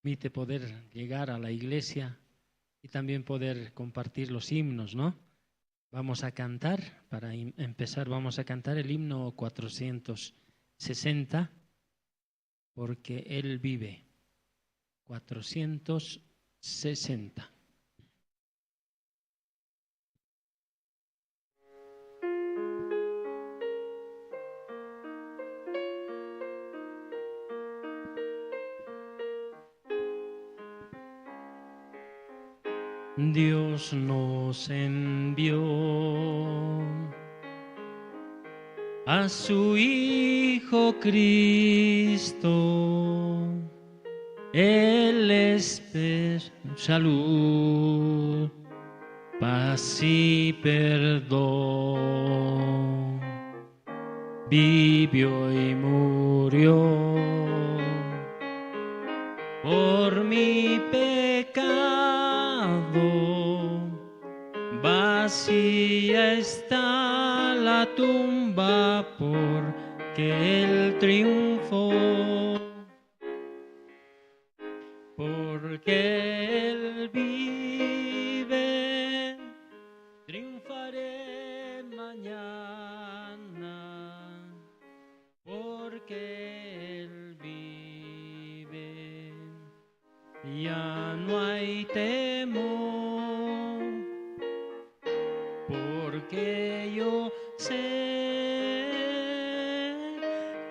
permite poder llegar a la iglesia y también poder compartir los himnos, ¿no? Vamos a cantar, para empezar, vamos a cantar el himno 460, porque Él vive. 460. Dios nos envió a su Hijo Cristo. Él es salud, paz y perdón. Vivió y murió por mi pecado. Vacía está la tumba porque Él triunfó. Porque Él vive, triunfaré mañana. Porque Él vive, ya no hay temor. Porque yo sé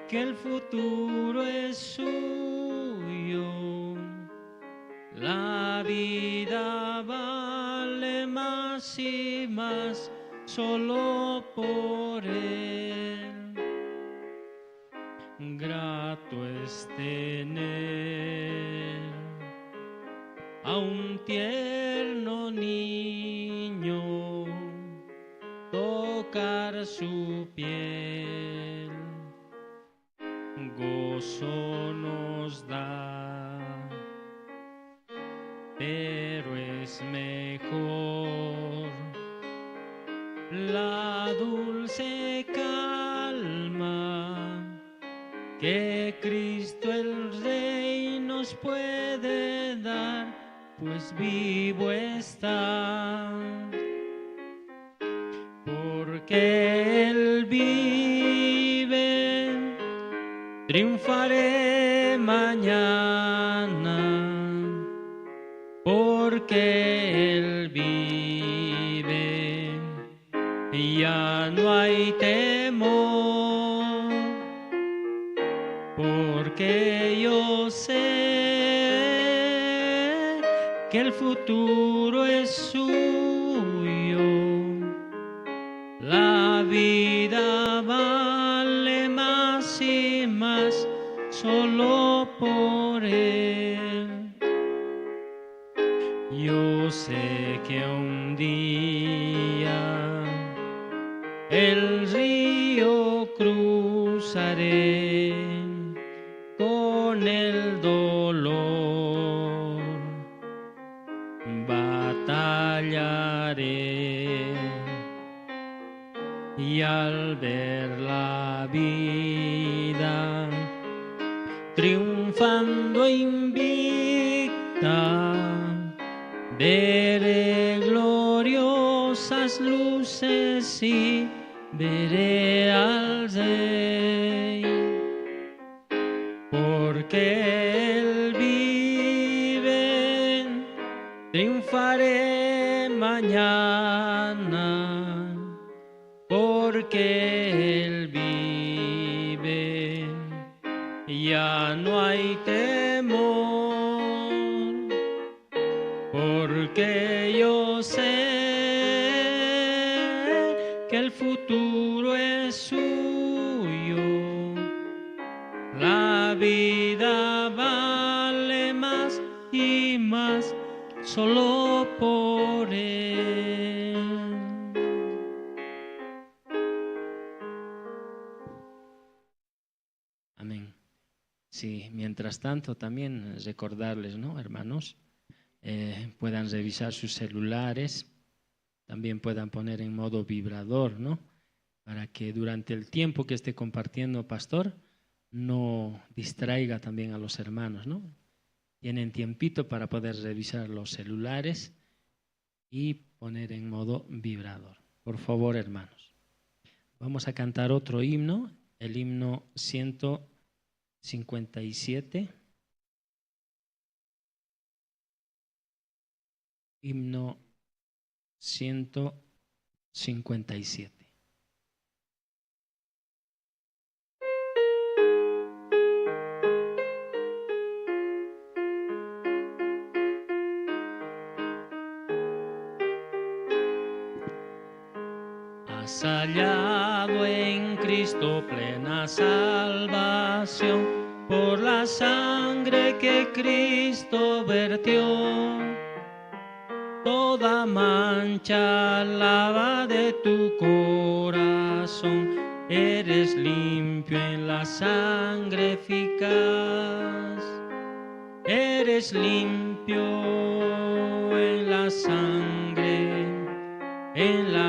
que el futuro es suyo. La vida vale más y más solo por Él. Grato es tener a un tierno niño, tocar su piel, gozo nos da. Pero es mejor la dulce calma que Cristo el Rey nos puede dar, pues vivo está. Porque Él vive, triunfaré mañana. Porque Él vive, ya no hay temor. Porque yo sé que el futuro es suyo. La vida vale más y más solo por Él. Yo sé que un día el río cruzaré con el dolor, batallaré y al ver la vida triunfando invicta, veré gloriosas luces y veré al Rey. Porque Él vive, triunfaré mañana. Porque Él vive, ya no hay temor. Porque yo sé que el futuro es suyo. La vida vale más y más solo por Él. Amén. Sí, mientras tanto también recordarles, ¿no, hermanos? Puedan revisar sus celulares, también puedan poner en modo vibrador, ¿no? Para que durante el tiempo que esté compartiendo pastor no distraiga también a los hermanos, ¿no? tienen tiempito para poder revisar los celulares y poner en modo vibrador. Por favor, hermanos. Vamos a cantar otro himno, el himno 157. Himno 157. Has hallado en Cristo plena salvación por la sangre que Cristo vertió. Toda mancha lava de tu corazón, eres limpio en la sangre eficaz. Eres limpio en la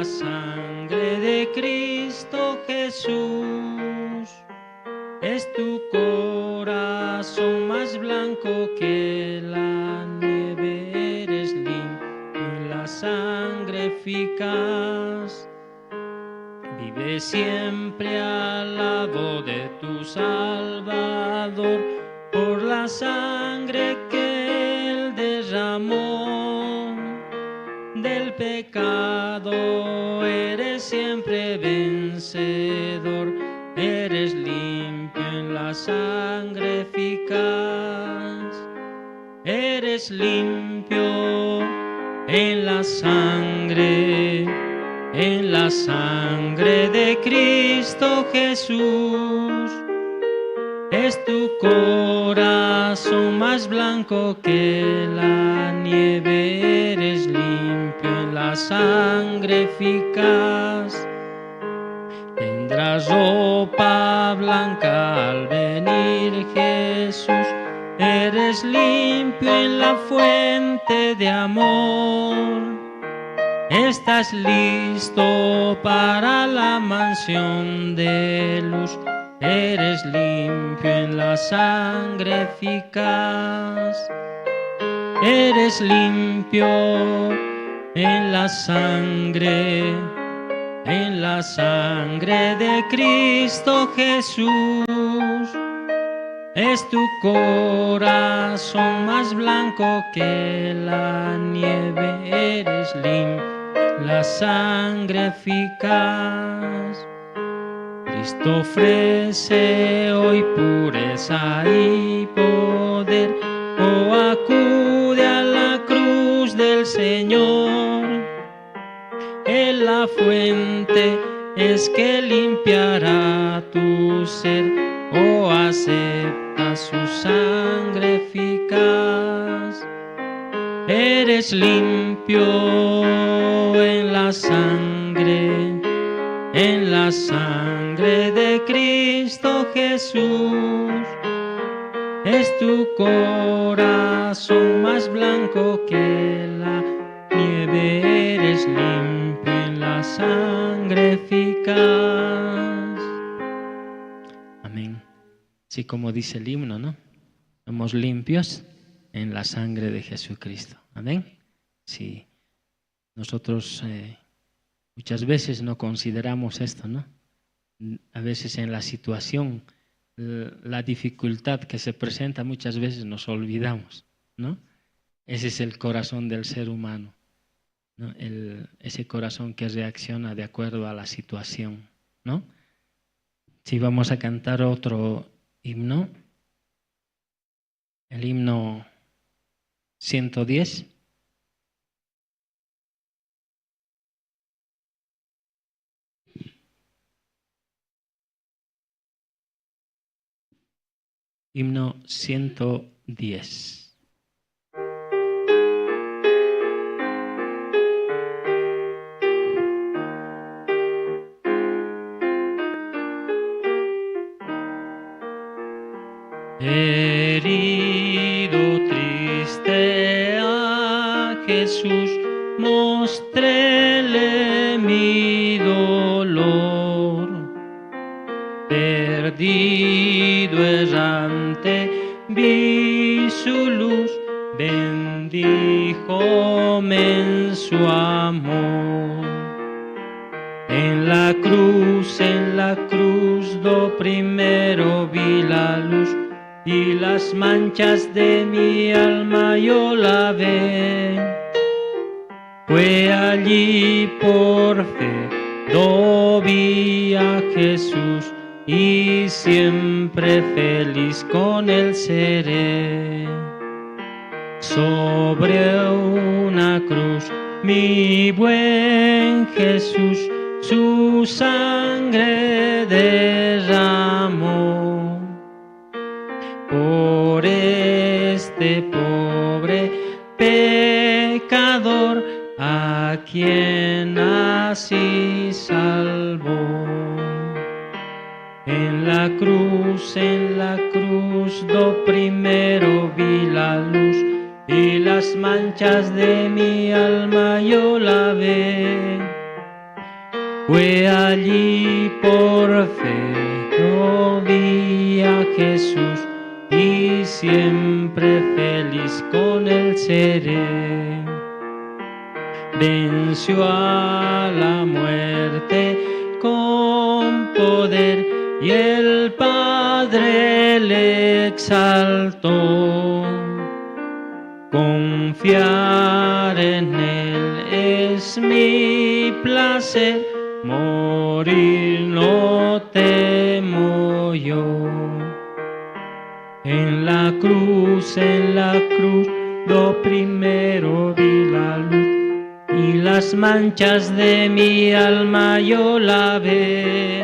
sangre de Cristo Jesús. Es tu corazón más blanco que la nieve, eres limpio en la sangre eficaz. Vive siempre al lado de tu Salvador, por la sangre que Él derramó. Del pecado eres siempre vencedor, eres limpio en la sangre eficaz. Eres limpio en la sangre de Cristo Jesús. Es tu corazón más blanco que la nieve, eres limpio en la sangre eficaz. Tendrás ropa blanca al venir Jesús, eres limpio en la fuente de amor. Estás listo para la mansión de luz, eres limpio en la sangre eficaz. Eres limpio en la sangre de Cristo Jesús. Es tu corazón más blanco que la nieve, eres limpio la sangre eficaz. Cristo ofrece hoy pureza y poder, oh acude a la cruz del Señor. En la fuente es que limpiará tu ser, oh acepta su sangre eficaz. Eres limpio en la sangre de Cristo Jesús. Es tu corazón más blanco que la nieve, eres limpio en la sangre eficaz. Amén. Sí, como dice el himno, ¿no? Somos limpios en la sangre de Jesucristo. Amén. Sí. Nosotros muchas veces no consideramos esto, ¿no? A veces en la situación, la dificultad que se presenta, muchas veces nos olvidamos, ¿no? Ese es el corazón del ser humano, ¿no? Ese corazón que reacciona de acuerdo a la situación, ¿no? Sí, vamos a cantar otro himno, el himno 110. Himno 110. Herido, triste a Jesús, mostréle mi dolor. Perdido, errante, vi su luz, bendíjome en su amor. En la cruz, do primero vi la luz, y las manchas de mi alma yo lavé. Fue allí por fe, do vi a Jesús, y siempre feliz con él seré. Sobre una cruz, mi buen Jesús, su sangre derramó. Por este pobre pecador, a quien así salvó. En la cruz, do primero vi la luz, y las manchas de mi alma yo lavé. Fue allí por fe, yo vi a Jesús, y siempre feliz con él seré. Venció a la muerte con poder, y el Padre le exaltó. Confiar en él es mi placer, morir no temo yo. En la cruz, lo primero vi la luz, y las manchas de mi alma yo lavé.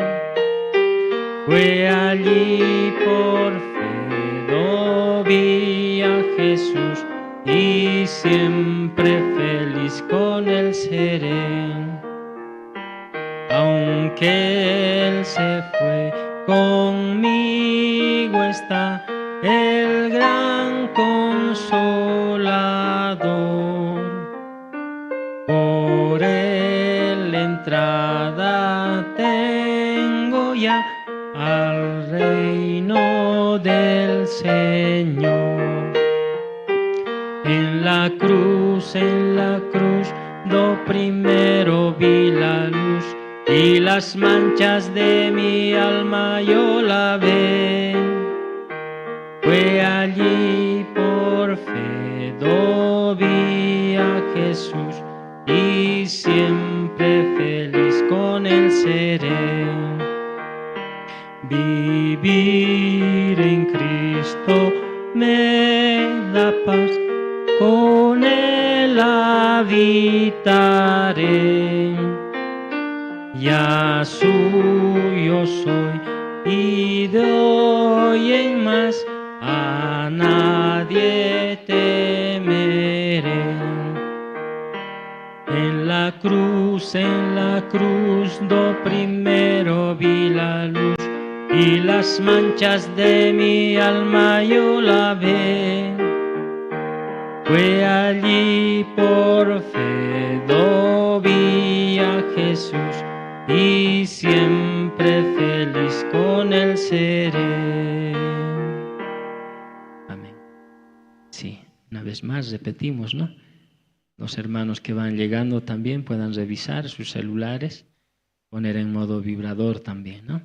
Fue allí por fe, lo vi a Jesús, y siempre feliz con él seré. Aunque él se fue, conmigo está el gran Consolador. Por él entrada tengo ya al reino del Señor. En la cruz, lo primero vi la luz, y las manchas de mi alma yo lavé. Fue allí por fe, do vi a Jesús, y siempre feliz con él seré. Vivir en Cristo me da paz, con él habitaré. Ya suyo soy, y de hoy en más a nadie temeré. En la cruz, do primero vi la luz, y las manchas de mi alma yo lavé. Fue allí por fe, do vi a Jesús, y siempre feliz con él seré. Amén. Sí, una vez más repetimos, ¿no? Los hermanos que van llegando también puedan revisar sus celulares, poner en modo vibrador también, ¿no?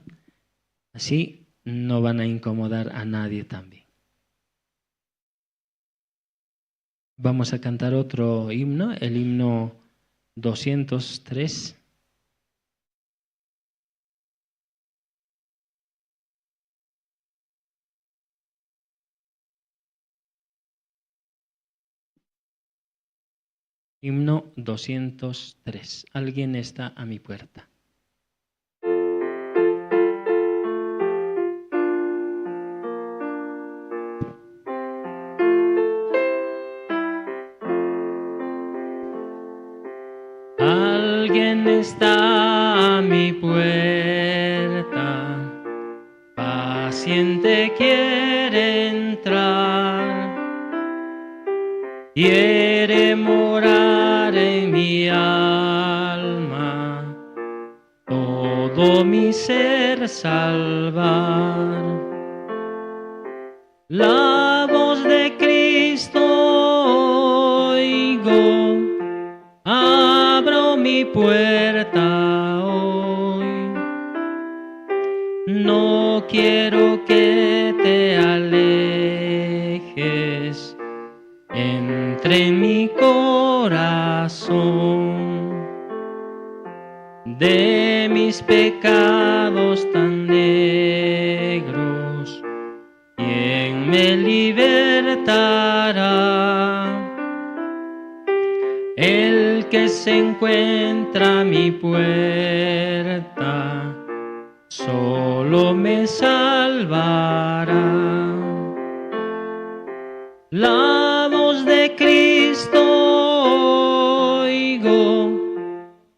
Así no van a incomodar a nadie también. Vamos a cantar otro himno, el himno 203. Himno 203. Alguien está a mi puerta. Alguien está a mi puerta, paciente quiere entrar, quiere morar en mi alma, todo mi ser salvar. La puerta hoy. No quiero que te alejes, entre en mi corazón de mis pecados tan negros. ¿Quién me libertará? El que se encuentra a mi puerta solo me salvará. La voz de Cristo oigo,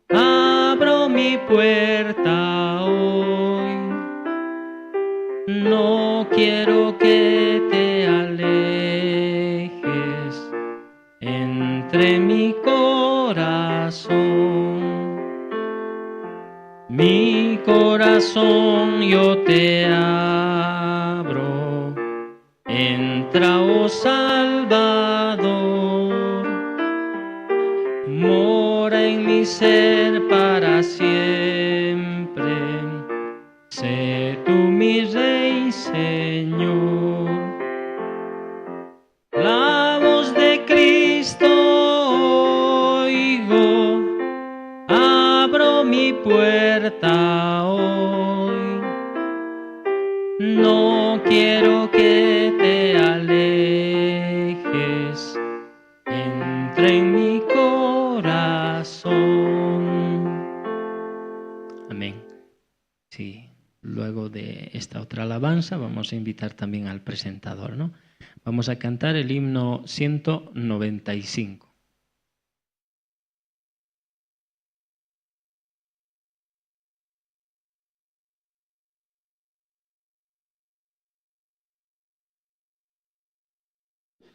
abro mi puerta hoy. No quiero que te alejes, entre mi corazón. Mi corazón yo te abro, entra, oh Salvador, mora en mi ser para siempre, sé tú mi Rey, Señor. La voz de Cristo oigo, abro mi puerta hoy. No quiero que te alejes, entre en mi corazón. Amén. Sí, luego de esta otra alabanza vamos a invitar también al presentador, ¿no? Vamos a cantar el himno 195.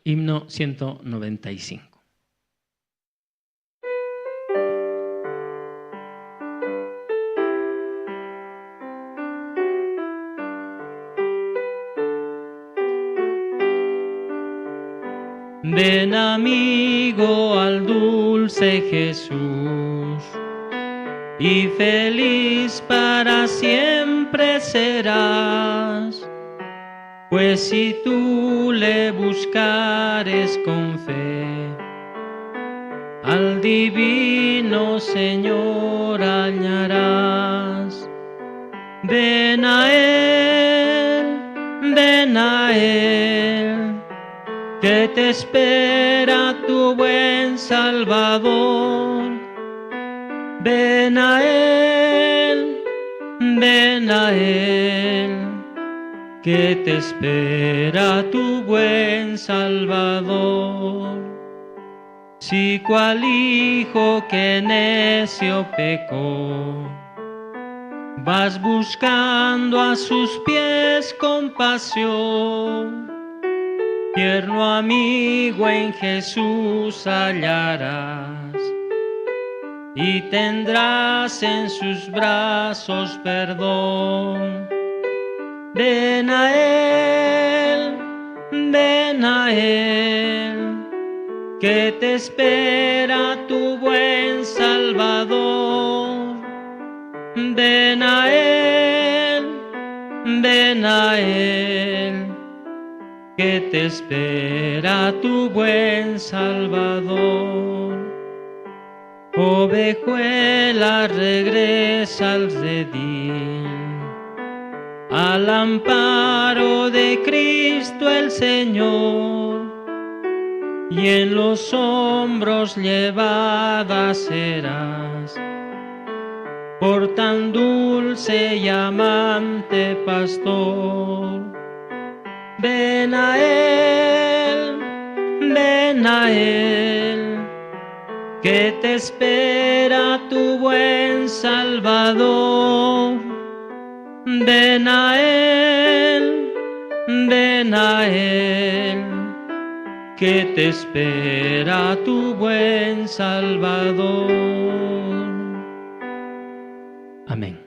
Himno 195. Ven amigo al dulce Jesús, y feliz para siempre serás, pues si tú le buscares con fe, al divino Señor hallarás. Ven a Él, ven a Él, que te espera tu buen Salvador. Ven a Él, ven a Él, que te espera tu buen Salvador. Si cual hijo que necio pecó, vas buscando a sus pies compasión, tierno amigo en Jesús hallarás, y tendrás en sus brazos perdón. Ven a Él, ven a Él, que te espera tu buen Salvador. Ven a Él, ven a Él, que te espera tu buen Salvador. Ovejuela, regresa al redil, al amparo de Cristo el Señor, y en los hombros llevada serás por tan dulce y amante pastor. Ven a Él, ven a Él, que te espera tu buen Salvador. Ven a Él, ven a Él, que te espera tu buen Salvador. Amén.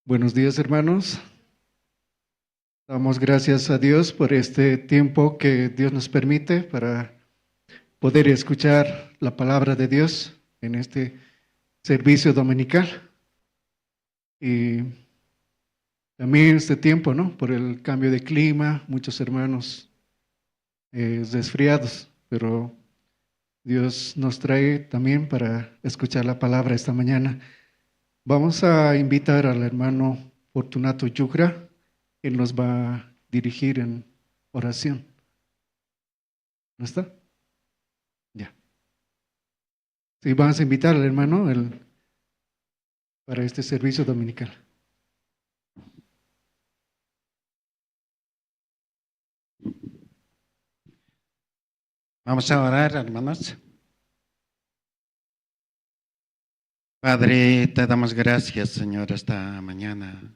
Buenos días, hermanos. Damos gracias a Dios por este tiempo que Dios nos permite para poder escuchar la palabra de Dios en este servicio dominical. Y también este tiempo, ¿no? Por el cambio de clima, muchos hermanos resfriados, pero Dios nos trae también para escuchar la palabra esta mañana. Vamos a invitar al hermano Fortunato Yucra. Él nos va a dirigir en oración. ¿No está? Ya. Sí, vamos a invitar al hermano para este servicio dominical. Vamos a orar, hermanos. Padre, te damos gracias, Señor, esta mañana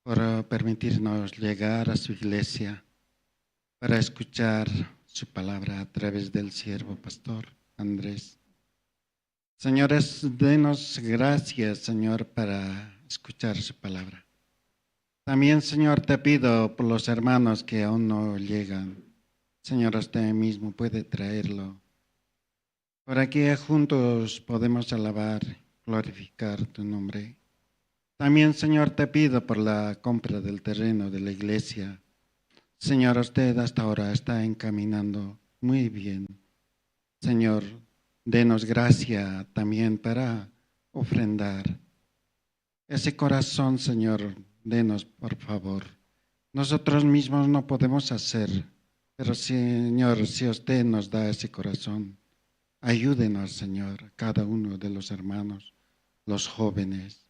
por permitirnos llegar a su iglesia para escuchar su palabra a través del siervo pastor Andrés. Señores, denos gracias, Señor, para escuchar su palabra. También, Señor, te pido por los hermanos que aún no llegan. Señor, usted mismo puede traerlo, para que juntos podemos alabar, glorificar tu nombre. También, Señor, te pido por la compra del terreno de la iglesia. Señor, usted hasta ahora está encaminando muy bien. Señor, denos gracia también para ofrendar. Ese corazón, Señor, denos, por favor. Nosotros mismos no podemos hacer, pero Señor, si usted nos da ese corazón, ayúdenos, Señor, cada uno de los hermanos, los jóvenes,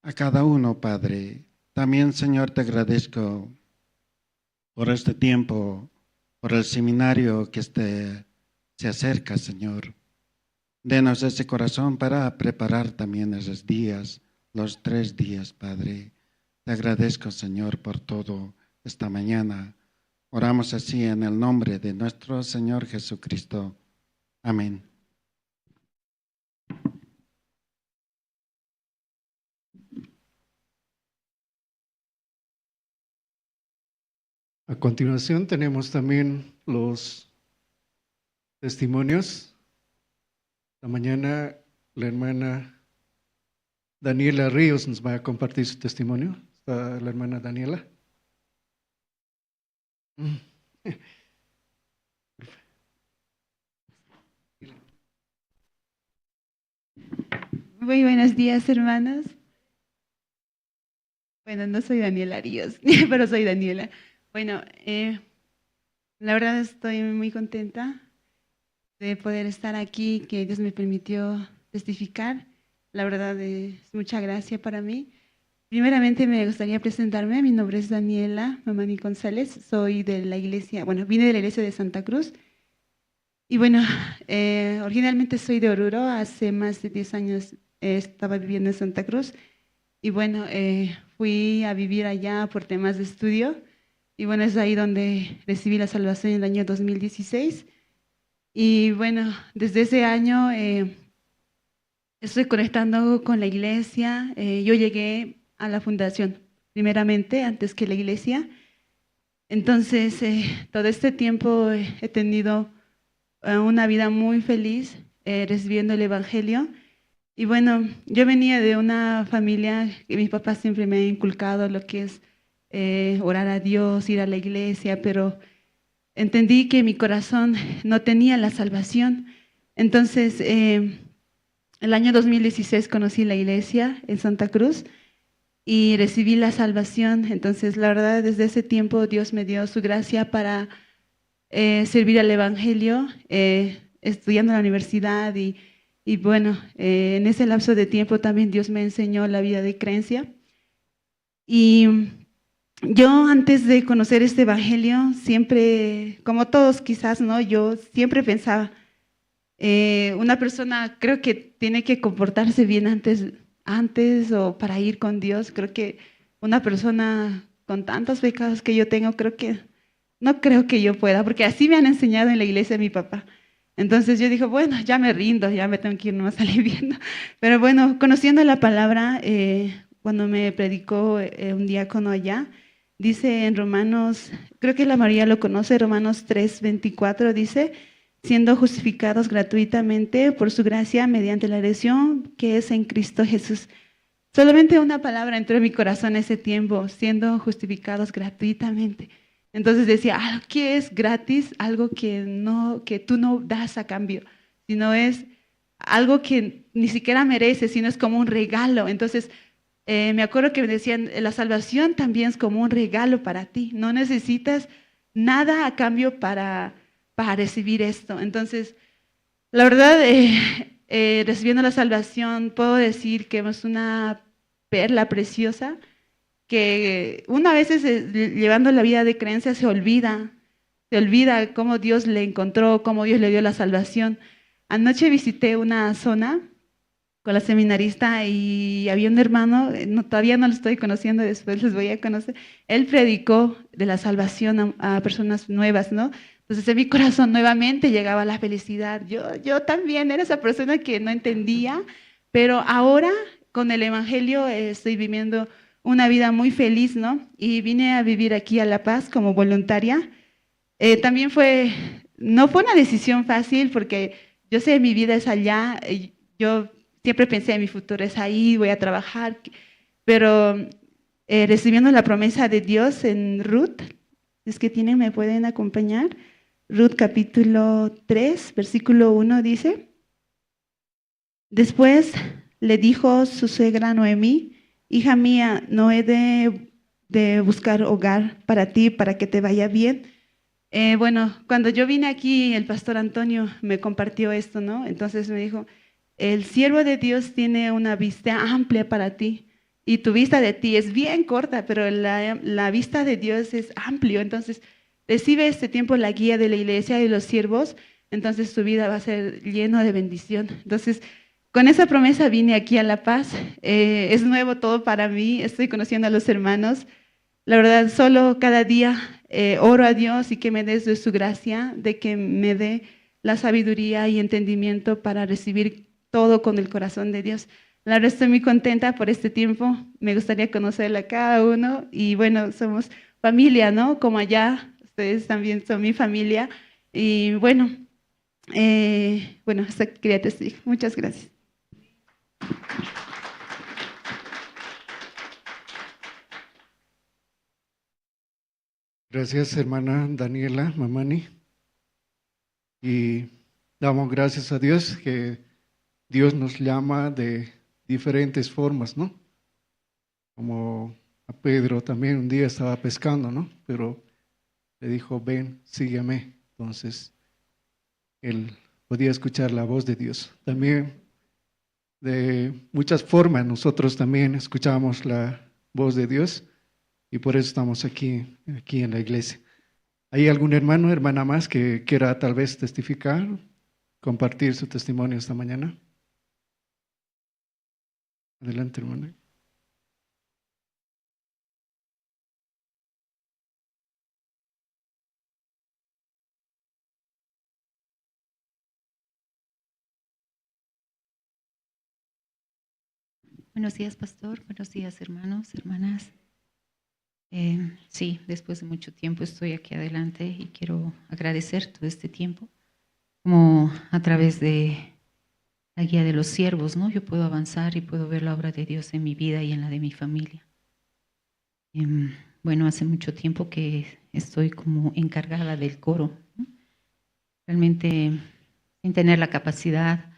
a cada uno, Padre. También, Señor, te agradezco por este tiempo, por el seminario que se acerca, Señor. Denos ese corazón para preparar también esos días, los 3 días, Padre. Te agradezco, Señor, por todo esta mañana. Oramos así en el nombre de nuestro Señor Jesucristo. Amén. A continuación tenemos también los testimonios. Esta mañana la hermana Daniela Ríos nos va a compartir su testimonio. ¿Está la hermana Daniela? Muy buenos días, hermanos. Bueno, no soy Daniela Ríos, pero soy Daniela. Bueno, la verdad estoy muy contenta de poder estar aquí, que Dios me permitió testificar. La verdad es mucha gracia para mí. Primeramente me gustaría presentarme. Mi nombre es Daniela Mamani González. Soy de la iglesia, bueno, vine de la iglesia de Santa Cruz. Y bueno, originalmente soy de Oruro. Hace más de 10 años estaba viviendo en Santa Cruz. Y bueno, fui a vivir allá por temas de estudio. Y bueno, es ahí donde recibí la salvación en el año 2016. Y bueno, desde ese año estoy conectando con la iglesia. Yo llegué a la fundación, primeramente, antes que la iglesia. Entonces, todo este tiempo he tenido una vida muy feliz recibiendo el Evangelio. Y bueno, yo venía de una familia que mis papás siempre me han inculcado lo que es orar a Dios, ir a la iglesia, pero entendí que mi corazón no tenía la salvación. Entonces, el año 2016 conocí la iglesia en Santa Cruz y recibí la salvación. Entonces, la verdad, desde ese tiempo Dios me dio su gracia para servir al Evangelio, estudiando en la universidad y bueno, en ese lapso de tiempo también Dios me enseñó la vida de creencia. Y yo antes de conocer este Evangelio, siempre, como todos quizás, ¿no? Yo siempre pensaba, una persona creo que tiene que comportarse bien antes o para ir con Dios. Creo que una persona con tantos pecados que yo tengo, no creo que yo pueda, porque así me han enseñado en la iglesia de mi papá. Entonces yo dije, bueno, ya me rindo, ya me tengo que ir nomás aliviando. Pero bueno, conociendo la palabra, cuando me predicó un diácono allá, dice en Romanos, creo que la María lo conoce, Romanos 3:24 dice, siendo justificados gratuitamente por su gracia mediante la elección que es en Cristo Jesús. Solamente una palabra entró en mi corazón ese tiempo, siendo justificados gratuitamente. Entonces decía, ¿qué es gratis? Algo que tú no das a cambio, sino es algo que ni siquiera mereces, sino es como un regalo. Entonces, me acuerdo que me decían, la salvación también es como un regalo para ti. No necesitas nada a cambio para recibir esto. Entonces, la verdad, recibiendo la salvación, puedo decir que es una perla preciosa que una vez llevando la vida de creencia se olvida cómo Dios le encontró, cómo Dios le dio la salvación. Anoche visité una zona con la seminarista y había un hermano, todavía no lo estoy conociendo, después les voy a conocer, él predicó de la salvación a personas nuevas, ¿no? Entonces en mi corazón nuevamente llegaba la felicidad. Yo también era esa persona que no entendía, pero ahora con el Evangelio estoy viviendo una vida muy feliz, ¿no? Y vine a vivir aquí a La Paz como voluntaria. También no fue una decisión fácil porque yo sé mi vida es allá, yo siempre pensé mi futuro es ahí, voy a trabajar, pero recibiendo la promesa de Dios en Ruth, es que me pueden acompañar. Ruth capítulo 3, versículo 1 dice, después le dijo su suegra Noemí, hija mía, no he de buscar hogar para ti, para que te vaya bien. Bueno, cuando yo vine aquí, el pastor Antonio me compartió esto, ¿no? Entonces me dijo, el siervo de Dios tiene una vista amplia para ti y tu vista de ti es bien corta, pero la vista de Dios es amplio. Entonces, recibe este tiempo la guía de la iglesia y los siervos, entonces tu vida va a ser llena de bendición. Entonces, con esa promesa vine aquí a La Paz. Es nuevo todo para mí, estoy conociendo a los hermanos. La verdad, solo cada día oro a Dios y que me des de su gracia, de que me dé la sabiduría y entendimiento para recibir todo con el corazón de Dios. La verdad, estoy muy contenta por este tiempo. Me gustaría conocerle a cada uno y bueno, somos familia, ¿no? Como allá, ustedes también son mi familia. Y bueno, hasta aquí quería decir. Muchas gracias. Gracias, hermana Daniela Mamani. Y damos gracias a Dios que Dios nos llama de diferentes formas, ¿no? Como a Pedro también un día estaba pescando, ¿no? Pero le dijo, ven, sígueme. Entonces, él podía escuchar la voz de Dios. También de muchas formas nosotros también escuchamos la voz de Dios y por eso estamos aquí en la iglesia. ¿Hay algún hermano, hermana más que quiera tal vez testificar, compartir su testimonio esta mañana? Adelante, hermana. Buenos días, pastor. Buenos días, hermanos, hermanas. Sí, después de mucho tiempo estoy aquí adelante y quiero agradecer todo este tiempo. Como a través de la guía de los siervos, ¿no? Yo puedo avanzar y puedo ver la obra de Dios en mi vida y en la de mi familia. Bueno, hace mucho tiempo que estoy como encargada del coro, ¿no? Realmente, sin tener la capacidad,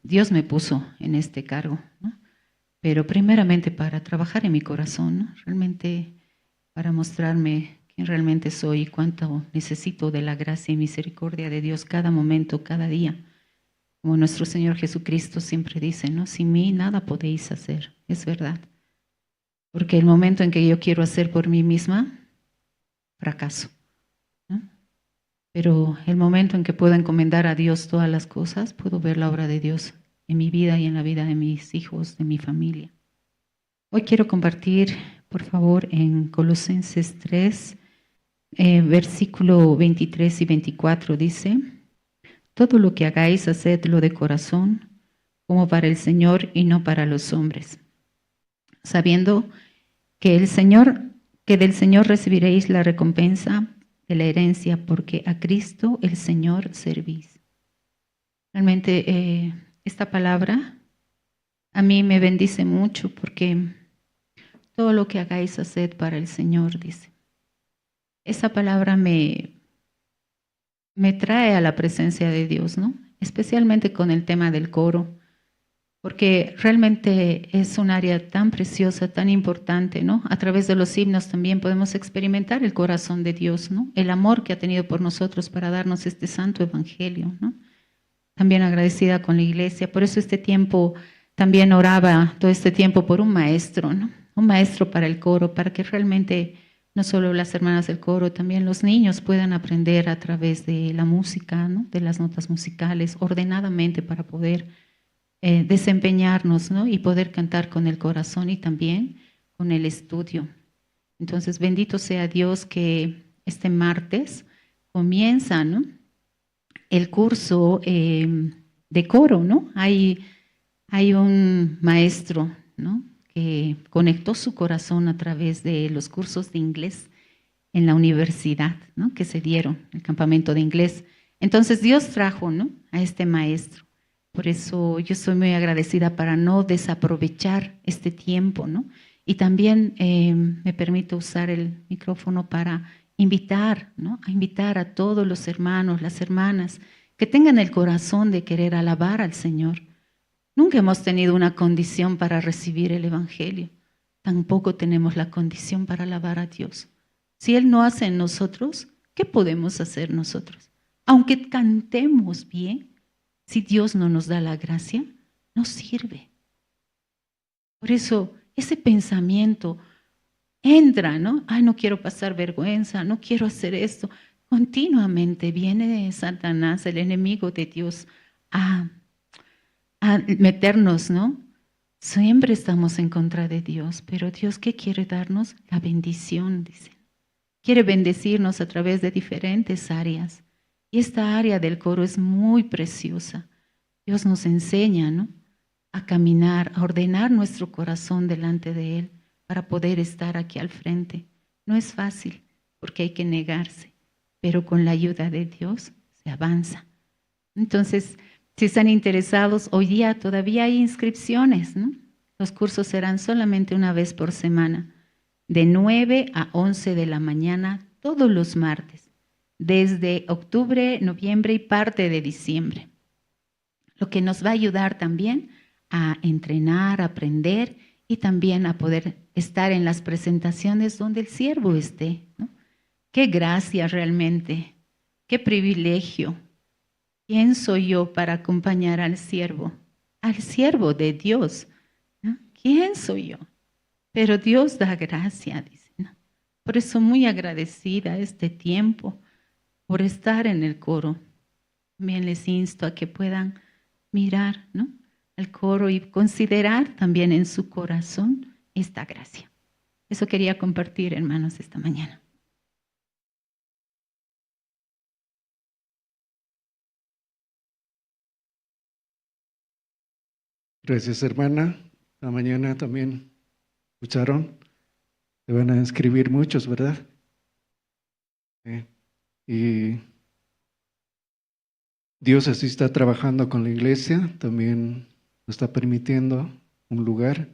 Dios me puso en este cargo, ¿no? Pero primeramente para trabajar en mi corazón, ¿no? Realmente para mostrarme quién realmente soy y cuánto necesito de la gracia y misericordia de Dios cada momento, cada día. Como nuestro Señor Jesucristo siempre dice, ¿no? Sin mí nada podéis hacer, es verdad. Porque el momento en que yo quiero hacer por mí misma, fracaso, ¿no? Pero el momento en que puedo encomendar a Dios todas las cosas, puedo ver la obra de Dios en mi vida y en la vida de mis hijos, de mi familia. Hoy quiero compartir, por favor, en Colosenses 3, versículo 23 y 24, dice, todo lo que hagáis, hacedlo de corazón, como para el Señor y no para los hombres, sabiendo que del Señor recibiréis la recompensa de la herencia, porque a Cristo el Señor servís. Realmente esta palabra a mí me bendice mucho, porque todo lo que hagáis, haced para el Señor, dice. Esa palabra me trae a la presencia de Dios, ¿no? Especialmente con el tema del coro, porque realmente es un área tan preciosa, tan importante, ¿no? A través de los himnos también podemos experimentar el corazón de Dios, ¿no? El amor que ha tenido por nosotros para darnos este santo evangelio, ¿no? También agradecida con la iglesia. Por eso este tiempo también oraba todo este tiempo por un maestro, ¿no? Un maestro para el coro, para que realmente no solo las hermanas del coro, también los niños puedan aprender a través de la música, ¿no? De las notas musicales, ordenadamente, para poder desempeñarnos, ¿no? Y poder cantar con el corazón y también con el estudio. Entonces, bendito sea Dios que este martes comienza, ¿no? El curso de coro, ¿no? Hay un maestro, ¿no? Que conectó su corazón a través de los cursos de inglés en la universidad, ¿no? Que se dieron, el campamento de inglés. Entonces Dios trajo, ¿no? A este maestro. Por eso yo soy muy agradecida para no desaprovechar este tiempo, ¿no? Y también me permito usar el micrófono para invitar, ¿no? A invitar a todos los hermanos, las hermanas, que tengan el corazón de querer alabar al Señor. Nunca hemos tenido una condición para recibir el Evangelio. Tampoco tenemos la condición para alabar a Dios. Si Él no hace en nosotros, ¿qué podemos hacer nosotros? Aunque cantemos bien, si Dios no nos da la gracia, no sirve. Por eso, ese pensamiento entra, ¿no? Ay, no quiero pasar vergüenza, no quiero hacer esto. Continuamente viene Satanás, el enemigo de Dios, a meternos, ¿no? Siempre estamos en contra de Dios, pero Dios, ¿qué quiere darnos? La bendición, dice. Quiere bendecirnos a través de diferentes áreas. Y esta área del coro es muy preciosa. Dios nos enseña, ¿no? A caminar, a ordenar nuestro corazón delante de Él para poder estar aquí al frente. No es fácil, porque hay que negarse, pero con la ayuda de Dios se avanza. Entonces, si están interesados, hoy día todavía hay inscripciones, ¿no? Los cursos serán solamente una vez por semana, de 9 a 11 de la mañana, todos los martes, desde octubre, noviembre y parte de diciembre. Lo que nos va a ayudar también a entrenar, a aprender y también a poder estar en las presentaciones donde el siervo esté, ¿no? Qué gracia realmente, qué privilegio. ¿Quién soy yo para acompañar al siervo de Dios, ¿no? ¿Quién soy yo? Pero Dios da gracia, dice, ¿no? Por eso muy agradecida este tiempo, por estar en el coro. También les insto a que puedan mirar, ¿no? Al coro y considerar también en su corazón esta gracia. Eso quería compartir, hermanos, esta mañana. Gracias, hermana. La mañana también escucharon. Se van a inscribir muchos, ¿verdad? Y Dios así está trabajando con la iglesia. También nos está permitiendo un lugar.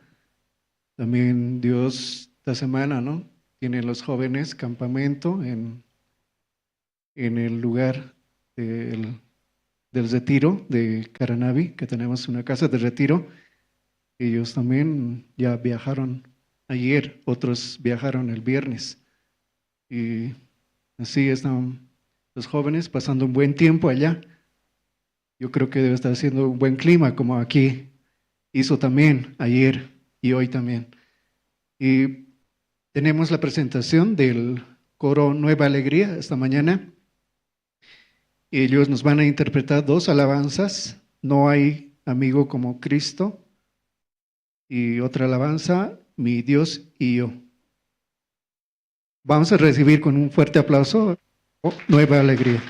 También Dios esta semana, ¿no? Tiene los jóvenes campamento en el lugar del retiro de Caranavi, que tenemos una casa de retiro. Ellos también ya viajaron ayer, otros viajaron el viernes. Y así están los jóvenes pasando un buen tiempo allá. Yo creo que debe estar haciendo un buen clima, como aquí hizo también ayer y hoy también. Y tenemos la presentación del coro Nueva Alegría esta mañana. Ellos nos van a interpretar 2 alabanzas, No hay amigo como Cristo, y otra alabanza, Mi Dios y yo. Vamos a recibir con un fuerte aplauso Nueva Alegría.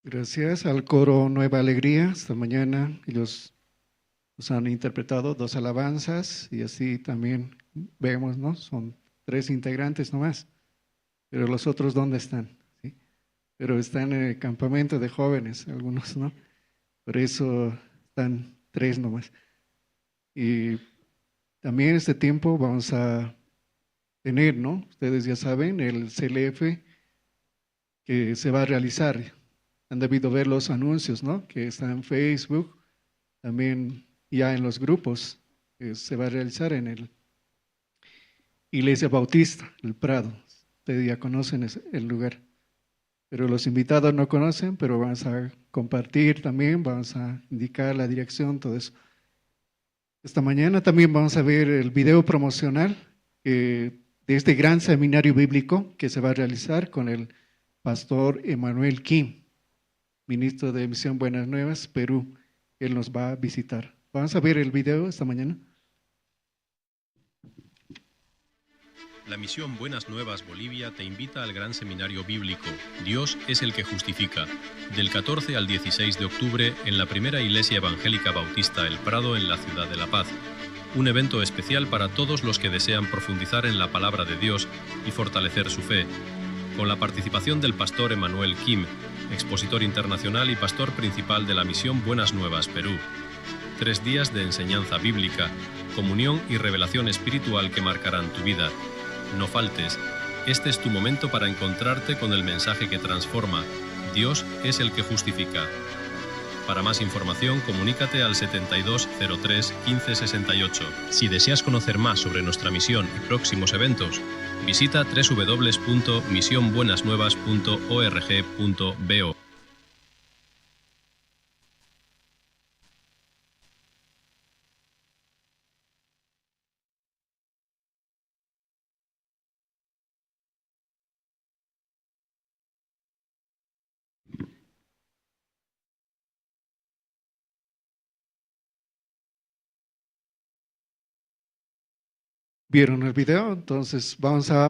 Gracias al coro Nueva Alegría. Esta mañana ellos nos han interpretado 2 alabanzas y así también vemos, ¿no? Son 3 integrantes nomás, pero los otros ¿dónde están? ¿Sí? Pero están en el campamento de jóvenes, algunos, ¿no? Por eso están 3 nomás. Y también este tiempo vamos a tener, ¿no? Ustedes ya saben, el CLF que se va a realizar. Han debido ver los anuncios, ¿no? Que están en Facebook, también ya en los grupos, que se va a realizar en el Iglesia Bautista, el Prado. Ustedes ya conocen el lugar, pero los invitados no conocen, pero vamos a compartir también, vamos a indicar la dirección, todo eso. Esta mañana también vamos a ver el video promocional de este gran seminario bíblico que se va a realizar con el pastor Emanuel Kim, ministro de Misión Buenas Nuevas, Perú. Él nos va a visitar. Vamos a ver el video esta mañana. La Misión Buenas Nuevas Bolivia te invita al Gran Seminario Bíblico Dios es el que justifica, del 14 al 16 de octubre en la primera Iglesia Evangélica Bautista El Prado en la ciudad de La Paz. un evento especial para todos los que desean profundizar en la palabra de Dios y fortalecer su fe, con la participación del pastor Emanuel Kim, expositor internacional y pastor principal de la misión Buenas Nuevas, Perú. 3 días de enseñanza bíblica, comunión y revelación espiritual que marcarán tu vida. No faltes, este es tu momento para encontrarte con el mensaje que transforma. Dios es el que justifica. Para más información, comunícate al 7203 1568. Si deseas conocer más sobre nuestra misión y próximos eventos, visita www.misionbuenasnuevas.org.bo. ¿Vieron el video? Entonces vamos a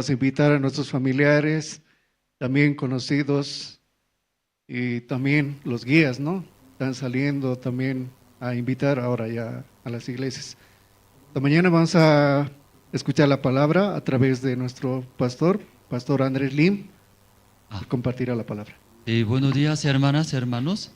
invitar a nuestros familiares, también conocidos, y también los guías, ¿no? Están saliendo también a invitar ahora ya a las iglesias. Esta mañana vamos a escuchar la palabra a través de nuestro pastor Andrés Lim, y compartirá la palabra. Buenos días, hermanas, hermanos.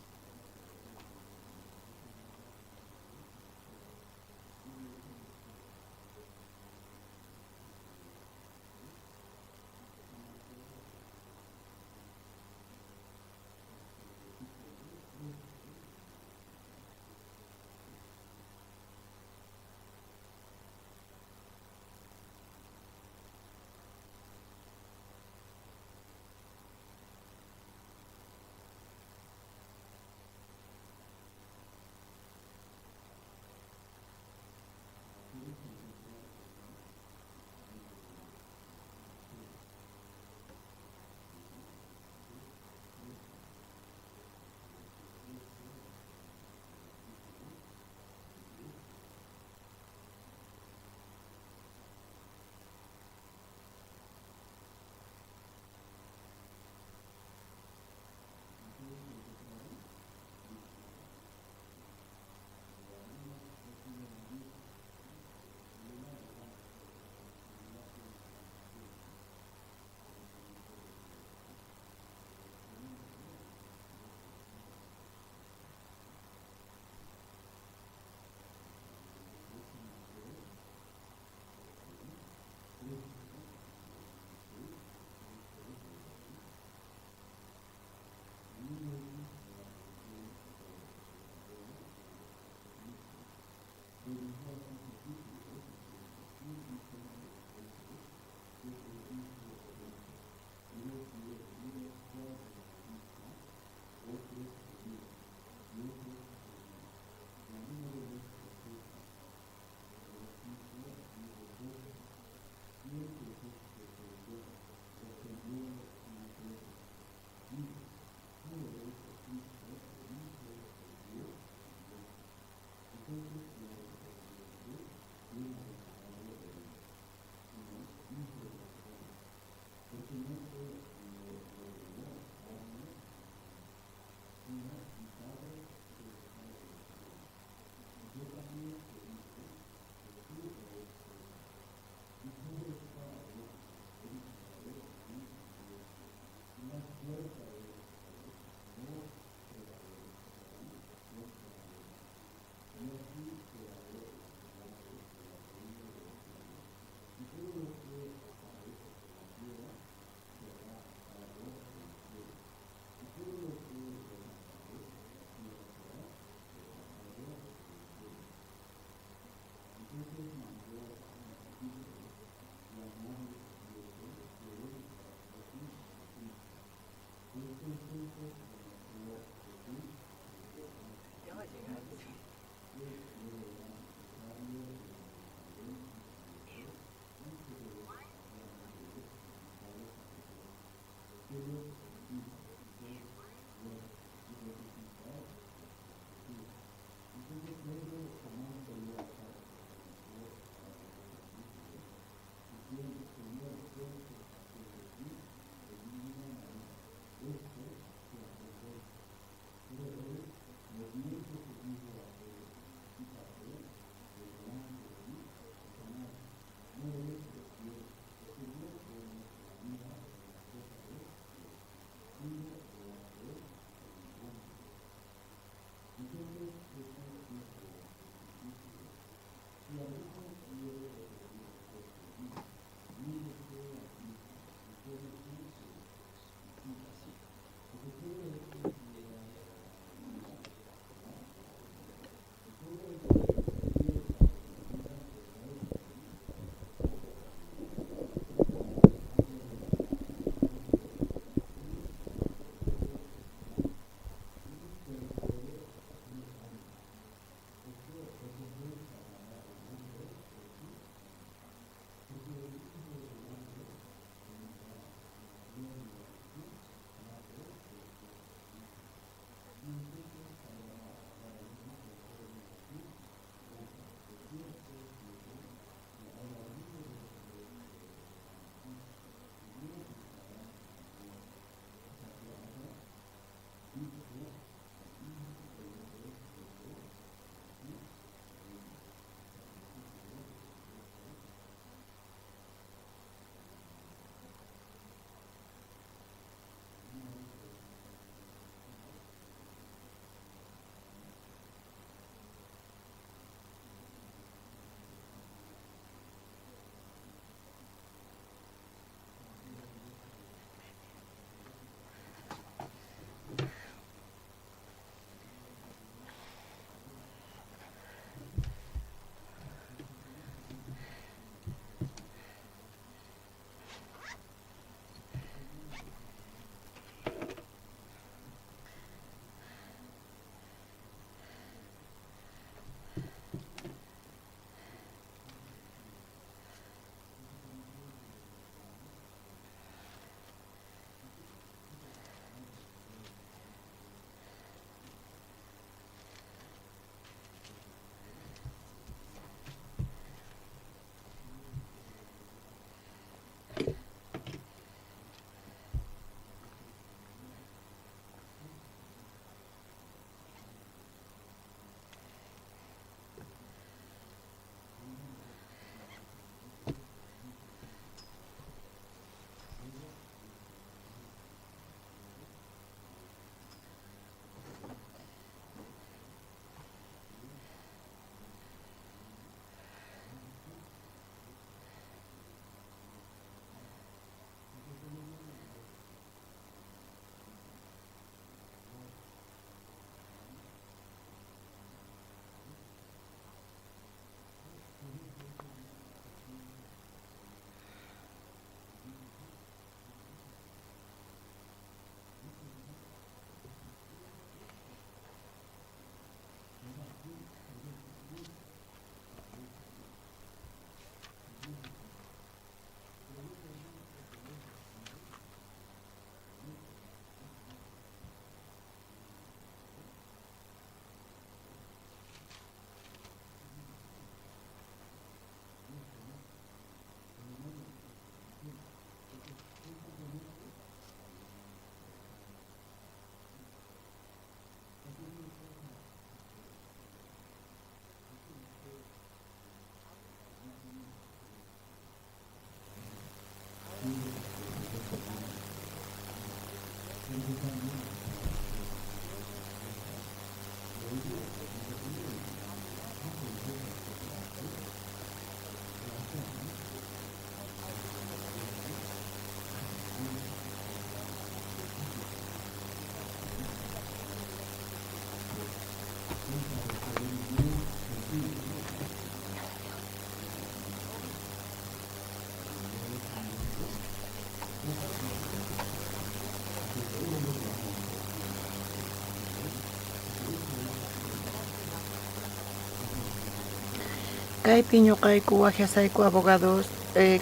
Kaypi ñuqayku waqyasayku abogados,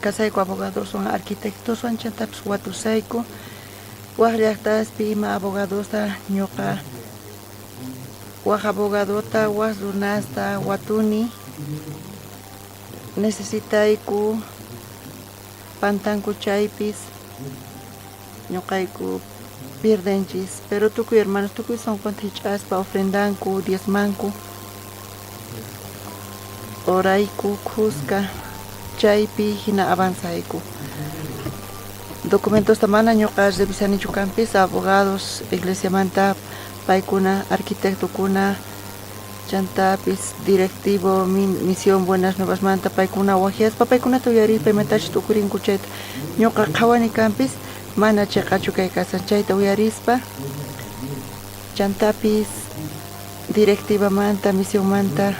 kasayku abogados son arquitectos son chantapis watusayku. Waq llaqtaspi ima abogadosta ñuqa waq abogadota waq runasta watuni. Necesitayku pantanku chaypis ñuqayku pierdenchis, pero tukuy hermanos tukuy son hich'aspa ofrendanku, diezmanku, orayku, kuska, chaypi hina avanzayku. Documentos tamana ñuqa revisanichu kanpis abogados, iglesia manta, paykuna, arquitecto kuna, chantapis, directivo, misión Buenas Nuevas manta, paykuna wajiaspa, paykuna tuyarispa, imatachi tukurinku chayta. Ñuqa qhawani kanpis, mana chiqachu kaykasan chayta uyarispa, chantapis, directiva manta, misión manta,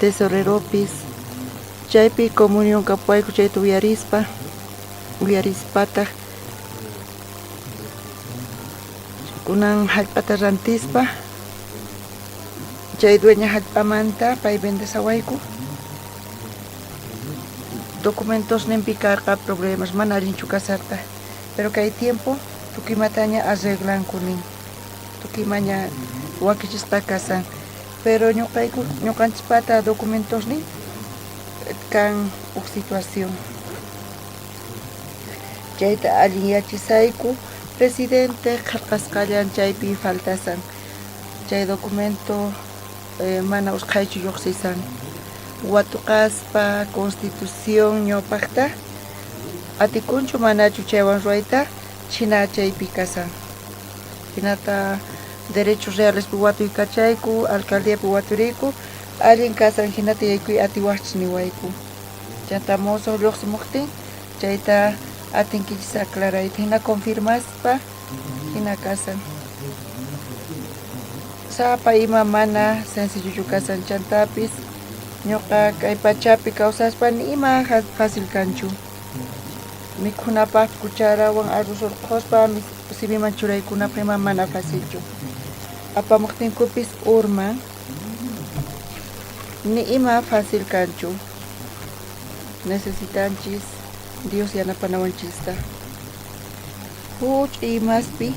tesoreropis, chaypi comunión kapayku chayta uyarispata, kunan hallp'ata rantispa, chay dueña hallp'amanta pay vendesawayku. Documentos nempi karqa problemas mana allinchu kasarta, pero kay tiempo tukimataña arreglanku nin, tukimaña wakichispa kasan, pero ñuqanchispata documentos nin kan uk situación. Chayta allinyachisayku presidente qharqasqallan chaypi faltasan, chay documento mana usqhaychu lluqsisan. Watuqaspa constitución ñawpaqta atikunchu manachu chaywan ruayta china chaypi kasan. Hinata derechos realespi watuykachayku, alcaldiapi waturiku, allin kasan hinata yaykuy atiwaqchis niwayku. Chanta mozo lluqsimuqtin chayta atinkichis aclarayta, hina confirmaspa hina kasan. Sapa ima mana sencillo kasan chantapis, ñuqa kay pachapi kawsaspa nima fácil kanchu. Mikhunapaq kucharawan arroz urquspa simiman churaykunapaq ima mana facilchu. Apamuqtinkupis urman ni ima fácil kanchu. Necesitanchis Dios yanapanawanchista. Huch imaspi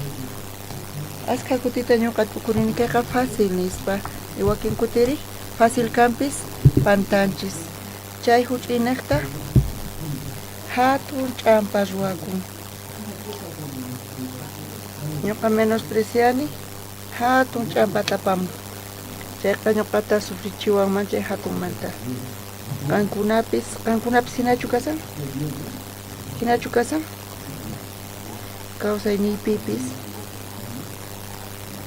aska kutita ñuqa tukurini kayqa fácil nispa, iwakin kutiri fácil kampis pantanchis. Chay huch'inaqta hatun ch'ampa ruwakun. Ñuqa menospreciani hatun ch'ampata apamun. Chayqa ñuqata sufrichiwanman chay hatunmanta. Qankunapis hinachu kasan? Hinachu kasan? Kawsayniypipis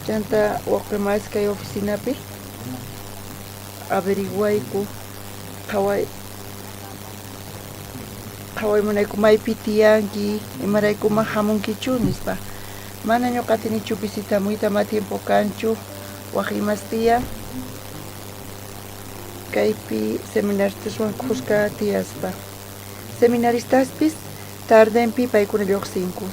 chanta waqrimas kay oficinapi averiguayku qhaway munayku maypi tiyanki, imaraykuma hamunkichu nispa. Mana ñuqatinichu visitamuyta ma tiempo kanchu, waq imas tiyan kaypi seminaristaswan kuska tiyaspa. Seminaristaspis tardenpi paykuna lluqsinku.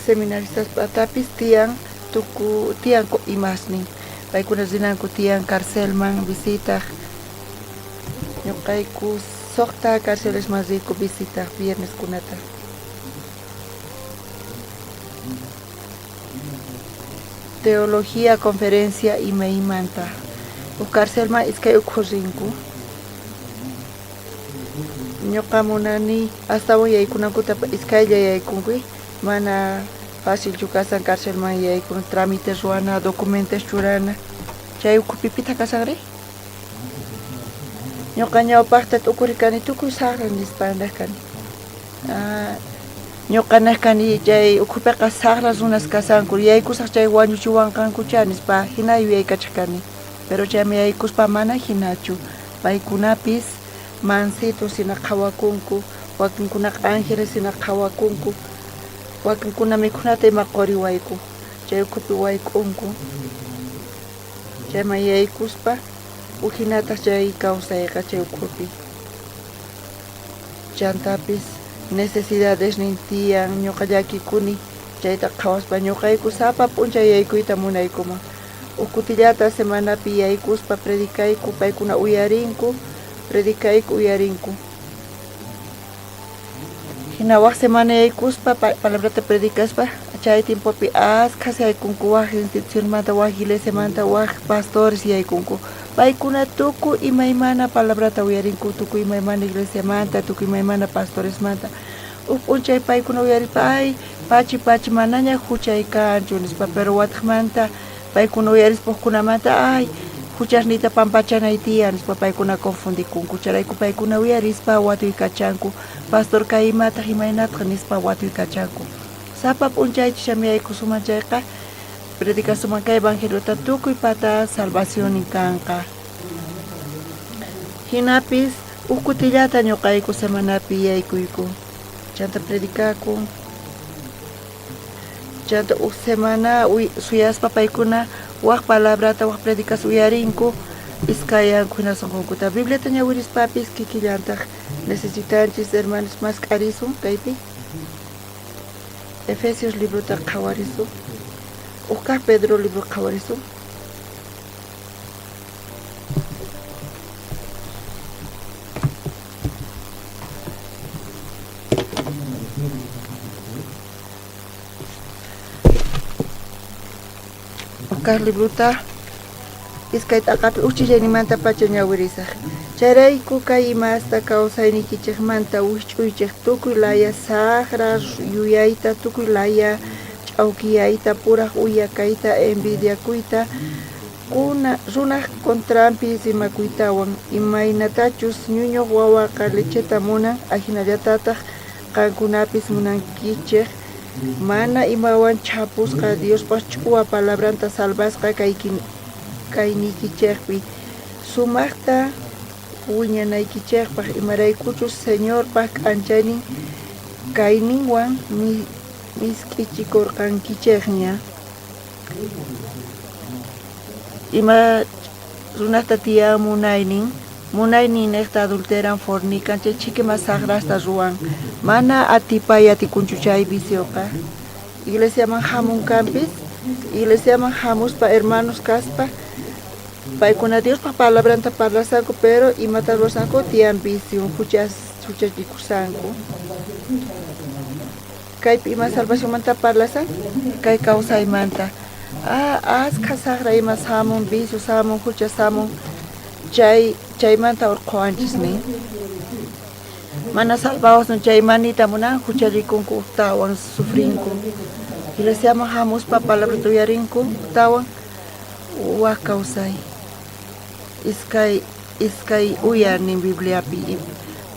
Seminaristaspatapis tiyan imasnin. Paykuna rinanku tiyan carcelman visitaq. Ñuqayku suqta carcelesman riku visitaq viernes kunata. Teología conferencia imaymanta. Uk carcelman iskay ukhu rinku. Ñuqa munani astawan yaykunankuta iskaylla yaykunki, mana fácil chukasan carcelman yaykun, trámites ruana, documentos churana. Chay ukupipita kasanri? Ñuqa ñawpaqta tukurikani tukuy saqran nispa kani. Ñuqa kani chay ukupiqa saqra runas kasanku, yaykusaq chay wañuchiwanqankucha nispa hina yuyaykachakani. Pero chaymi yaykuspa mana hinachu. Paykunapis mansitos hina qhawakunku, wakinkunaqa ángeles hina qhawakunku, wakinkuna mikhunata ima quriwayku, chay ukupi wayk'unku. Chayman yaykuspa uhinataq chay kawsayqa chay ukupi. Chantapis necesidades nin tiyan, ñuqa llakikuni chayta qhawaspa ñuqayku sapa p'unchay yaykuyta munaykuman. ukutillata semanapi yaykuspa predicayku paykuna uyarinku predicayku uyarinku hina waq semana yaykuspa palabrata predicaspa chay tiempopi askhas yaykunku waq institucionmanta waq iglesiamanta waq pastores yaykunku paykuna tukuy imaymana palabrata uyarinku tukuy imaymana iglesiamanta tukuy imaymana pastoresmanta p'unchay paykuna uyarispa ay pachi manaña huchay kanchu nispa pero wataqmanta paykuna uyarispa hukkunamanta ay huchasnita pampachanay tiyan nispa paykuna confundikunku charayku paykuna uyarispa watuykachanku pastor kay imataq imaynataq nispa watuykachanku sapa p'unchaychi shamiyayku sumanchayqa predicasuman kay evangeliota tukuy pata salvación kanqa hinapis ukutillata ñuqayku semanapi yaykuyku chanta predicaku chanta semana suyaspa paykuna waq palabrata waq predicas uyarinku iskayanku hinasunqunkuta Bibliata ñawirispapis kikillantaq necesitanchis hermanos mas k'arisun kaypi Efesios librota qhawarisun Uka Pedro libro qhawarisun Uka libruta iskay t'aqapi uchillanimanta pacha ñawirisaq charayku kay imasta kawsaynikichikmanta wisch'uychik tukuy laya saqra yuyayta tukuy laya ch'awkiyayta puraq uyakayta envidiakuyta kuna runaq contrampi rimakuytawan imaynatachus ñuñuq wawaqa lecheta munan ajinallatataq qankunapis munankichik mana imawan chapusqa Diospas ch'uwa palabranta salvasqa kaynikichikpi sumaqta wiñanaykichikpaq imaraykuchus Señorpaq k'anchaynin kayninwan misk'ichikurqankichikña ima runaqta tiyan munaynin niqta adulteran fornican chay chikimas sagrasta ruwan mana atipay atikunchu chay vicioqa iglesiaman hamunkanpis iglesiaman hamuspa hermanos kaspa paykuna Diospa palabranta parlasanku pero imata ruwasanku tiyan vicio huchachikusanku kaypi ima salvacionmanta parlasan kay kawsaymanta asqa saqra ima samun vicio samun hucha samun chaymanta urquwanchismi mana salvados chaymanita munan hucharikunku tawan sufrinku iglesiaman hamuspa palabrata uyarinku tawan waq kawsay iskay uyar nin Bibliapi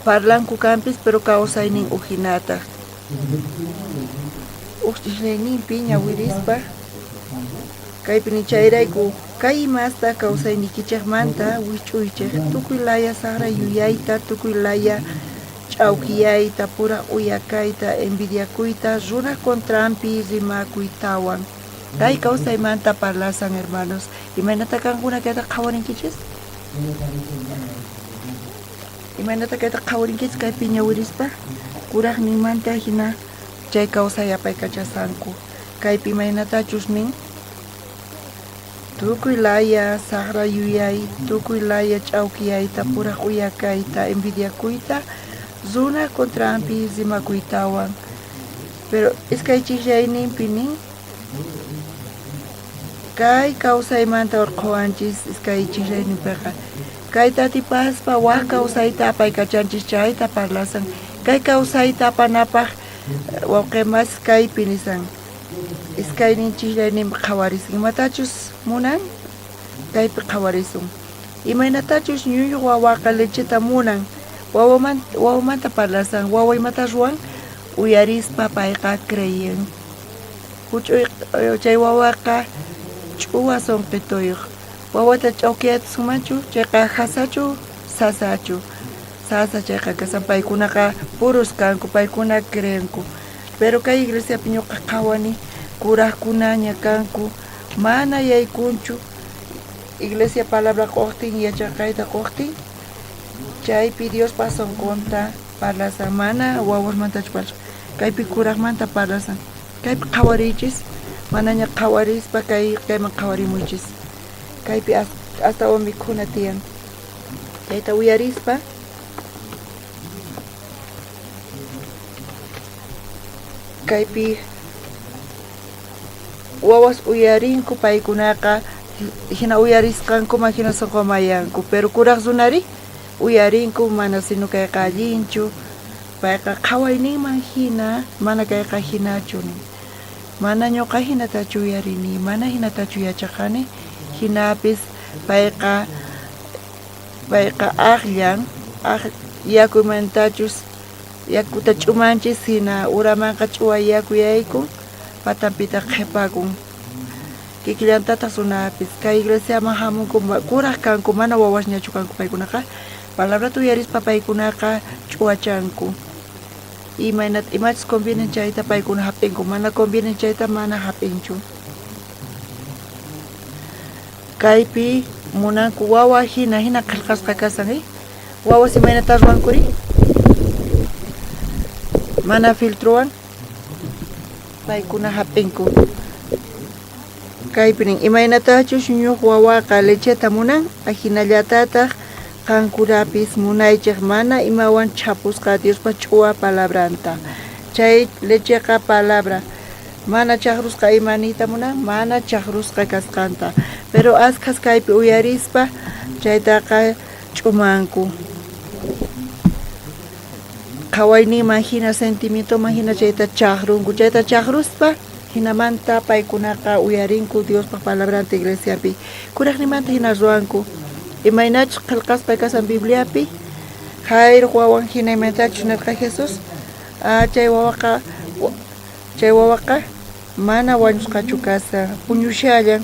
parlanku kanpis pero kawsaynin ujinata uqchishlayninpi ñawirispa kaypi chayrayku kay imasta kawsaynikichikmanta wich'uychik tukuy laya saqra yuyayta tukuy laya ch'awkiyayta pura uyakayta envidiakuyta runa contrampi rimakuytawan kay kawsaymanta parlasan hermanos imaynata kankuna kayta qhawarinkichis imaynata kayta qhawarinkichis kaypi ñawirispa kuraqninmanta hina chay kawsay apaykachasanku kaypi imaynatachus nin tukuy laya saqra yuyay tukuy laya ch'awkiyayta puraq uyakayta envidiakuyta runa contrampi rimakuytawan pero iskay chiklayninpi nin kay kawsaymanta urquwanchis iskay chiklayninpiqa kayta atipaspa waq kawsayta apaykachanchis chayta parlasan kay kawsayta apanapaq wawqimas kaypi nisan iskaynin chiklayninpi qhawarisun imatachus munan kaypi qhawarisun imaynatachus ñuñuq wawaqa lecheta munan wawamanta parlasan wawa imata ruwan uyarispa payqa creyen huch'uy chay wawaqa ch'uwa sonqituyuq wawata ch'awkiyatusunmanchu chayqa hasachu sasachu sasa chayqa kasan paykunaqa puros kanku paykuna creyenku pero kay iglesiapi ñuqa qhawani kuraqkunaña kanku mana yaykunchu iglesia palabra qoqtin yachaqayta qoqtin chaypi Dios pason conta parlasan mana wawasmantachu parlasan kaypi kuraqmanta parlasan kaypi qhawarichis manaña qhawarispa kayman qhawarimuychis kaypi hasta mikhuna tiyan. Chayta uyarispa kaypi wawas uyarinku paykunaqa hina uyarisqanku hina soqomayanku, pero kuraq runari uyarinku mana sinu kayqa allinchu, payqa qhawayninman hina mana kayqa hinachu nin. Mana ñuqa hinatachu uyarini, mana hinatachu yachaqani, hinapis payqa aqllan, yakuymantachus yakuta ch'umanchis hina uramanqa ch'uwa yaku yaykun, patampita qhipakun. Kikillantataq runapis kay iglesiaman hamunku kuraq kanku, mana wawasñachu kanku paykunaqa, palabrata uyarispa paykunaqa ch'uwachanku. Imachis convienen chayta paykuna hap'inku, mana convienen chayta mana hap'inchu. Kaypi munanku wawa hina qillqasqa kasan, wawas imaynata ruwankuri? Mana filtruwan paykuna hap'inku. Kaypi nin imaynatachus ñuq wawaqa lecheta munan, ahinallatataq qankurapis munaychik mana imawan chapusqa Diospa ch'uwa palabranta. Chay lecheqa palabra mana chaqrusqa imanita munan, mana chaqrusqa kasqanta, pero askhas kaypi uyarispa chaytaqa ch'umanku. Qhawayninman hina sentimientoman hina chayta chaqrunku, chayta chaqruspa hinamanta paykunaqa uyarinku Diospa palabranta iglesiapi, kuraqnimanta hina ruwanku. Imaynachus qillqasqa kasan Bibliapi, Jairo wawan hina imaynatachus nirqa Jesus, chay wawaqa mana wañusqachu kasa, puñushallan.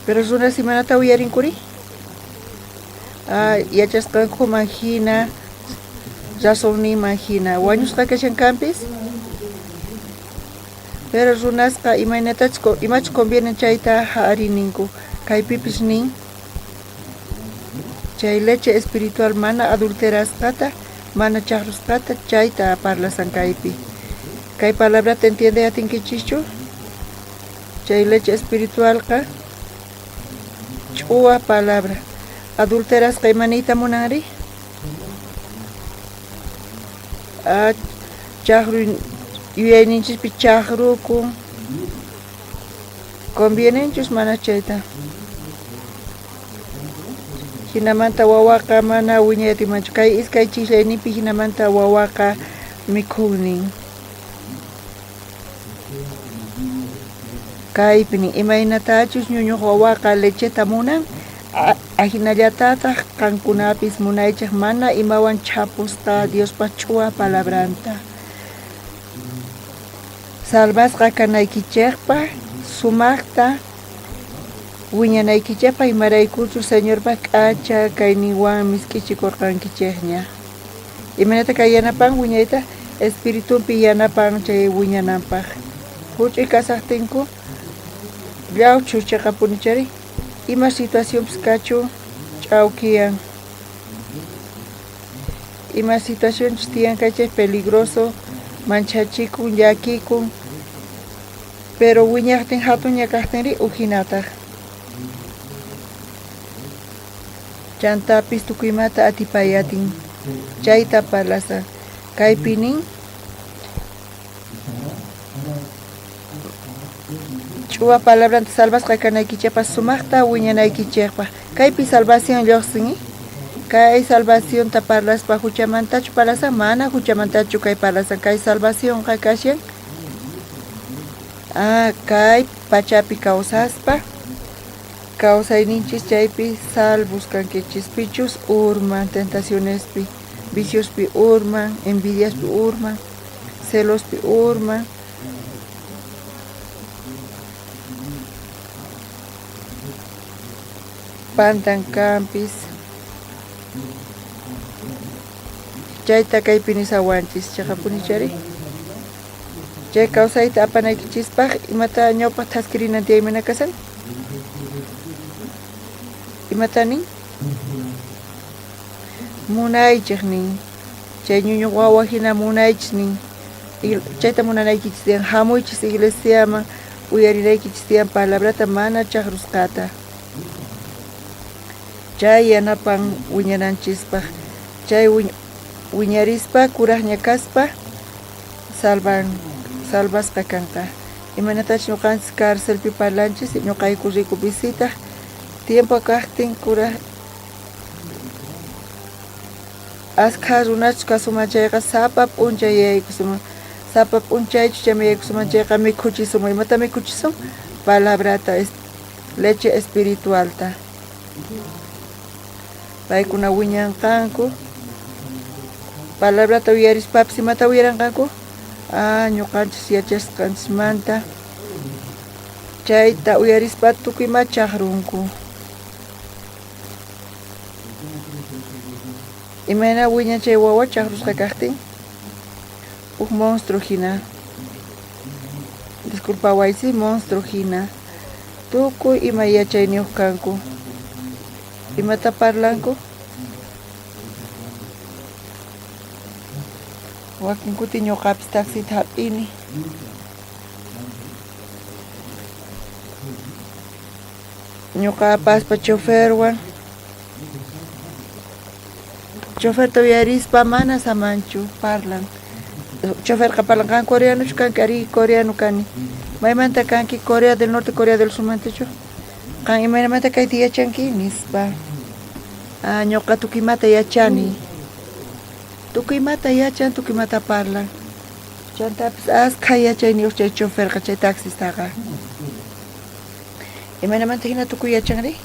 Pero runas imanata uyarinkuri? Yachasqankuman hina, razonninman hina, wañusqa kashankanpis? Pero runasqa imachus convienen chayta harininku, kaypipis nin chay leche espiritual mana adulterasqata, mana chaqrusqata chayta parlasan kaypi. Kay palabrata entiende atinkichichu? Chay leche espiritualqa ch'uwa palabra. Adulterasqa imanita munanri? Chaqru yuyayninchispi chaqrukun, convienenchus mana chayta. Hinamanta wawaqa mana wiñayatimanchu, kay iskay chiklayninpi hinamanta wawaqa mikhunnin. Kaypinin imaynatachus ñuñuq wawaqa lecheta munan, ahinallatataq qankunapis munaychik mana imawan chapusqa Diospa ch'uwa palabranta. Salvasqa kanaykichikpa, sumaqta wiñanaykichikpa imaraykuchu Señorpa k'acha kayninwan misk'ichikurqankichikña. Imanata kay yanapan wiñayta espiritumpi yanapan chay wiñananpaq. Huch'uy kasaqtinku llawchu chaqapunichari, ima situacionpis kachu ch'awkiyan. Ima situacionpis tiyan kaychay peligroso, manchachikun, llakikun, pero wiñaqtin hatun ñakaqtinri uhinataq. Chantapis tukuymata atipayatin, chayta parlasan. Kaypinin ch'uwa palabranta salvasqa kanaykichikpas sumaqta wiñanaykichikpas. Kaypi salvación lluqsin, kay salvacionta parlaspa huchamantachu parlasan, mana huchamantachu kay parlasan. Kay salvación kashan kay pachapi kawsaspa kawsayninchis chaypi salvos kankichispichus urman, tentacionespi, viciospi urman, envidiaspi urman, celospi urman, pantankampis, chayta kaypini sawanchis chaqapunichari. Chay kawsayta apanaykichispaq imata ñawpaq taskirinanti aymana kasan? Imatani? Munaychik nin, chay ñuñuq wawa hina munaychis nin, chayta munanaykichis tiyan hamuychis iglesiaman uyarinaykichis tiyan palabrata mana chakrusqata. Chay yanapan wiñananchispaq, chay wiñarispa kuraqña kaspa salvasqa kanqa. Imanatachi ñuqanchis cárcelpi parlanchis ñuqayku riku visita tiempo kaqtin kuraq asqa runachus kasumanchayqa sapa p'unchay yaykusuman, sapa p'unchaychu chaymi yaykusumanchayqa mikhuchisumun. Imata mikhuchisun? Palabrata leche espiritualta. Paykuna wiñanqanku palabrata uyarispapas imata uyaranqanku? Ñuqanchis yachasqanchimanta chayta uyarispa tukuymanta chaqrunku. Imana wiñan chay wawa chaqrusqa kaqtin huk monstruo hina, disculpa waysi, monstruo hina tukuy ima yachayniyuq kanku. Imata parlanku? Wakin kuti ñuqapis taxita hap'ini. Ñuqa paspa choferwan choferta uyarispa mana samanchu parlan. Choferqa parlan coreanuchu kanki, ari coreano kani. Maymanta kanki? Corea del Norte, Corea del Sur mantachu. Kan imaymanta kayta yachanki nispa. Ñuqa tukuymata yachani. Tukuymata yachan, tukuymata parlan. Chantapis asqa yachayniyuq chay choferqa, chay taxistaqa. Imaynamanta hina tukuy yachanri?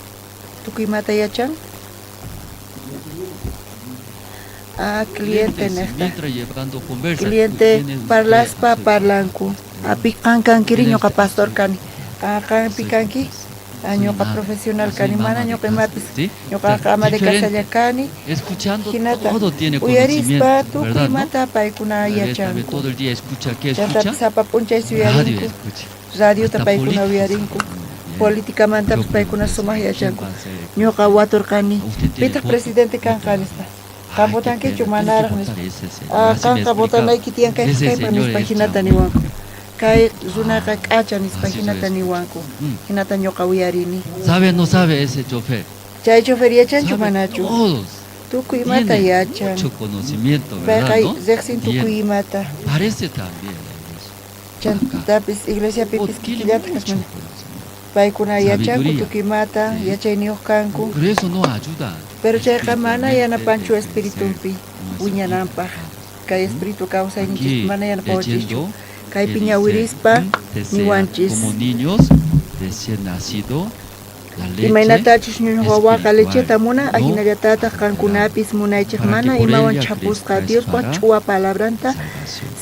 Tukuymata yachan? Cliente nesta. Cliente parlaspa parlanku. Api kankankiri ñuqa pastor kani. Kanpi kanki? Ñuqa profesional kani. Mana ñuqa imapis. Ñuqa ama de casalla kani. Hinata uyarispa tukuymata paykuna yachanku. Chantapis sapa p'unchaysi uyarinku. Radiota paykuna uyarinku. Políticamente paykuna sumaq yachanku. Ñuqa waturqani. Pitaq presidente kanqanispa. Kan votankichu manaraq nispa. Kanqa votanayki tiyan kaypa nispa hinata niwanku. Kay runaqa k'acha nispa hinata niwanku. Hinata ñuqa uyarini. ¿Sabe o no sabe ese chofer? Chay chofer yachanchu manachu? Todos. Tukuymata yachan. Mucho conocimiento, ¿verdad? Payqa ¿No? riqsin tukuymata. Parece también. Chantapis iglesia pipis kikillata kasman. Paykuna yachanku tukuymata, yachayniyuq kanku. Pero eso no ayuda. Pero chayqa mana yanapanchu espiritumpi wiñananpaq. Kay espiritu kawsayninchis mana yanapawachischu. Kaypi ñawirispa niwanchis. Como niños recién nacido, la leche. Imaynatachus ñuñuq wawaqa lecheta munan, ahinallatataq kankunapis munaychik mana imawan chapusqa Diospa ch'uwa palabranta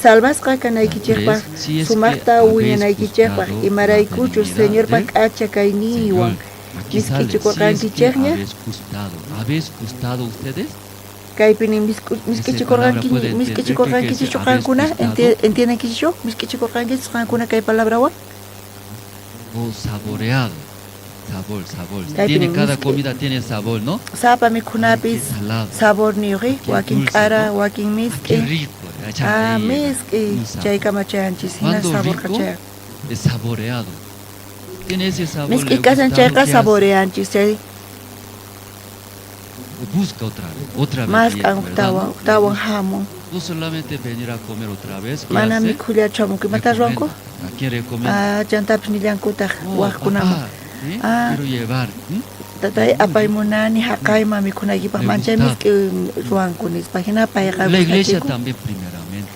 salvasqa kanaykichikpaq, sumaqta wiñanaykichikpaq, imaraykuchus Señorpa k'acha kayninwan miskichikurqankichikña. ¿Habéis gustado ustedes? Kaypini miskichikurqankichikchu qankuna, entiendankichu? Miskichikurqankichis qankuna kay palabrawan? Oh, saboreado. Sabor. Kaypini Tiene cada comida tiene sabor, ¿no? Sapa mikhunapis sabor niyuqi, wakin k'ara, wakin Qué misk'i. rico. Misk'i chaykamachanchis, hina Cuando sabor rico, qachaya. es saboreado. Tiene ese sabor. Misk'i le kasan gustado, chayqa ¿qué hace? saboreanchis, chay Busca otra vez. mas viene, ¿verdad? uktawan hamun. No solamente venir a comer otra vez. ¿qué Mana hace? mikhulla chamunki, mata ruanku? ¿A quién recomienda? Chantapis nillankutaq Oh, waqkunaman. papá, ¿sí? Quiero llevar. Tatay apaymunani haqayman mikhunaykipaq manchay misk'i ruanku nispa, hina payqa La iglesia willachiku. también primeramente.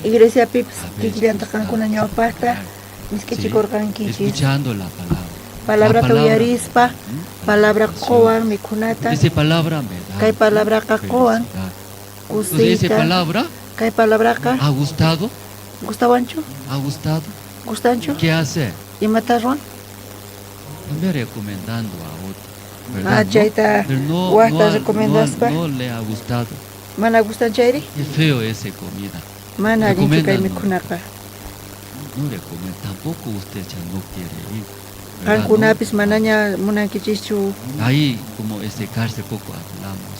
Iglesiapipis kikillanta qankuna ñawpaqta misk'ichikurqankichis. Escuchando la palabra. Palabrata La palabra. uyarispa, palabra qowan mikhunata. Esa palabra me da Kay palabraqa qowan, felicidad. Entonces, esa kusita. palabra Kay palabraqa ha gustado, gustawanchu? ha gustado. Gustanchu? ¿Qué hace? Imata ruan? Me recomendando a otro. ¿Verdad? Chayta Pero waqta recomendaspa. no le ha gustado. Mana gustan chayri? Es feo esa comida. Mana allinchu kay Recomiendan, ¿no? mikhunaqa. No recomiendo. Tampoco usted ya no quiere ir. ¿verdad? Qankunapis manaña munankichischu Ahí como ese cárcel poco hablamos.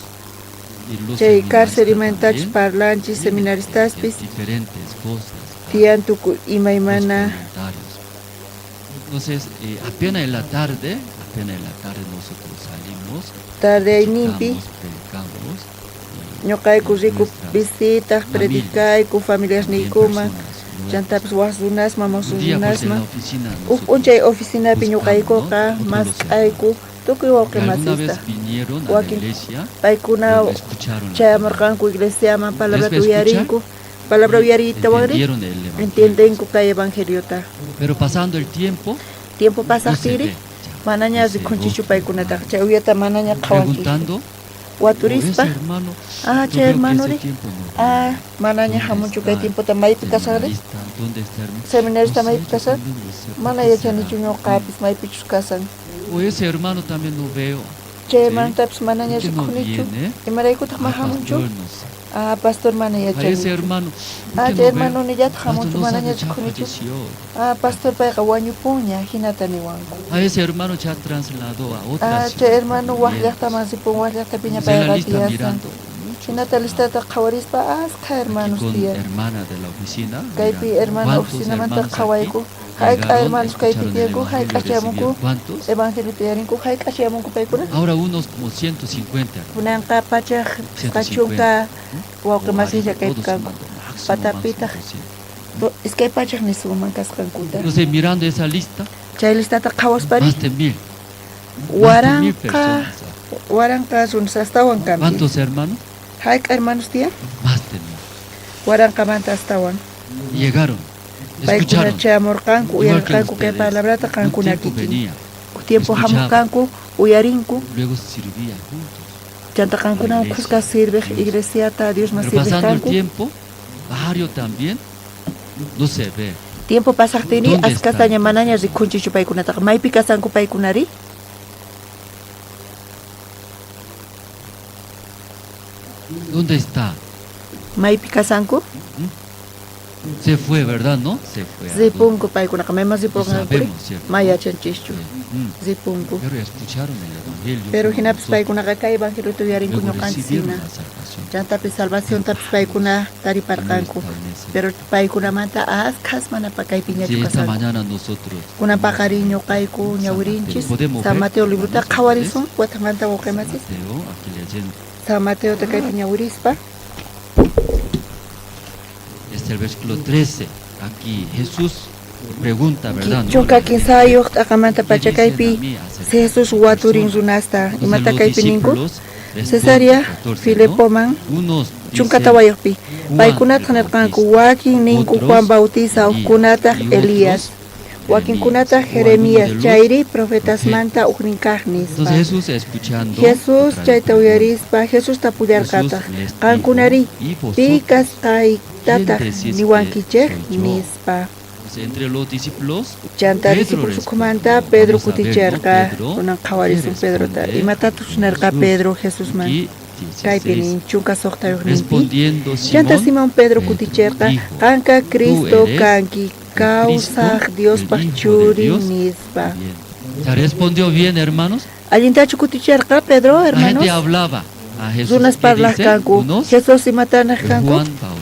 y los Chay seminaristas cárcel imantachu también parlanchis tienen seminaristaspis diferentes cosas para tiantuku los imaymana comentarios. Entonces, apenas en la tarde nosotros salimos, tarde ayninpi predicamos, ñoqayku riku nuestra visita familia, predicayku familias también nikuma personas chantapis waqsunasma un día pues en mawsunasma la oficina unchay oficinapi buscamos, ñuqaykuqa ¿no? masq'ayku tukuy wawqi alguna vez masista vinieron a la Joaquín, iglesia, paykuna escucharon la chayamurqanku iglesiaman palabra Después uyarinku palabra uyariyta waqri entendieron el evangelio. entendinku kay evangeliota Pero pasando el tiempo, tiempo no se pasaqtiri ve. manaña No se rikunchichu rostro. paykunataqa chay uyata manaña qhawankichu Preguntando, waturispa "Ese hermano, ah yo chay veo que hermano ese ri tiempo no ah viene. manaña ¿Dónde hamunchu está kay tiempota maypi kasaqri seminarista? ¿Dónde está hermano? seminarista No sé, maypi yo kasaq también no sé, ¿por mana qué yachanichu será? ñuqapis maypichus kasan O ese hermano también no veo. chay ¿sí? hermanotapis manaña ¿Por qué no rikhunichu viene? imaraykutaq Ah, mahamunchu pastor, no sé. ah pastor mana A ese yachanichu hermano, ¿por ah qué chay no hermano veo? nillata Pastor, hamunchu no manaña sabe, ya rikhunichu falleció. ah pastor payqa wañupuña hinata niwanku A ese hermano ya trasladó a otra ah ciudad. chay hermano también. waqllaqtaman sipun waqllaqtapiña Pues en la payqa lista tiyasan mirando, muchos hinata listata qhawarispa asqa aquí hermanos con tiyan hermana de la oficina. kaypi mirando, hermana ¿cuántos oficinamanta hermanos aquí qhawayku hayqa llegaron, hermanos kaypi escucharon el tiyanku evangelio, hayq'achiyamunku recibieron? ¿Cuántos? evangelio tiyarinku hayq'achiyamunku paykuna Ahora unos como 150. kunanqa pachaq 150, qachunqa wawqi masilla Todos kaypi kanku sumando, máximo, patapitaq máximo 200. iskay pachaq nisqman kasqankuta Entonces, mirando esa lista, chay listata qhawaspari más de 1000. waranqa personas. waranqa runas astawan kanpi ¿Cuántos hermanos? hayqa hermanos tiyan Más de waranqamanta astawan 1000. Llegaron, paykuna escucharon. chayamurqanku Igual que uyarqanku kay ustedes. palabrata Un qankuna tiempo kikin venía, tiempo escuchaba. hamurqanku uyarinku luego servía juntos. chanta qankuna La iglesia, qusqa sirviq Dios. iglesiata Dios mas Pero pasando el sirviqkanku tiempo, Barrio también no se ve. tiempo pasaqtini ¿Dónde askastaña están? manaña rikunchichu paykunataqa maypi kasanku paykunari ¿Dónde está? maypi kasanku Se fue, ¿verdad? ¿No? Se fue. ¿a zipunku paykunaqa mayma dónde? No zipunqankuri sabemos, ¿cierto? mayachanchishchu Mm. zipunku Pero escucharon el evangelio. pero como hinapis nosotros. paykunaqa kay evangelio tuyarinku Luego recibieron ñuqanchikna la salvación. chantapis salvación tapis paykuna tariparqanku pero paykunamanta askhas mana Si pakaypiñachu esta kasanku mañana nosotros kunanpaqari ñuqayku ñawirinchis podemos San ver Mateo librota ustedes, qhawarisun watamanta waqemasis Mateo, aquí leyendo, San Mateo te kaypi ñawirispa este el versículo 13. Aquí Jesús pregunta, ¿verdad? ¿no? chunka kinsayuq t'aqamanta ¿Qué dicen a pachakaypi mí acerca si Jesús de esta waturin persona? runasta Entonces imata los kaypi ninku discípulos responden, Cesarea 14, Filipoman ¿no? Unos chunka dicen tawayuqpi Juan paykunata el hanirqanku Bautista, wakin ninku otros Juan Bautista Elías, uqkunataq y otros Elías wakinkunata Jeremías, o Jeremías alguno de los chayri profetasmanta profetas. uqnin kaq Entonces nispa Jesús escuchando Jesús otra vez chayta pregunta. uyarispa Jesús tapullarqataq Jesús les dijo, qankunari "¿Y vosotros pi kasqaytataq quién decís niwankichej que soy yo?" nispa Entonces, entre los discípulos chanta Pedro discípulo respondió. sukumanta Pedro Vamos a ver, ¿no? kuticherqa Pedro, kunan qhawarisun ¿qué Pedrota responde? imatatusnarqa Jesús. Pedro Jesusman Aquí kaypi 16. nin chunka suqtayuqninpi Respondiendo chanta Simón, Simón Pedro kuticherqa dijo, qanqa Cristo eres kanki kawsaq Diospaq el Hijo de churin Dios. nispa Bien. ¿Se respondió bien, hermanos? allintachu kuticherqa Pedro La hermanos gente hablaba a Jesús. zunas ¿Qué parlaq dice? kanku Unos, Jesus imatanaq kanku Juan Bautista.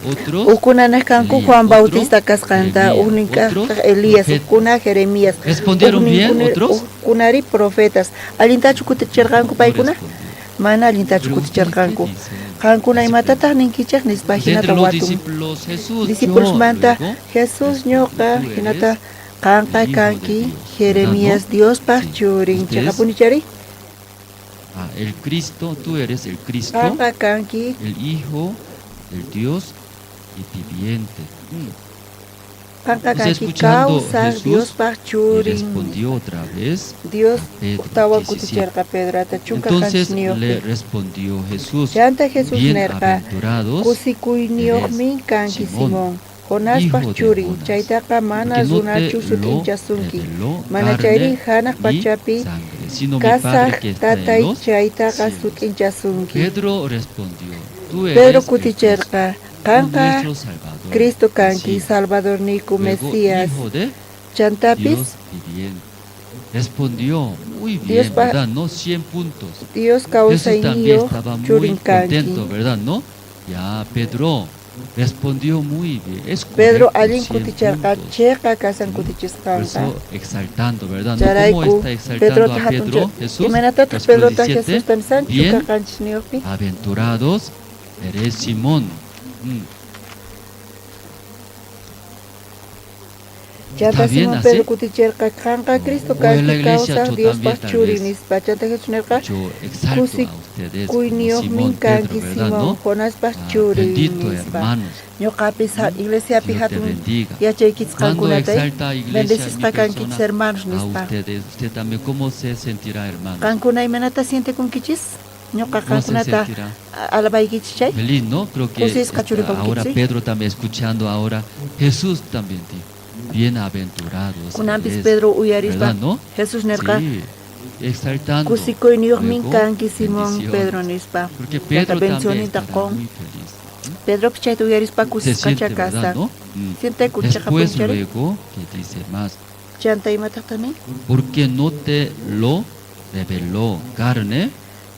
Otros, ukunanaq kanku Elías. Juan Otro, Bautista kasqanta Jeremías. uqninqa Otros, Elías profetas. uqkuna Jeremías ¿Respondieron bien otros? uqkunari profetas allintachu kuticherqanku no paykuna respondieron. mana allintachu Pero ustedes, ¿qué kuticherqanku dicen? qankuna imatataq ninkichaq nispa Pues entre hinata los watun discípulos Jesús, discípulos yo, manta luego, Jesús respondió, ñoqa "Tú eres hinata qanqa el Hijo de kanki Dios", Jeremías ¿verdad, no? Diospaq Sí. churin Ustedes, chaqapunichari el Cristo, tú eres el Cristo, qanqa kanki el Hijo, el Dios viviente. qanqa Entonces, kanki escuchando kawsaq Jesús, Diospaq Y churin respondió otra vez Dios a Pedro, uqtawan 17. kuticherqa Pedrata chunka Entonces le kanchniyoqpi respondió Jesús, chanta Jesús nerqa bienaventurados kusikuyniyoqmin kanki Simón, Simón Jonaspaq hijo de churin Jonás, chaytaqa mana porque no runachu te sut'inchasunki lo reveló mana chayri carne hanaq ni pachapi sangre, sino mi Padre kasaq que está en tatay los chaytaqa cielos. sut'inchasunki Pedro respondió, tú eres Pedro el kuticherqa Cristo, qanqa nuestro Salvador. Cristo kanki Sí. Salvador niku Luego, Mesías Hijo de chantapis Dios viviente. respondió muy Dios bien, pa- ¿verdad? ¿No? 100 puntos. Dios causa Jesús también inio estaba muy churinkanki. contento, ¿verdad? ¿No? Ya, Pedro respondió muy bien. Es Pedro correcto, allin 100 kuticharqa puntos. cheqa kasan Por kutichisqanqa. eso exaltando, ¿verdad? ¿No? Charayku, ¿Cómo está exaltando a hatun Pedro, Jesús? imanataq Versículo Pedrota 17. Jesús tan sanchu Bien. kaqanchis niyuqpi. Aventurados eres Simón. Chanta bien Simón así? Pedro kuticharqa kanqa Cristo O en la kanki iglesia causa yo Dios también, pas tal churinispa. Chanta Jesús nerqa Yo exalto Kusi- a ustedes como kuyniyuq Simón min Pedro, kanki ¿verdad? Simón ¿No? Jonas pas Bendito churinispa. hermanos. Ñuqapis iglesia Dios te hatun bendiga. yachaykis Cuando qankunatay exalta a iglesia en mi bendecishqa kankichis persona, hermanos a nispa. usted también, ¿cómo se sentirá, hermano? Qankuna imanata siente kunkichis ñuqa ¿Cómo se qankunata sentirá? alabaykichis chay. Feliz, ¿no? Creo que Pues es cachuripa, ahora ¿sí? Pedro también escuchando ahora, Jesús también dijo, bienaventurados. Kunampis eres", Pedro uyarispa ¿verdad, no? Jesús nerqa Sí, exaltando. kusikoyniyuq min Luego, kanki Simón bendiciones. Pedro nispa. Porque Pedro también bendicionita estará con muy feliz. Pedro chayta uyarispa Se kusis siente, ¿verdad, kachakasa. no? Siente kuchaqa Después punchari. luego, que dice más, Chanta imataq tani. porque no te lo reveló carne,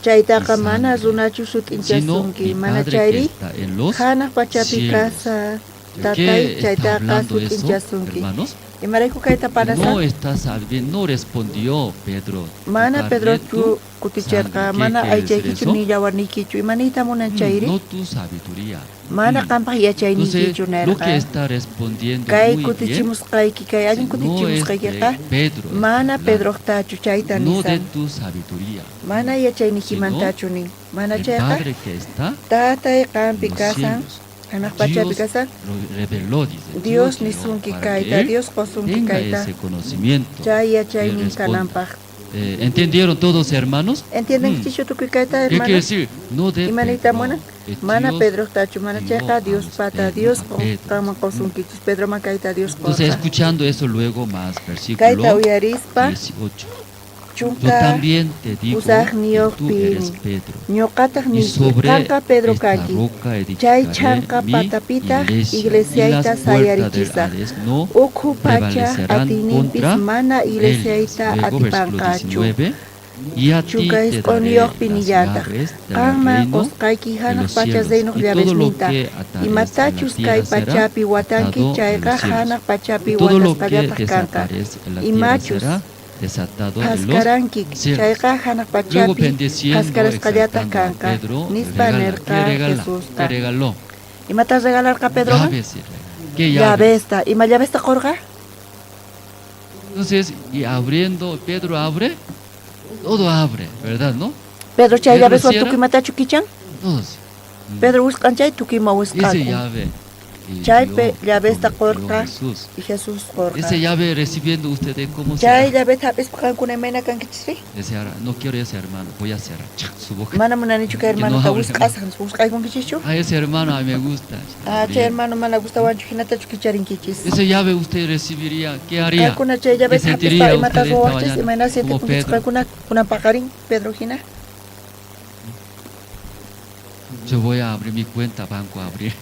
Chaytaqa y mana sangre, runachu sino sutinchasunki. mi Mana Padre que chayri está en los hanaq pachapi cielos. kasa. ¿De Tatay qué está chaytaqa hablando eso, sutinchasunki. hermanos? Imarayku kayta parasa. No está sabiendo, no respondió Pedro. Mana Carne, Pedro tu tu kuticharqa sangre. mana ¿Qué quiere decir aychaykichu eso? ni yawarnikichu imanita munan chayri. No tu sabiduría. Mana qampaq yachaynikichu Entonces, lo que nerqa. está respondiendo Kay muy bien, kutichimusqayki kay allin no es kutichimusqaykiqa de Pedro, mana es hablar, Pedroqtachu chayta no de nisan. tu sabiduría. Mana yachaynikimantachu nin. Mana El chayqa Padre que está tatay en qampi los kasan. cielos. Hanaq pachapi Dios kasan. lo reveló, dice. Dios dio nisunki para kayta. que él Dios qosunki tenga kayta. ese conocimiento. Chay y yachaynin responda. kananpaq. ¿Entendieron todos, hermanos? ¿Entienden chichu tukuy kayta, ¿Qué quiere hermano? decir? No de Imanita Pedro, mona. es Mana Dios. Pedroqtachu mana dio chayqa a Dios usted, pata. Dios a Pedro. qama qosunkichis. Pedro man kayta Dios Entonces, qoqa. escuchando eso luego más, versículo Kayta uyarispa 18. Yo chunka también te digo usaq que niyuq tú eres pini. Pedro. Ñuqataq Y niki sobre kanqa Pedro esta kanki. roca Chay edificaré chanqa mi patapita iglesia, y iglesiaita las puertas del sayarichisa. Hades no Ukhu pacha prevalecerán atinimpis contra mana ellas. iglesiaita Luego, versículo atipanqachu. 19. Y a ti Chunka te daré isq'uniyuq las pinillataq. llaves del Qanman reino qusqayki de hanaq los pacha cielos. zeynuq Y todo lo llavisninta. que atares Imatachus en la kay tierra será pachapi watanki atado en chayqa los cielos. hanaq pachapi Y todo lo que watasqallataq kanqa. desatares en la tierra Imachus será desatado en los Haskaranki cielos. chayqa hanaq Luego pachapi bendiciendo, haskarasqallataq exaltando a kanqa. Pedro, Nispa regala. ¿Qué nerqa regala? ¿Qué Jesusqa. regaló? Imatas regalarqa Pedroqa? Llaves, ¿qué llaves? Llavesta. Ima llavesta qorqa? Entonces, y abriendo, Pedro abre, todo abre, ¿verdad? ¿No? Pedro chay Pedro llaves wa cierra. tukimatachu kichan? Todos. Pedro wisq'an chay tukima Ese wisq'aku. llave. que Chaype dio, llavesta prometió qorqa Jesús. y Jesús qorqa. Ese llave recibiendo ustedes, ¿cómo Chay será? llavet hap'ispa qankuna imayna kankichisri? No quiero ese hermano, voy a cerrar su boca. Mana munanichu kay Que no hermanota hable. wisq'asqan wisq'aykunkichischu? A ese hermano a mí me gusta. Ah, chay hermano mana gustawanchu hinatachu kicharinkichis. Ese llave usted recibiría, ¿qué haría? Qankuna chay ¿Qué llavet sentiría hap'ispa usted imatas esta wawachis mañana? imayna siente Como kunkich Pedro. qankuna kunan paqarin Pedro hina? Yo voy a abrir mi cuenta, banco a abrir.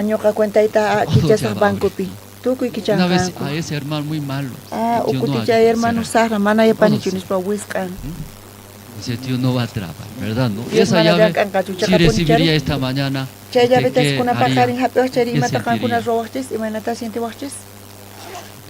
Ñuqa cuentayta kichasaq ya va, bancopi. Tukuy Una vez kichanqanku. a ese hermano muy malo. Ah, ese tío no ukuti ha- chay hermano será. saqra mana yapanichu Todos. nispa wisq'an. Ese tío no va a trabajar, ¿verdad? ¿No? Dios Esa mana llave llanq'anqachu sí chaqapuni recibiría chari. esta mañana. Chay ¿Usted llavetas qué kunan haría? paqarin hap'iwaq chari ¿Qué imata qankuna sentiría? ruwaqchis imaynata sientiwaqchis?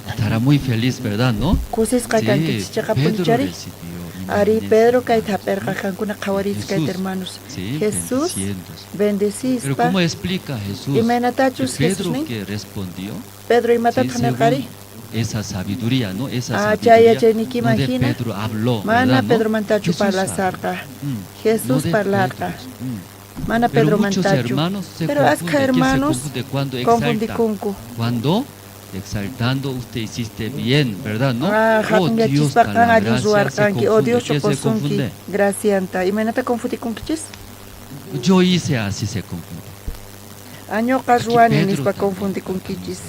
Estará muy feliz, ¿verdad? ¿no? Kusisqa Sí, kankichis chaqapuni Pedro chari. recibió. Ari imagínense. Pedro kayta hap'irqa qankuna qawarich Jesús. kayta hermanos. Sí, Jesús bendiciéndose. Pero bendeciispa ¿cómo explica Jesús? Que imaynatachus Pedro Jesusnin que respondió, Pedro sí, imatat según hanirqari? esa sabiduría, ¿no? Esa Ah, sabiduría chaya chayniki no de imagina. Pedro habló, Mana ¿verdad, no? Pedro mantachu Jesús parlasarqa. habló. No Jesús de parlarqa. Pedro. Mana Pero Pedro muchos mantachu. hermanos se Pero confunden. asqa ¿Quién se hermanos confunde cuando exalta? confundikunku. Cuando exaltando usted hiciste bien, ¿verdad? ¿no? Ah, Oh, hatun Dios, yachispa para kan la allin gracia se ruwarqanki. O confunde. Dios ¿Quién se choqosunki. confunde? Gracianta. Imaynata confundikunkichis? Yo hice así, se confunde. Ñuqa Aquí ruwani Pedro nispa también confundikunkichis.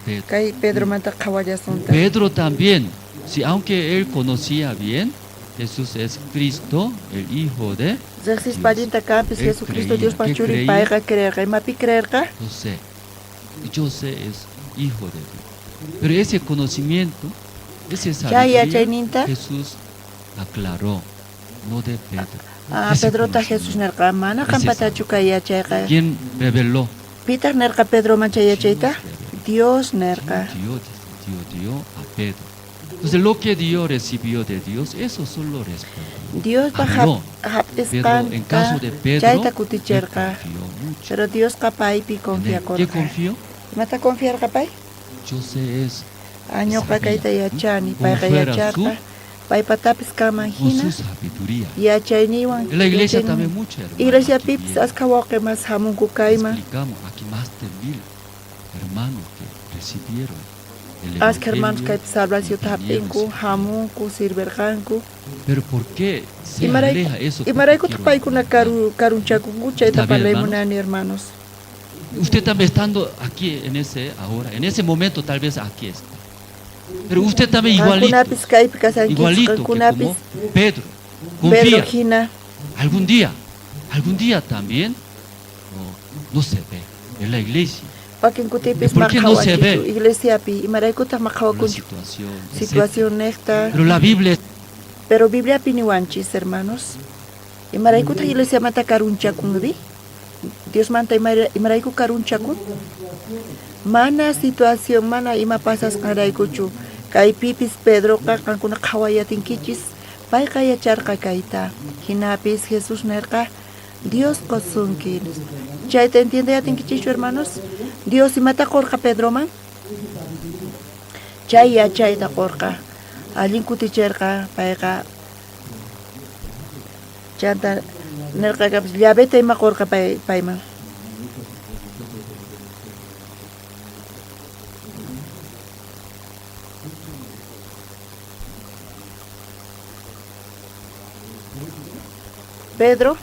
Pedro. Kay Pedro manta qawallasunta. Pedro también, si aunque él conocía bien, Jesús es Cristo, el Hijo de Zexis Dios. pallinta kampis Él Jesucristo creía. Dios ¿Qué pachuri creía? payqa creerqa. Imapi creerqa? José. José es Hijo de Dios. Pero ese conocimiento Esa Chaya sabiduría chayninta. Jesús aclaró, no de Pedro. Ese Pedro ta conocimiento. Jesús nerqa mana Ese qampatachu kayachayqa. ¿Quién reveló? Pitaq nerqa Pedro man chayachayta? Dios nerqa. Dios dio a Pedro. Entonces lo que Dios recibió de Dios, eso solo respondió. Dios Habló. ba Pedro, en caso de Pedro, chayta él kuticherqa. confió mucho. Pero Dios qapaypi ¿En confía él? ¿Qué korqa. confió? Mata confiar qapay? Yo sé eso. Ñuqa kayta yachani, Como payqa fuera yacharqa. Paypatapis Con kamanhina. su sabiduría. Yachayniwan. En la iglesia yachayniwan. también mucha hermana. Iglesia que pips viene. aska waqemas hamunku kayma. Explicamos aquí más de 1000 hermanos que recibieron el Aska hermanos evangelio kaypis salvación y vinieron tapinku, a servir. hamunku, sirverqanku. Pero ¿por qué se Imaray- aleja eso? Imarayku Quiero paykuna aclarar. karunchakunku chayta ¿Está bien, parlaymunani hermanos. Usted también estando aquí en ese ahora, en ese momento tal vez aquí está. Pero usted también igualito, Qankunapis kaypi kasankis igualito que qankunapis como Pedro. Pedro Confía. hina. Algún día también no se ve en la iglesia. Wakinkutipis ¿Por qué no se ve? maqhawankichu iglesiapi imaraykuta Una maqhawakunchu situación. situación necta. Pero la Biblia Pero Biblia piniwanchis hermanos. Imaraykuta iglesia mata karunchakunri. Dios manta imarayku karunchakun. Mana situación mana ima pasas qaraykuchu. Kay pipis Pedro qankuna qhawayatinkichis. Payqa yacharqa kayta. Hinapis Jesús nerqa Dios qosunki. Chayta entiende yatinkichichu hermanos. Dios imata qorqa Pedroman. Chay yachayta qorqa. Allin kuticherqa payqa. Chanta nerqa kapis llaveta ima qorqa payman. Pedro,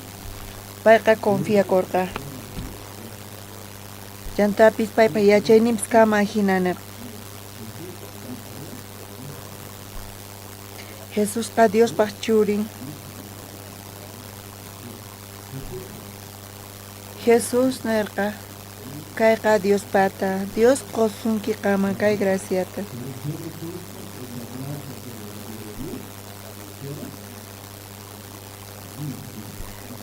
payqa confía korqa. Chantapis paypa yachayninpis kama hinana. Jesús pa Dios pa churin. Jesús nerqa kayqa Dios pata. Dios qosunki kama kay graciata.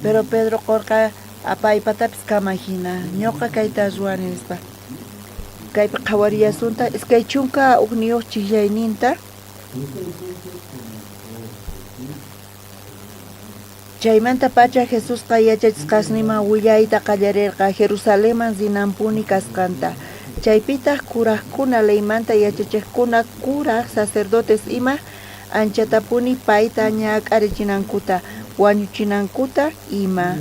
Pero Pedro korqa apaypatapis kamahina. Ñuqa kayta ruwani nispa. Kaypa qhawariyasunta iskay chunka ugniyuq chillayninta. Chaymanta pacha Jesús yachachisqasnima willayta qallarirqa Jerusalemman zinampuni kasqanta. Chaypitaq kuraqkuna leymanta yachachiqkuna kuraq sacerdotes ima anchatapuni payta ñak'arichinankuta wañuchinankuta ima.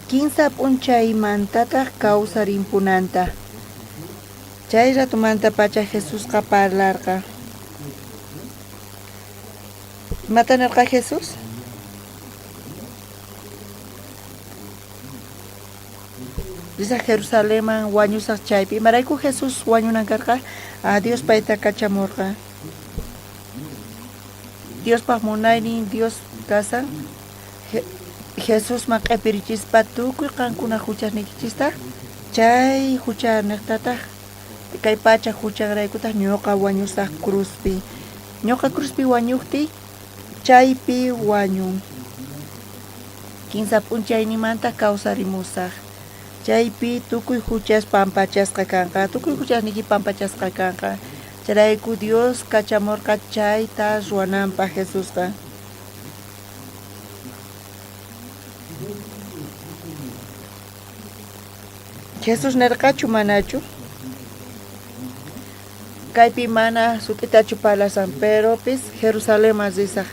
15 p'unchaymantataq kawsarimpunanta. Chay ratumanta pacha Jesúsqa parlarqa. Matanarqa Jesús? Dice Jerusalemman wañusaq chaypi. Imarayku Jesús wañunankarqa? Dios payta kachamurqa. Dios paq munaynin Dios kasan. Jesús maq'ipirichispa tukuy qankuna huchasnikichista. Chay huchaniqtataq kay pacha huchanraykutaq ñuqa wañusaq cruzpi. Ñuqa cruzpi wañuqti chaypi wañun. 15 p'unchaynimanta kawsarimusaq. Chaypi tukuy huchas pampachasqa kanqa. Tukuy huchasniki pampachasqa kanqa. Chayrayku Dios kachamurqa chayta ruwananpaq Jesusqa. Jesús nerqachu manachu? Kaypi mana sut'itachu palasan, pero pis Jerusalemman risaq.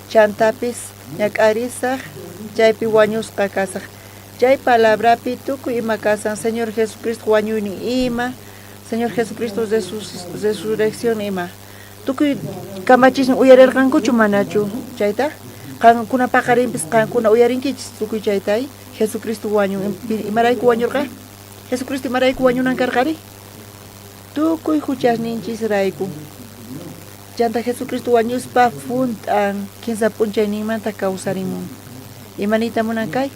Chantapis ñak'arisaq, chaypi wañusqa kasaq. Chay palabrapi tukuy ima kasan Señor Jesucristo wañuynin ima, Señor Jesucristo resurrección ima. Tukuy kamachisnin uyarirqankuchu manachu chayta? Qankuna paqarinpis qankuna uyarinkichis tukuy chaytay Jesucristo wañun. Imarayku wañurqa? Jesucristo imarayku wañunankarqari? Tukuy huchasninchis rayku. Chanta Jesucristo wañuspa funtan 15 p'unchayninmanta kawsarimun. Imanita munankay?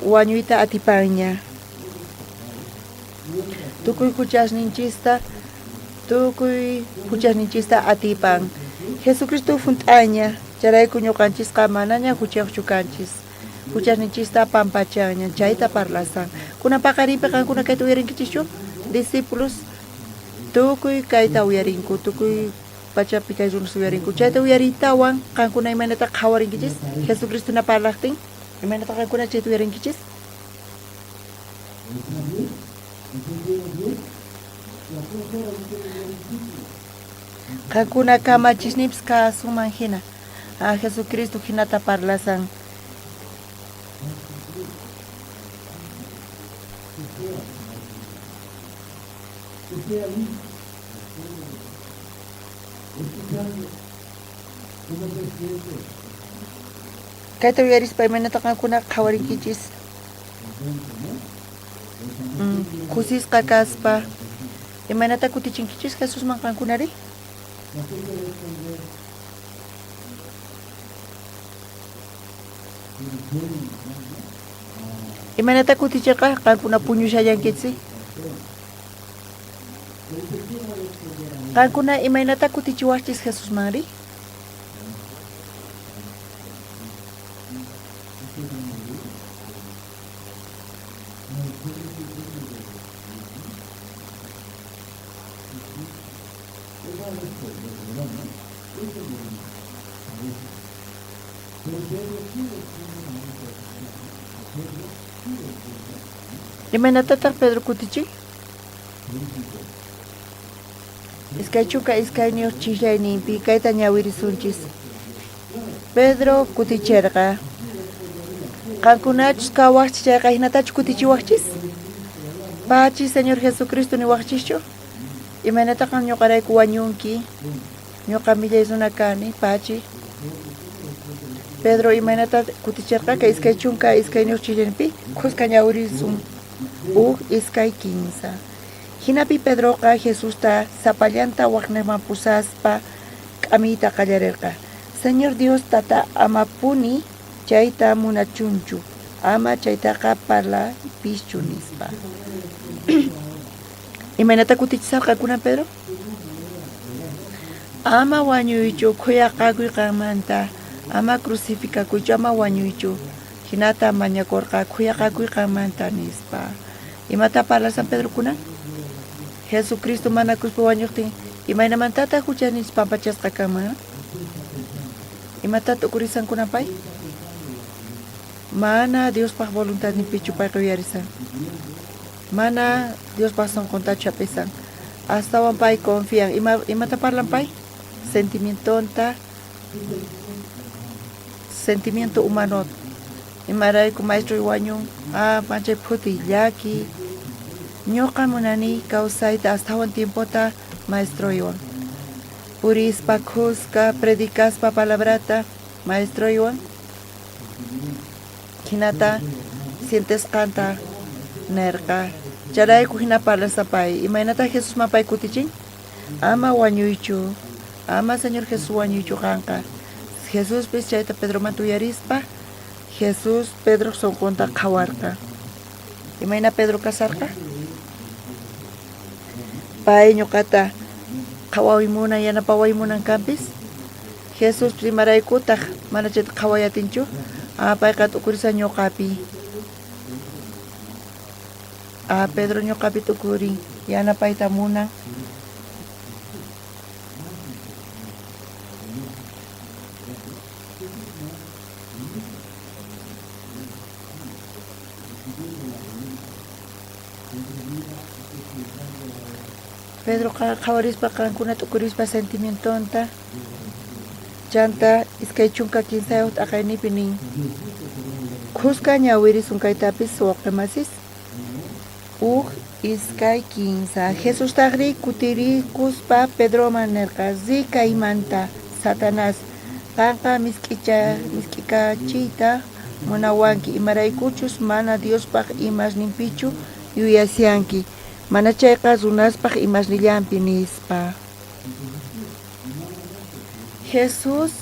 Wañuyta atipaña. Tukuy huchasninchista tukuy huchasninchista atipan Jesucristo funtaña charayku ñuqanchisqa manaña huchayuqchu kanchis huchasninchista pampachaña chayta parlasan kunan paqaripi qankuna kayta uyarinkichishchu discípulos tukuy kayta uyarinku tukuy pachapi kay runas uyarinku chayta uyaritawan qankuna imaynata qhawarinkichis Jesucristo na parlaqtin imaynata qankuna chayta uyarinkichis qankuna kamachisnipas kasuman hina Jesucristo hinata parlasan kayta uyarispa imaynata qankuna qhawarinkichis kusisqa kaspa imaynata kutichinkichis Jesusman qankunari imaynata kutichirqa qankuna puñushallankitsi qankuna imaynata kutichiwachis Jesusmanri imaynata Pedro kutichi iskay chuka iskayniuq chillayninpi kayta ñawirisunchis Pedro kutichirqa qankunachus kawaqchis chayqa hinatachus kutichiwaqchis pachi Señor Jesucristo niwaqchischu imaynataqa ñuqarayku wañunki ñuqa millaysuna kani pachi Pedro imaynata kutichirqa kay iskay chunka iskayniuq chillayninpi qusqa ñawirisun iskay kinsa hinapi Pedroqa Jesusta sapallanta waqniman pusaspa k'amiyta qallarirqa Señor Dios tata amapuni chayta munachunchu ama chaytaqa parlapischu nispa imaynata kutichisarqa kunan Pedro ama wañuychu khuyaqakuy qanmanta ama crucificakuychu ama wañuychu hinata mañakurqa khuyaqakuy qanmanta nispa imata parlasan Pedro kunan Jesucristo mana cruzpi wañuqtin imaynamantata huchanis pampachasqa kanman imatata ukurisan kunanpay mana Diospaq voluntadnipichu payqa uyarisan mana Diospaq sonqontachu apisan astawan pay confían imata parlan pay sentimiento humano imarayku maestro wañun panchay phuti llaki ñuqa munani kawsayta astawan tiempota maestroywan purispa khusqa predicaspa palabrata maestroywan hinata sientesqanta nerqa charayku hina parlasapay imaynata Jesusman pay kutichin ama wañuychu ama Señor Jesús wañuychu qanqa Jesús pis chayta Pedromanta uyarispa Jesús Pedro sonqonta qhawarqa imayna Pedro kasarqa pay ñuqata qhawaymunan yanapawaymunan kanpis Jesús primaraykutaq mana chayta qhawayatinchu payqa tukurisan ñuqapi Pedro ñuqapi tukurin yanapayta munan Pedro qhawarispa qankuna tukurispa sentimientonta chanta iskay chunka kinsayuq t'aqaynipi nin khusqa ñawirisun kaytapis suwaqrimasis iskay kinsa Jesus taqri kutirikuspa Pedroman nirqa zikaymanta Satanás qanqa misk'ikachiyta munawanki imaraykuchus mana Diospaq imasninpichu yuyasyanki mana chayqa runaspaq imasnillanpi nispa Jesus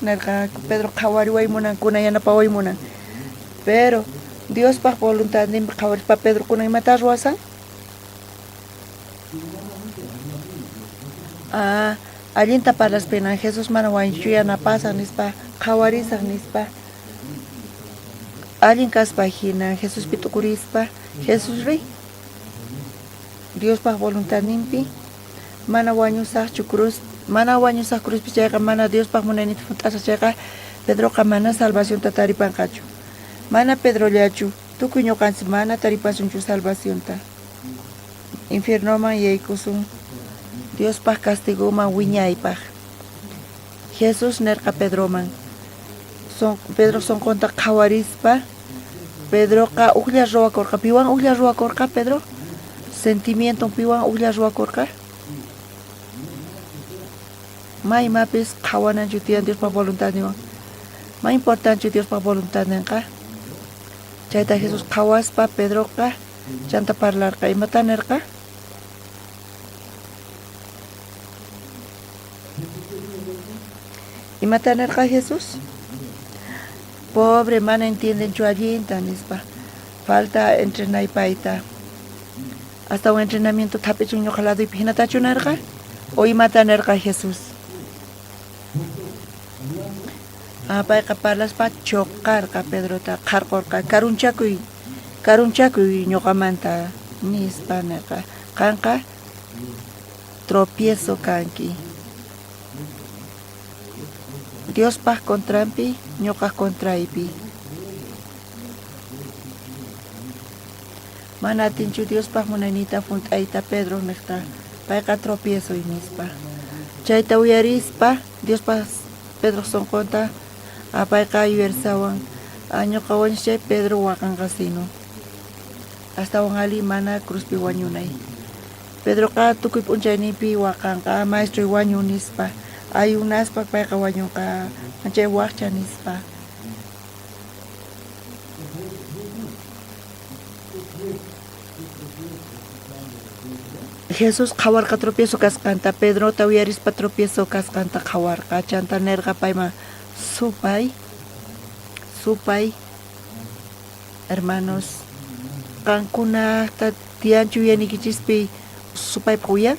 nirqa Pedro qhawariwaymunankuna yanapawaymunan pero Diospaq voluntadninpi qhawarispa Pedro kuna imata ruwasan Allinta palas pena Jesús mana wañuchuyana pasa nispa qhawarisaq nispa allin kaspa hina Jesús pitukurispa Jesús rey Dios pa voluntad nimpi mana wañusaqchu cruz mana wañusaq cruzpi chayqa mana Dios pa munanita funt'asa chayqa Pedroqa mana salvación tataripanqachu mana Pedro llachu tukuy ñuqanchik mana taripasunchu salvaciónta infiernoman yaykusun Dios pa castigoman wiñaypaq Jesús nerqa Pedroman Pedro sonqonta qhawarispa Pedroqa uqlla ruwakurqa piwan uqlla ruwakurqa Pedro sentimiento piwan uqlla ruwakurqa maymapis qhawananchu tiyan Dios pa voluntad niwan ma importanchu Dios pa voluntad ninqa chayta Jesús qhawaspa Pedroqa chanta parlarqa imata nerqa imata nerqa Jesús pobre mana entiendenchu allinta nispa falta entrenaypayta hasta un entrenamiento tapichun ñuqaladuypi hinatachu nerqa o imata nerqa Jesús payqa parlaspa choqarqa Pedrota qarqurqa karunchakuy ñuqamanta nispa nerqa qanqa tropiezo kanki Dios paz contrampi ñuqa contraypi mana atinchu Dios paz munanita funt'ayta Pedro niqta payqa tropiezo nispa chayta uyarispa Dios paz Pedro sonqonta payqa yuersawan ñuqa wañushay Pedro waqanqa sino astawan ali mana cruzpi wañunay Pedroqa tukuy p'unchayninpi waqanqa maestro wañu nispa ayunaspa payqa wañunqa anchay waqcha nispa Jesús qhawarqa tropiezo kasqanta Pedrota uyarispa tropiezo kasqanta qhawarqa chanta nerqa payman supay hermanos qankunata tiyanchu yanikichikpi supaypaq uyar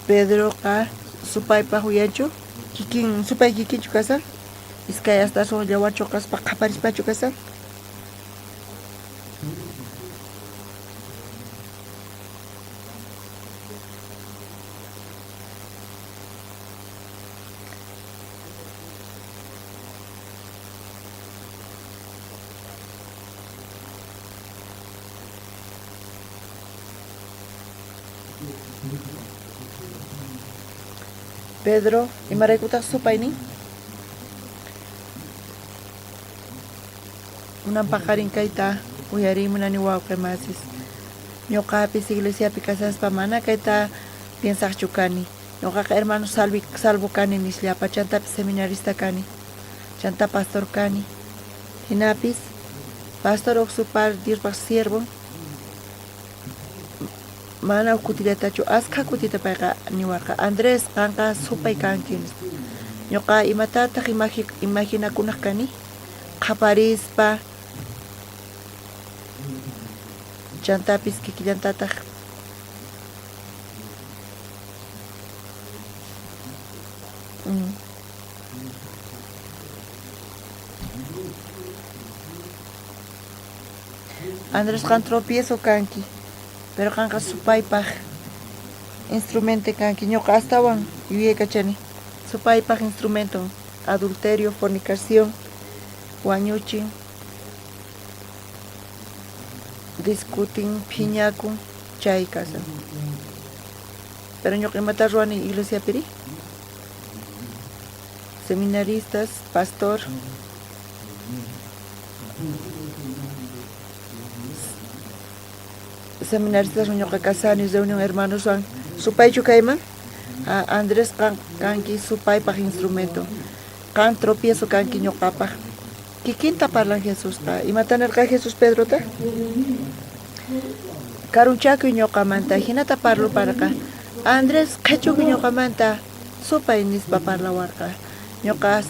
Pedroqa supaypaq uyanchu kikin supay kikinchu kasan iskay hasta son llawachu kaspa qhaparispachu kasan Pedro imaraykuta supaynin unan paqarin kayta uyarimunani wawqi masis ñuqapis iglesiapi kasaspa mana kayta piensaqchu kani ñuqaqa hermano salvo kani nisllapa chantapis seminarista kani chanta pastor kani hinapis pastor oxupar Diospaq siervo mana kutillatachu askha kutita payqa niwarqa Andrés qanqa supay kanki ñuqa imatataq imaginakunaq kani qhaparispa chantapis kikillantataq Andrés qan tropiezo kanki pero qanqa supaypaq instrumento kanki ñuqa astawan yuyaykachani supaypaq instrumento adulterio, fornicación, wañuchin, discutin, phiñakun, chay kasan. Pero ñuqa imata ruwani iglesiapiri seminaristas, pastor, seminaristas ñoqa kasani reunión hermanos wan supaychu kayman Andrés kanki supaypaq instrumento kan tropiezo kanki ñoqapaq kikinta parlan Jesús ta imatanarqa Jesús Pedro ta karunchakuy ñoqamanta hinata parlo parqa Andrés qhachukuy ñoqamanta supay nispa parlawarqa ñoqa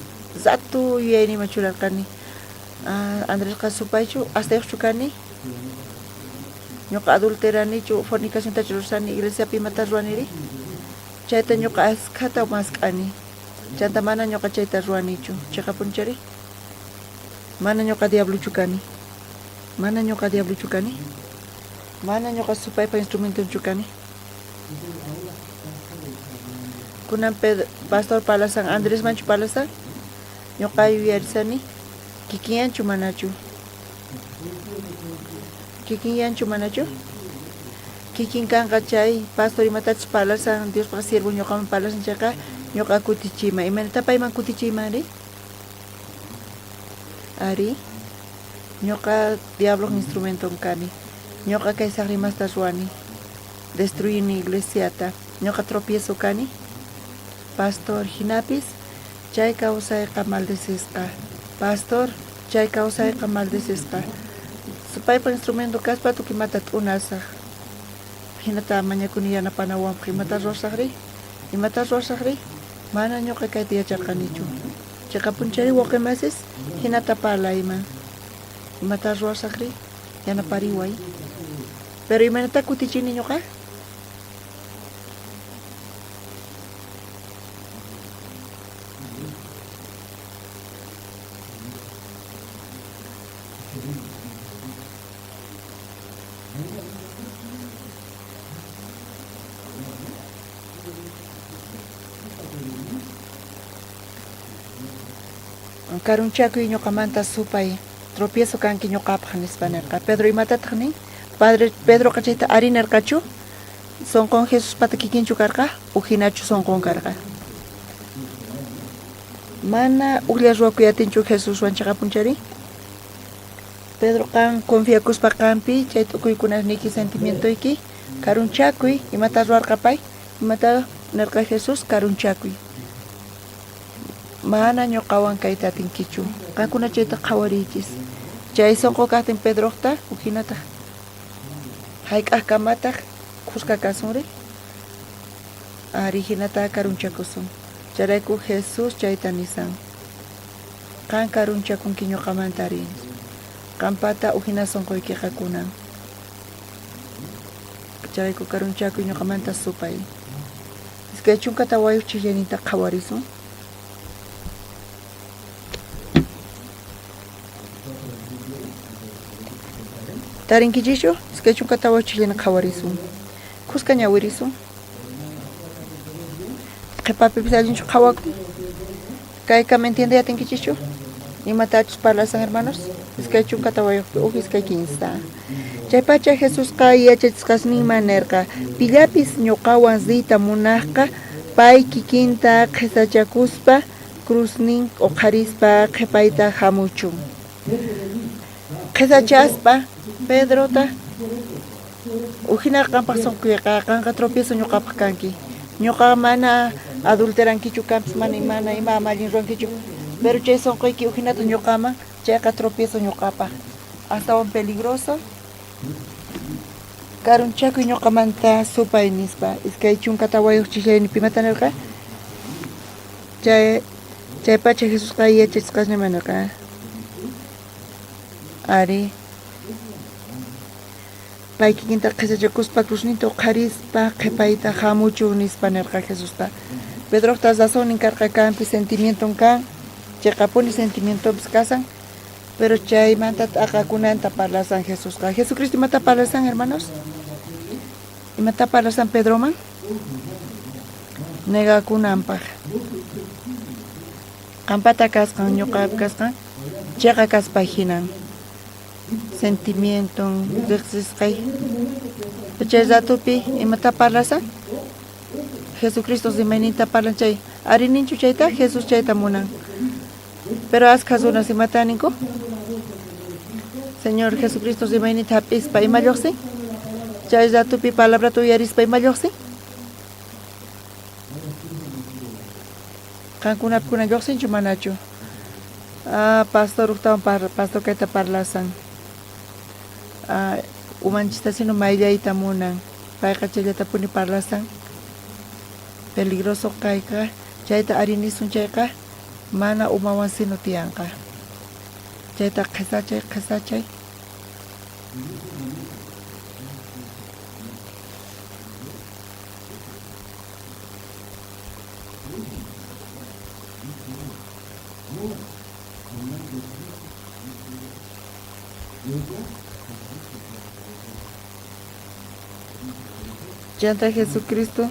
zatu yuyaynima churarqani Andrésqa supaychu astayuqchu kani ñoqa adulteranichu fornicación tachurursani iglesiapi imata ruwaniri chayta ñoqa askata mask'ani chanta mana ñoqa chayta ruwanichu chayqa punchari mana ñoqa diabluchu kani mana ñoqa diabluchu kani mana ñoqa supaypa instrumentochu kani kunan pastor Palasan Andrés manchu Palasan ñoqa yuyarisani kikinyanchu manachu kikinyanchu manachu kikin kanqa chay pastor imatachus Palasan Diospa siervo ñoqaman Palasan chayqa ñoqa kutichiyman imanata payman kutichiymari ari ñoqa diablo instrumenton kani ñoqa kay saqrimasta ruwani destruyini iglesiata ñoqa tropiezo kani pastor hinapis chay kawsayqa maldecesqa pastor chay kawsayqa maldecesqa supaypa instrumento kaspa tukimata t'unasaq hinata mañakuni yanapanawanpaq imata ruwasaqri mana ñoqa kayta yacharqanichu chayqa punchari waqemasis hinata parlayman imata ruwasaqri yanapariway pero imanata kutichini ñoqa karunchakuy ñoqamanta supay tropiezo kanki ñoqapaq nispanarqa Pedro imatataq nin padre Pedro chayta arinarqachu sonqon Jesús pata kikinchu karqa hinachu sonqon karqa mana uqlla ruwakuyatinchu Jesús wanchaqa punchari Pedro kan confiakuspa qanpi chay t'ukuykunasniki sentimientoyki karunchakuy imata ruwarqa pay imata narqa Jesús karunchakuy mana ñoqawan kayta atinkichu qankuna chayta qhawariychis chay sonqo kaqtin Pedroqta uhinata hayk'aqkamataq qusqa kasunri ari hinata karunchakusun charayku Jesús chayta nisan qan karunchakunki ñoqamanta rin qampata uhina sonqoykiqa kunan charayku karunchakuy ñoqamanta supay iskay chunkata wayuq chillanita qhawarisun tarinkichishu iskay chunkata wayuq chillana qhawarisun qusqa ñawirisun qhipapipis allinchu qhawakun kayka me entiende yatinkichichu imatachus Palasan hermanos iskay chunkata wayuqpi iskay kinsa chaypacha Jesusqa yachachisqasninman nerqa pillapis ñuqawan zita munaqqa pay kikinta qhisachakuspa cruznin uqharispa qhipayta hamuchun qhisachaspa Pedrota uhina qanpaq sonquyqa qanqa tropiezo ñuqapaq kanki ñuqa mana adulterankichu kanpis mana ima amallin ruwankichu pero chay sonquyki uhinata ñuqaman chayqa tropiezo ñuqapaq astawan peligroso karunchakuy ñuqamanta supay nispa iskay chunkata wayuq chillaynipi imatanarqa chaypacha Jesusqa yachachisqasnimanarqa ari pay kikinta qhisachakuspa cruzninta uqharispa qhipayta hamuchun nispa nirqa Jesuspa Pedroqta razonin karqa kanpi sentimienton kan chayqapuni sentimientopis kasan pero chaymanta t'aqakunanta parlasan Jesusqa Jesucristo imata parlasan hermanos imata parlasan Pedroman negakunanpaq qampata kasqan ñuqapi kasqan chayqa kaspay hinan sentimiento riqsisqay chay ratupi imata parlasan Jesucristo imaynita parlan chay arininchu chayta Jesús chayta munan pero asqas runas imataninku Señor Jesucristo imaynita hap'ispa ima lluqsin Chay ratupi palabra tuyarispa imalloqsi. Kankunap kuna lloqsinchu manachu. Pastor uktawan pastor kayta parlasan. Umanchista sino mayllayta munan. Payqa chayllata puni parlasan. Peligroso kayqa. Chayta arinisun chayqa mana umawan sino tiyanqa. Chayta qisachay. Llanta Jesucristo.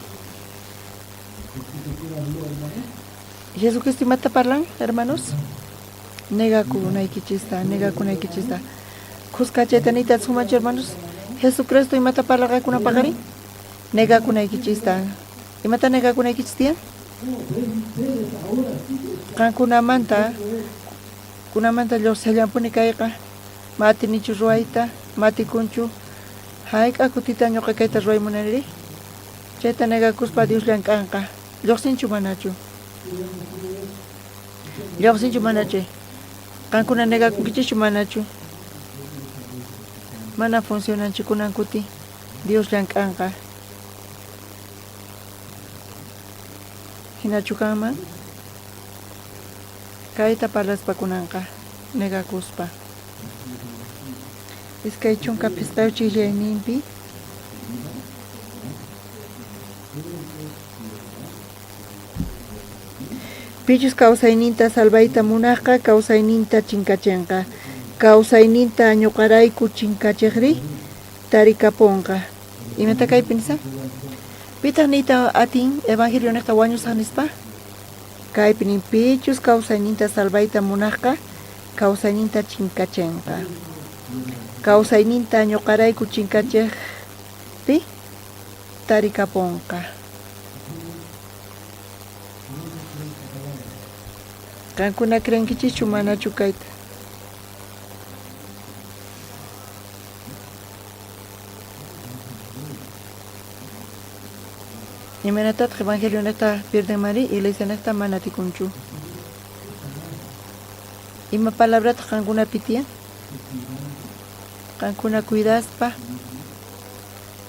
Jesucristo mata parlan, hermanos. Negaku naikichista. Kuskachetanitas sumacho, hermanos. Jesucristo mata parla kuna pagari. Negaku naikichista. Imata negaku naikichistia. Kan kunamanta los selyampuni kayqa. Mati nichu ruaita, mati kunchu. Haika kutita ñoqa kayta ruaymunaniri. Chayta negakuspa Dios llank'anqa. Lluqsinchu manachu. Qankuna negakunkichischu manachu. Mana funcionanchu kunankuti. Dios llank'anqa. Hinachu kanman. Kayta parlaspa kunanqa. Negakuspa. Iskay chunka pistayo chillayninpi. Pichus kawsayninta salvayta munaqqa, kawsayninta chinkachinqa. Kawsayninta ñuqarayku chinkachiqri tarikapunqa. Imanta kaypi nisa? Pitaq niyta atin evangelio niqta wañusaq nispa? Kaypi nin pichus kawsayninta salvayta munaqqa, kawsayninta chinkachinqa. Kawsayninta ñuqarayku chinkachiqri tarikapunqa. Kankuna creenkichichu manachu kayta. Imanatat evangelio neta pierde mari iglesia neta manatikunchu. Ima palabra kankuna pitia. Kankuna cuidaspa.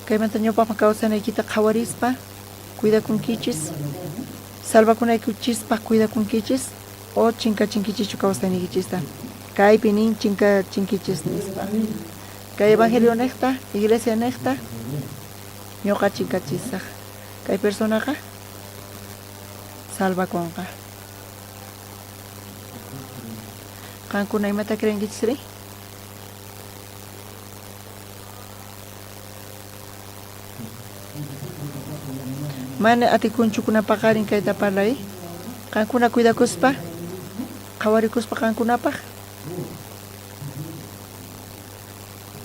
Kaymanta ñawpaqman kawsanaykita qhawarispa. Cuida kunkichis. Salva kunaykuchispa cuida kunkichis. O chinkachinkichichu kawsaynikichista. Kaypi nin chinkachinkichis nispa. Kay evangelio nesta, iglesia nesta, ñoqa chinkachisaq. Kay personaqa salvakunqa. Qankuna imata creenkichisri? Mana atikunchukuna paqarin kayta parlay. Qankuna cuidakuspa. Qhawarikuspa qankunapaq.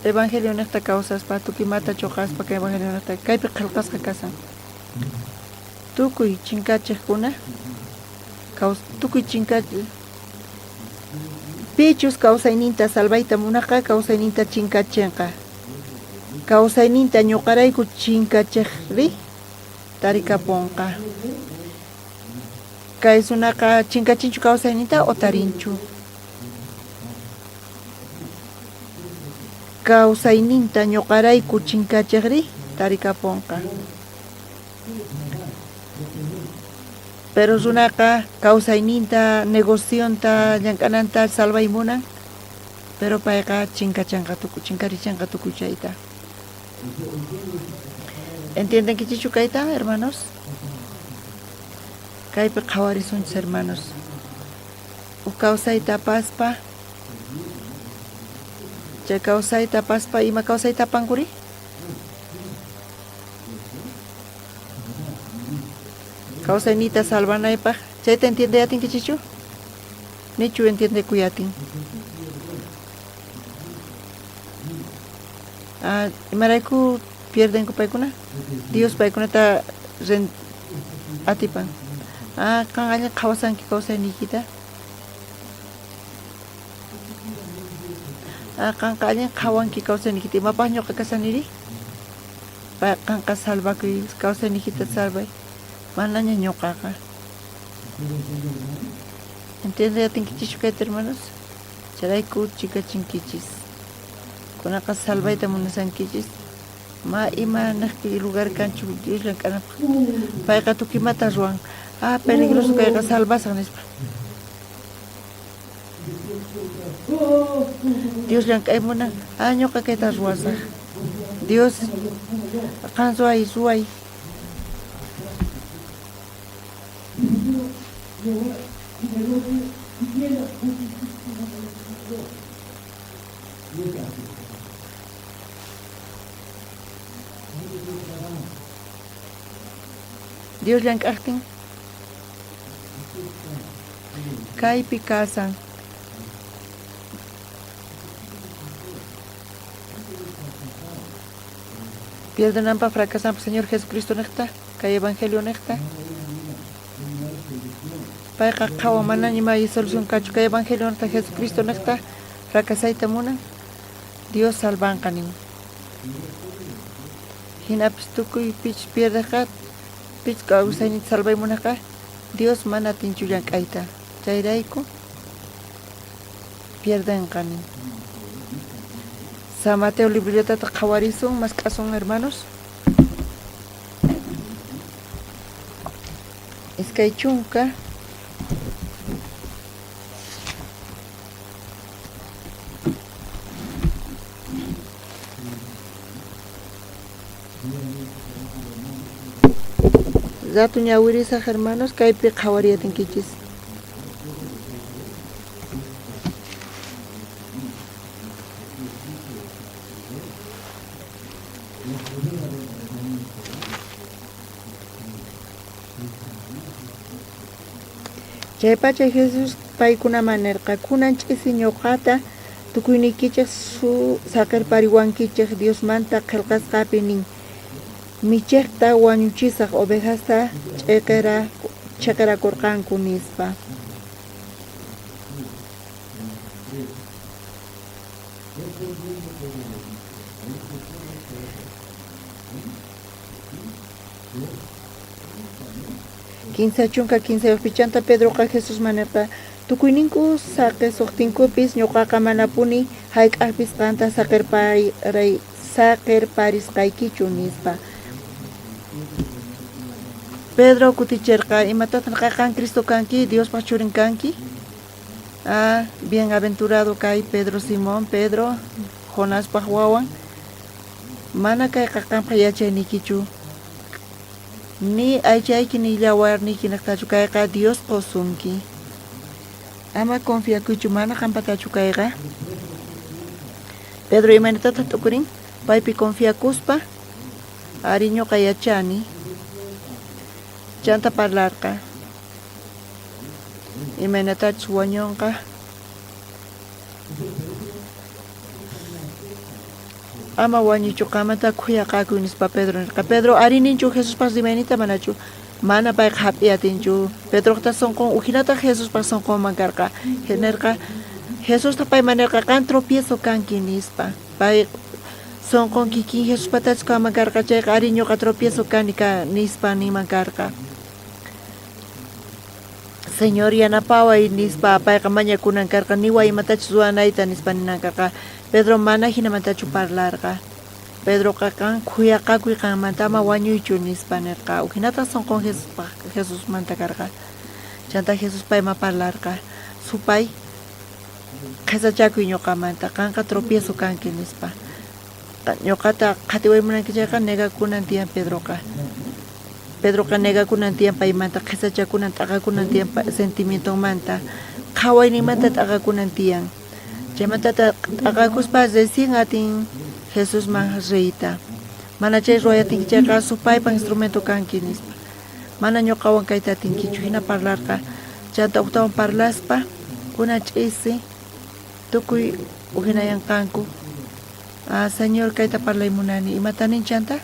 Evangelio nesta kawsaspa tukimata choqaspa kay evangelio nesta kaypi qillqasqa kasan. Tukuy chinkachiqkuna tukuy chinkachiq pichus kawsayninta salvayta munaqqa kawsayninta chinkachinqa. Kawsayninta ñuqarayku chinkachiqri tarikapunqa. Kay sunaqa chinkachinchu kawsayninta o tarinchu. Kawsayninta ñuqarayku chinkachiqri tarikapunqa. Pero runaqa kawsayninta negocionta llank'ananta salvaymunan. Pero payqa chinkachanqa chinkarichanqa tukuy chayta. ¿Entienden kichichu kayta, hermanos? Kaypi qhawarisunchis hermanos. Kawsayta paspa. Chay kawsayta paspa ima kawsayta pankuri? Kawsaynita salvanaypaq. Chayta entiende yatin kichichu? Nichu entiende kuyatin. Imarayku pierden ku paykuna? Dios paykunata atipan. Kan allin qhawasanki kawsaynikita. Kan allin qhawanki kawsaynikita. Imapaq ñuqa kasaniri? kanka salvakuy kawsanijita salvay mana ñuqaqa. ¿Entiende atinkichis kayta hermanos? Charayku chikachinkichis. Kunaqa salvayta munasankichis. Ma ima naqti lugar kanchu Dios llank'anapaq. Payqa tukimata ruwan. Peligroso kayqa salvasan nispa. Dios llank'aymuna ñuqa kayta ruwasaq. Dios qan suway. Dios llank'aqtin kaypi kasan. Pierdonanpa fracasanpa Señor Jesucristo necta, kay evangelio necta. Payqa qawa mana nimay solución kachu kay evangelio necta Jesucristo necta fracasayta munan. Dios salvanqa nin. Hinapis tukuy pich pierdeqa pich kawsaynita salvaymunaqa Dios mana tinchu llank'ayta. Chayrayku pierdenqa nin. San Mateo librillotata qhawarisun mas k'asun hermanos. Iskay chunka Zatu ñawirisaq hermanos kaypi qhawariyatinkichis. Chaypacha Jesus paykuna manerqa kunan ch'isi ñuqata tukuynikichik su saqirpariwankichik Diosmanta qillqasqapi nin michiqta wañuchisaq ovejasta chaqirakurqanku nispa. Quince chunka 15 pichanta Pedroqa Jesus manerqa tukuyninku saqisuqtinkupis ñuqaqa manapuni hayk'aqpis qanta saqirparisqaykichu nispa. Pedro kutichirqa imatataq qan Cristo kanki Diospaq churin kanki. Bienaventurado kay Pedro Simón Pedro Jonaspaq wawan mana kayqa qanqa yachaynikichu ni aychayki ni llawarniki naqtachu kayqa Dios qosunki. Ama confiakuchu mana qampatachu kayqa. Pedro imanitata tukurin paypi confiakuspa ari ñuqa yachani chanta parlarqa imanatachus wañunqa ama wañuchu qamanta khuyaqakuy nispa Pedro nirqa. Pedro arininchu Jesuspaq rimaynita manachu mana payqa hap'iyatinchu. Pedroqta sunqun uhinata Jesuspaq sunqunman karqa nirqa Jesusta pay manirqa qan tropiezo kanki nispa. Pay sunqun kikin Jesuspatachus kaman karqa chayqa ari ñuqa tropiezo kani nispa niman karqa. Señor yanapaway nispa payqa mañakunan karqa niway imatachus ruwanayta nispa ninan karqa. Pedro mana hinamantachu parlarqa. Pedro qan khuyaqakuy qanmanta ama wañuychu nispa nirqa. Uhinata sunqun Jesusmanta karqa. Chanta Jesus payma parlarqa. Supay qhisachakuy ñuqamanta qanqa tropiezo kanki nispa. Ñuqata qhatiwaymunankichayqa negakunan tiyan Pedroqa. Pedroqa negakunan tiyan paymanta qhisachakunan t'aqakunan tiyan sentimientomanta. Qhawaynimanta t'aqakunan tiyan. Chaymanta t'aqakuspa recién atin Jesusman riyta. Mana chay ruwayatinkichayqa supaypan instrumento kanki nispa. Mana ñuqawan kayta atinkichu hina parlarqa. Chanta uqtawan parlaspa kuna ch'isi tukuy uhinayanqanku. Señor kayta parlaymunani imatanin chanta?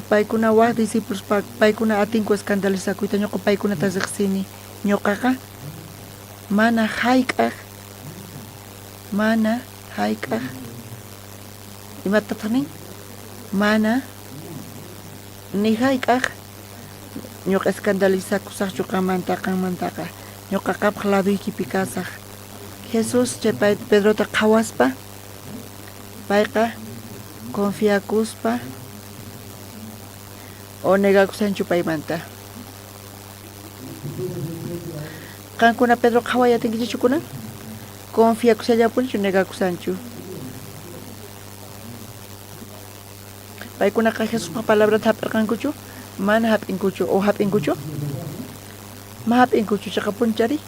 Paykuna waq discípulos paykuna atinku escandalizakuyta ñuqa paykunata riqsini. Ñuqaqa mana hayk'aq imatataqnin mana ni hayk'aq ñuqa escandalizakusaqchu qanmantaqa ñuqa qapaq laduykipi kasaq Jesus chay Pedrota qhawaspa payqa confiakuspa o negakusanchu paymanta qankuna Pedro qhawayatinkichu kunan confiakusallapunchu negakusanchu paykunaqa Jesuspa palabrata hap'irqankuchu mana hap'inkuchu o hap'inkuchu ma hap'inkuchu chaqa punchari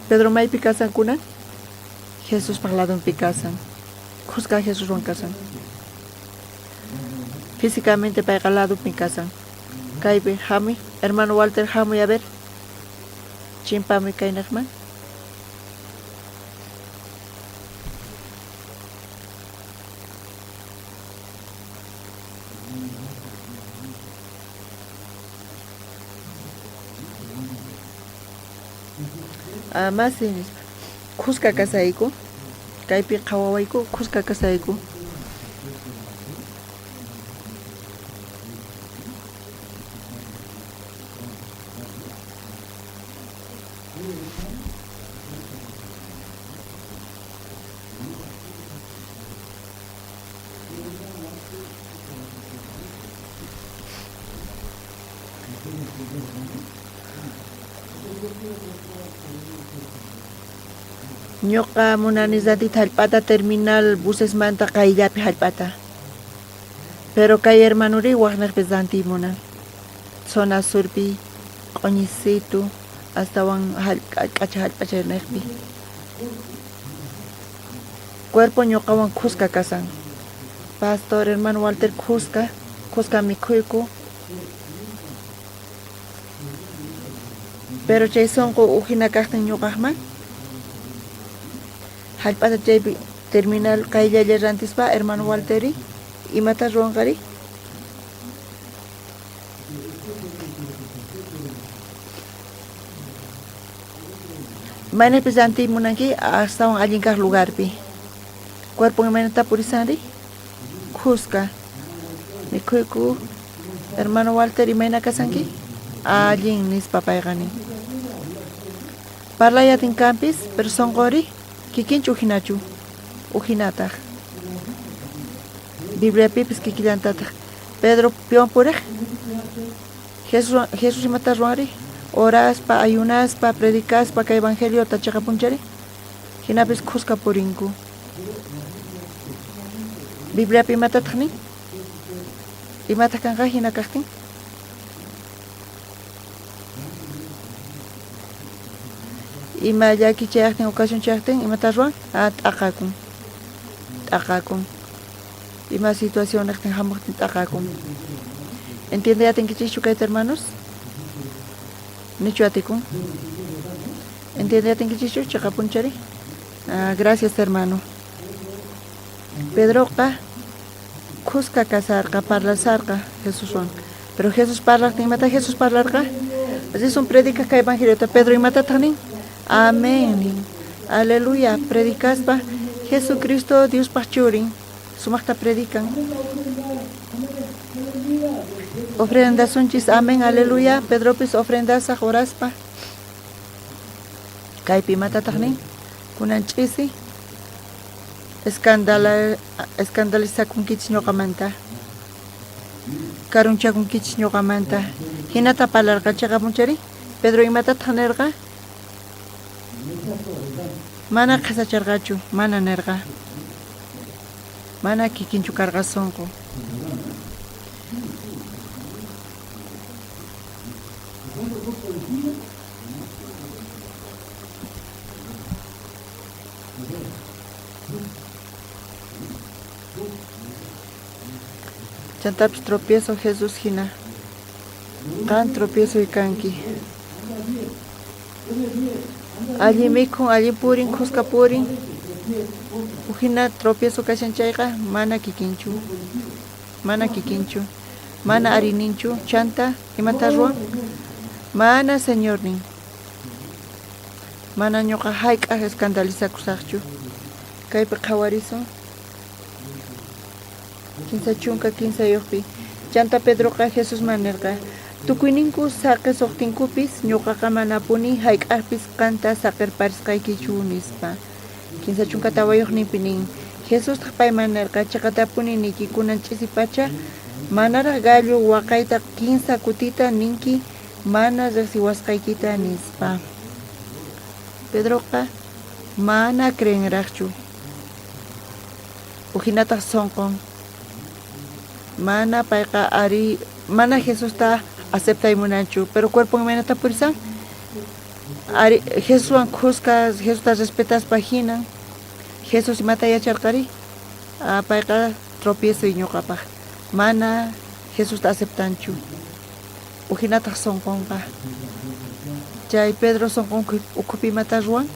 Pedro maypi kasan kunan Jesus parladunpi kasan Juzga Jesus ruan kasan físicamente payqa ladupi kasan kaypi hamuy hermano Walter hamuy a ver chimpamuy kaynaqman Masinis Juzga kasayku kaypi qhawawayku Juzga kasayku ñuqa munanizatita hallp'ata terminal buses manta qayllapi hallp'ata pero kay hermanuri waqniqpi zanti munan zona surpi q'uñisitu astawan k'acha hallp'achayniqpi cuerpo ñuqawan Juzga kasan pastor hermano Walter Juzga mikhuyku pero chay sonqu uhina kaqtin ñuqaqman hallp'ata chaypi terminal qayllalla rantispa hermano Walteri imata ruwanqari imaynapi zanti munanki astawan allin kaq lugarpi cuerpo imaynata purisanri Juzga mikhuyku hermano Walter imayna kasanki allin nispa payqani parlayatin kampis pero sonqori kikinchu uhinachu uhinataq Biblia pipis kikillantataq Pedro piwan puriq Jesus imata ruwanri oraspa ayunaspa predicaspa kay evangeliota chaqapunchari hinapis Juzga purinku Biblia pi imatataq nin imataq kanqa hina kaqtin ima llaki chayaqtin ocasión chayaqtin imata ruwan t'aqakun ima situación niqtin hamuqtin t'aqakun entiende yatinkichikchu kayta hermanos nichu atikun entiende yatinkichikchu chaqapunchari gracias hermano Pedroqa Juzga kasarqa parlasarqa Jesuswan pero Jesus parlaqtin imata Jesus parlarqa así son predica kay evangeliota Pedro imatataq nin amén aleluya predicaspa Jesucristo Dios pachurin sumaqta predican ofrendasunchis amén aleluya Pedropis ofrendasaq oraspa kaypi imatataq nin kunan ch'isi escandalizakunkichis ñuqamanta karunchakunkichis ñuqamanta hinata parlarqa chaqapunchari Pedro imatataq nirqa mana qhasacharqachu mana nirqa mana kikinchu karqa sonqu chantapis tropiezo Jesús hina qan tropiezo kanki allí mikhun allí purin Juzga purin uhina tropiezo kashanchayqa mana kikinchu mana arininchu chanta imata ruwan mana señor nin mana ñuqa hayk'aq escandalizakusaqchu Kaypi qhawarisun. Kinsa chunka kinsa yuqpi. Chanta Pedroqa Jesus manirqa. Tukuyninku saqi suqtinkupis ñuqaqa manapuni hayk'aqpis qanta saqirparisqaykichu nispa. Kinsa chunka tawayuqninpi nin. Jesus pay manirqa chaqatapuni nikikunan ch'isipacha manaraq gallu waqayta 15 kutita ninki mana riqsiwasqaykita nispa. Pedroqa mana creenraqchu. Uhinataq sonqon. Mana payqa ari mana Jesusta aceptaymunanchu, pero cuerpo manata purisan. Ari Jesuwan khuskas, Jesusta respetas paginan. Jesus imata yacharqari. Payqa tropiezo ñuqapaq. Mana Jesusta aceptanchu. Uhinataq sonqonqa. Chay Pedro sonqon ukhupi mata ruwan.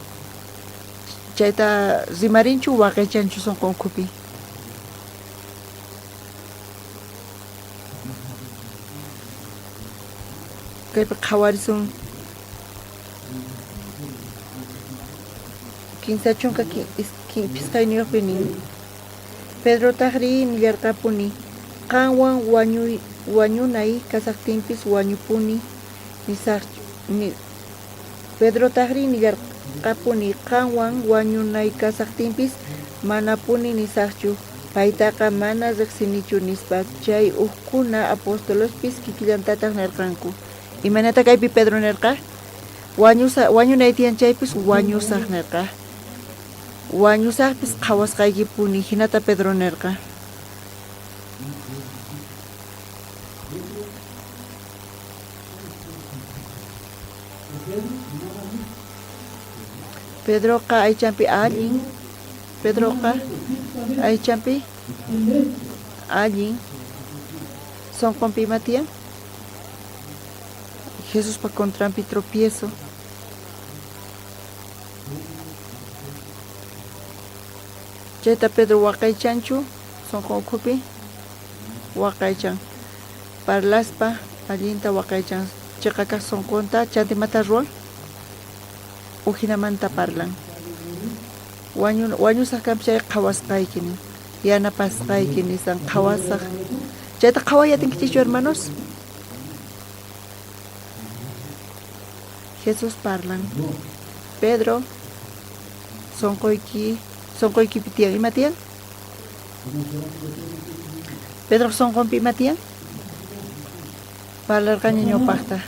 Chayta rimarinchu waqaychanchu sonqon ukhupi. Kaypi qhawarisun kinsa chunka pisqayniyuqpi nin. Pedro taqri nillarqapuni qanwan wañunay kasaqtinpis wañupuni nisaqchu. Pedro taqri nillarqapuni qanwan wañunay kasaqtinpis manapuni nisaqchu. Paytaqa mana riqsinichu nispa. Chay uhkuna apostolospis kikillantataq nirqanku. Imanata kaypi Pedro nirqa? Wañunay tiyanchaypis wañusaq nirqa. Wañusaqpis qhawasqaykipuni hinata Pedro nirqa. Pedroqa aychanpi allin. Pedroqa aychanpi allin. Sonqonpi imatiyan? Jesus pa contrampi tropiezo. Chayta Pedro waqaychanchu sonqon ukhupi waqaychan. Parlaspa allinta waqaychan. Chayqa sonqonta chantimata ruwan uhinamanta parlan. Wañusaq kanpi chay qhawasqaykini. Yanapasqaykini san qhawasaq. Chayta qhawayatinkichu hermanos? Jesus parlan. Pedro sonqoyki pitiyan imatiyan? Pedro sonqonpi imatiyan? Parlarqaña ñawpaqta.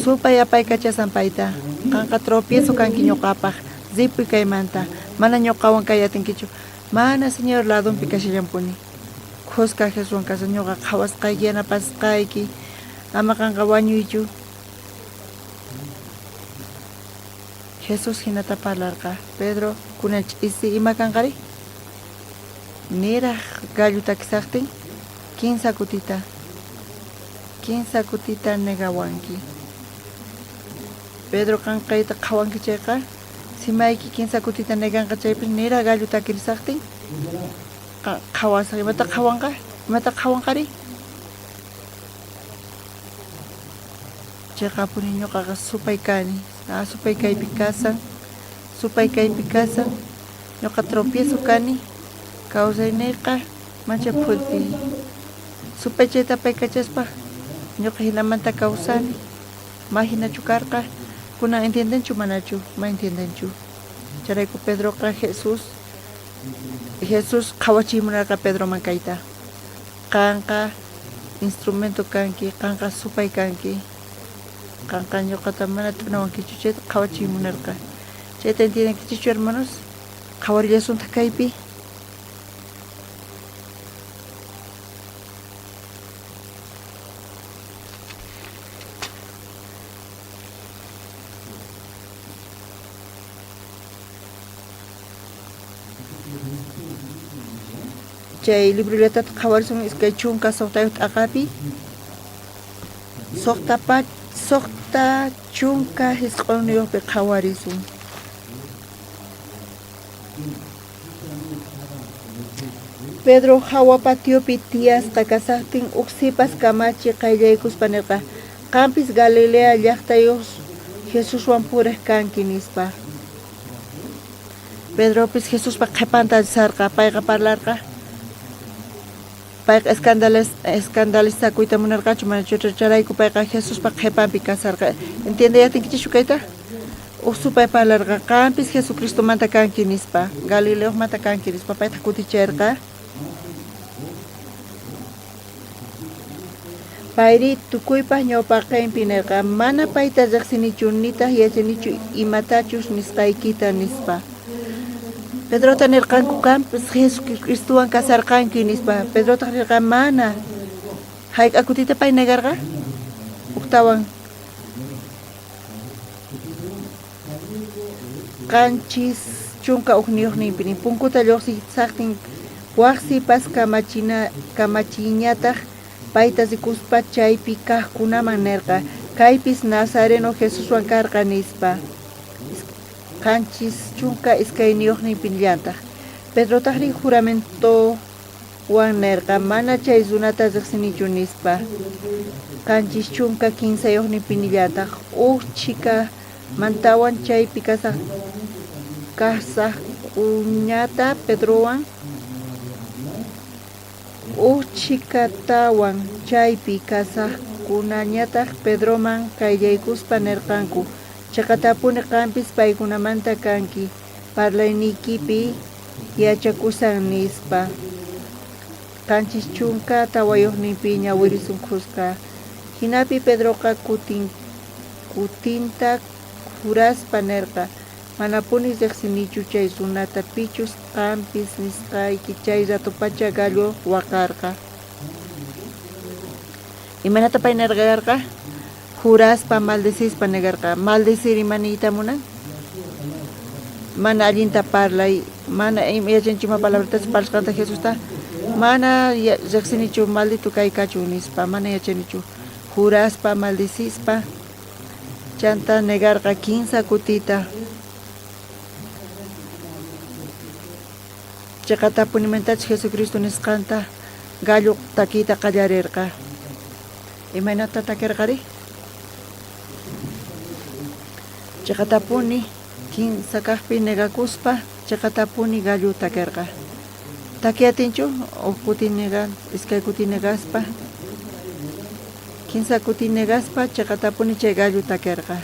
Supay apay kachasan payta. Qanqa tropiezo kanki ñuqapaq. Zipuy kaymanta. Mana ñuqawan kayatinkichu. Mana señor ladunpi kashillampuni. Khusqa Jesuwan kasa ñuqa qhawasqayki yanapasqayki. Ama qanqa wañuychu. Jesus hinata parlarqa. Pedro kunan ch'isi ima kanqari? Niraq galluta kisaqtin 15 kutita. 15 kutita negawanki. Pedro kanqayta qhawanki chayqa? Simayki 15 kutita neganqa chaypi niraq galluta kirisaqtin? Qhawasaq imata qhawanqa? Imata qhawanqari? Chayqa puni ñuqaqa supay kani. Supay kaypi kasan. Ñuqa tropiezo kani. Kawsayniyqa mancha phulpi. Supay chayta pay kachaspa. Ñuqa hinamanta kawsani. Ma hinachu karqa. Kunan entiendenchu manachu? Ma entiendenchu. Charayku Pedroqa Jesus qhawachiymunarqa Pedro mankayta. Qanqa instrumento kanki. Qanqa supay kanki. Qanqa ñuqata mana t'unawankichu chayta qhawachiymunarqa. Chayta entiendenkichu hermanos? Qhawarillasunta kaypi. Chay libruletata qhawarisun iskay chunka suqtayuq t'aqapi. Suqta chunka hisq'uniyuqpi qhawarisun. Pedro hawa patiopi tiyasqa kasaqtin uksipas kamachi qayllaykuspa nirqa. Qampis Galilea llaqtayuq Jesuswan puriq kanki nispa. Pedro pues Jesús pa qhepanta sarqa payqa parlarqa payqa escandalista kuyta munarqachu mana churarayku payqa Jesús pa qhepanpi kasarqa entiende yatinkichu kayta usu pay parlarqa qampis Jesucristo manta kanki nispa Galileo manta kanki nispa payta kutichirqa payri tukuypaq ñawpaqinpi nirqa mana payta riqsinichu nitaq yachanichu imatachus nisqaykita nispa Pedrota nirqanku kanpis Jesucristuwan kasarqanki nispa Pedrota nirqa mana hayk'akutita pay negarqa uktawan qanchis chunka uqniyuqninpi punkuta lluqsisaqtin waqsipas kamachiñataq payta rikuspa chaypi kaqkunaman nirqa kaypis Nazareno Jesuswan karqa nispa qanchis chunka iskayniyuqninpi llantaq Pedrotaqri juramento wan nirqa mana chay runata riqsinichu nispa qanchis chunka kinsayuqninpi llantaq chika mantawan chaypi kasaqkuñata Pedrowan chikatawan chaypi kasaqkunañataq Pedroman kayllaykuspa nirqanku chaqatapuni qampis paykunamanta kanki parlaynikipi yachakusan nispa qanchis chunka tawayuqninpi ñawirisunqusqa hinapi Pedroqa kutinta juraspa nirqa manapuni riqsinichu chay runata pichus qampis nisqayki chay ratupacha gallo waqarqa imanata pay nirqarqa juraspa maldecirpa negarqa maldecir imaniyta munan mana allinta parlay mana yachanchima palabritas parlashqanta Jesusta mana riqsinichu maldito kaykachu nispa mana yachanichu juraspa maldecispa chanta negarqa 15 kutita chaqatapunimantach Jesucristo nisqanta gallo takita qallarirqa imaynata takirqari chaqatapuni 15 kaqpi negakuspa chaqatapuni gallo takirqa takiatinchu o kuti negan iskay kuti negaspa 15 kuti negaspa chaqatapuni chay gallo takirqa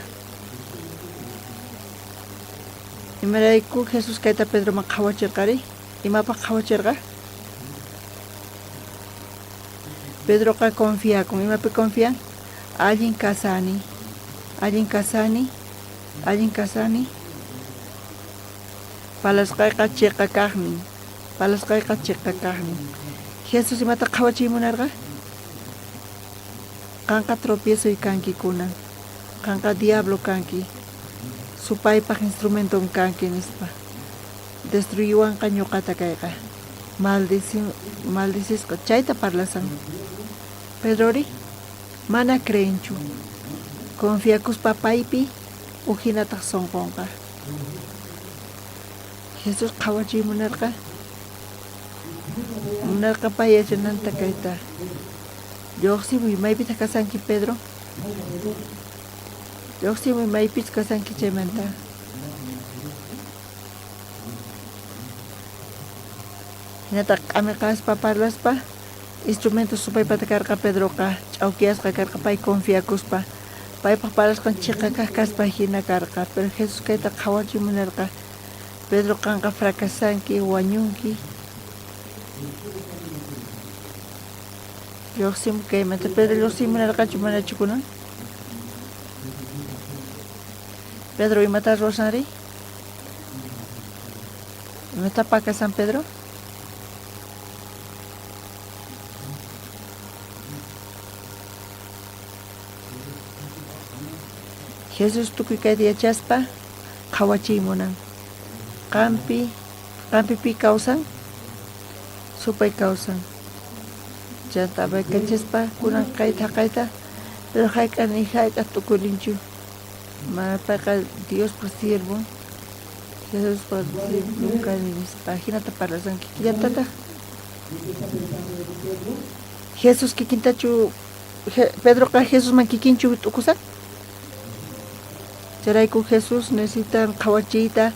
imarayku Jesús kayta Pedroman qhawachirqari imapaq qhawachirqa Pedroqa confiakun imapi confian allin kasani palasqayqa chiqqa kaqnin Jesús imata qhawachimunarqa qanqa tropiezoy kanki kunan qanqa diablo kanki supaypaq instrumenton kanki nispa destruyuwanqa ñuqata kayqa maldicisqa chayta parlasan Pedrori mana creenchu confiakuspa paypi uhinataq sonqonqa Jesús qhawachimunarqa pay yachananta kayta lluqsimuy maypita kasanki Pedro lluqsimuy maypis kasanki chaymanta hinataq q'ami qaspa parlaspa instrumento supaypata karqa Pedroqa ch'awkiyasqa karqa pay confiakuspa paypaq parasqan chiqqa kaq kaspa hina karqa pero Jesús kayta qhawachimunarqa Pedro qanqa fracasanki wañunki lluqsimu kaymanta Pedro lluqsimunarqachu manachu kunan Pedro imata ruwashanri imata pakasan Pedro Jesús tukuy kayta yachaspa qhawachiymunan qampipi kawsan supay kawsan chanta kachaspa kunan kayta pero hayqa ni hayqa tukurinchu payqa Dios por siervo Jesús por siervo nispa hinata parlasanki killatata Jesús kikintachu Pedroqa Jesusman kikinchu tukusan Charayku Jesús necesitan qhawachiyta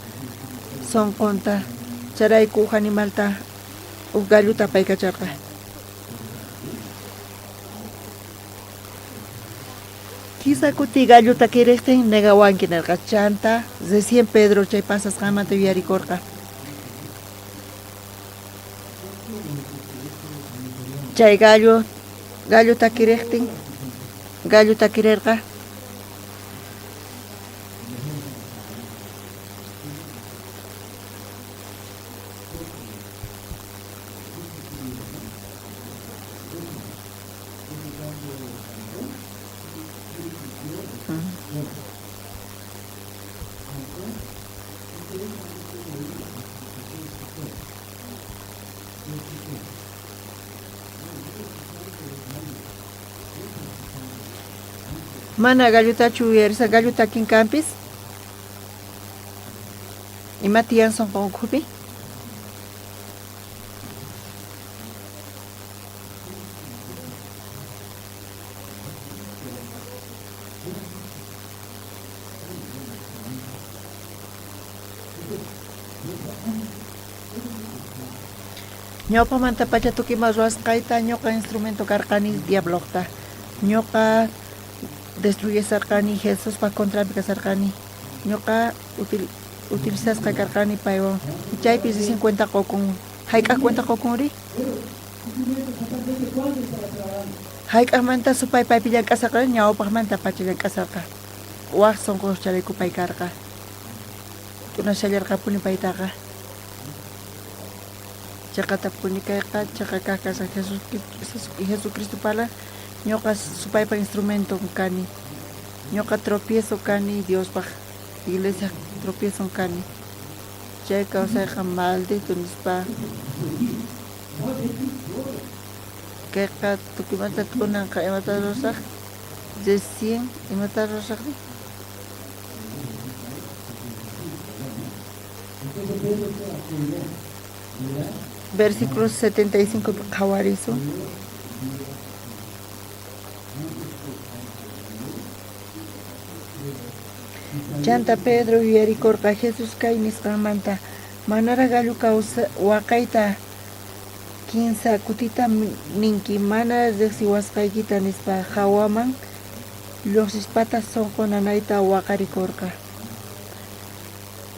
son conta charayku animalta galluta paykacharqa. Quizá kuti galluta querexten negawanki nerqa chanta recién Pedro chay pasasqamanta yuyarikurqa. Chay galluta querexten galluta quererqa mana gallutachu uyarisa galluta kinkampis ima tiyan sonqonkupi ñawpa manta pacha tukima ruwasqayta ñuqa instrumento karqani diabloqta ñuqa destruyesarqani Jesuspa contrapi kasarqani ñuqa utilizasqa karqani paywan chaypi recién cuenta qukun hayk'aq cuenta qukunri hayk'aqmanta supay paypi llank'asarqa ñawpaqmanta pacha llank'asarqa waq sonqo charayku pay karqa tunashallarqapuni paytaqa chaqatapuni kayqa chaqa kaqasa Jesucristo pala ñuqa supaypa instrumento kani ñuqa tropiezo kani Diospaq iglesia tropiezo kani chay kawsayqa maldito nispa kayqa tukimanta kunanqa imata ruwasaq recién imata ruwasaqri versículo 75 qhawarisu chanta Pedro yuyarikurqa Jesús kay nisqanmanta manara gallu waqayta kinsa kutita ninki mana riqsiwasqaykita nispa hawaman lluqsispata sonqo nanayta waqarikurqa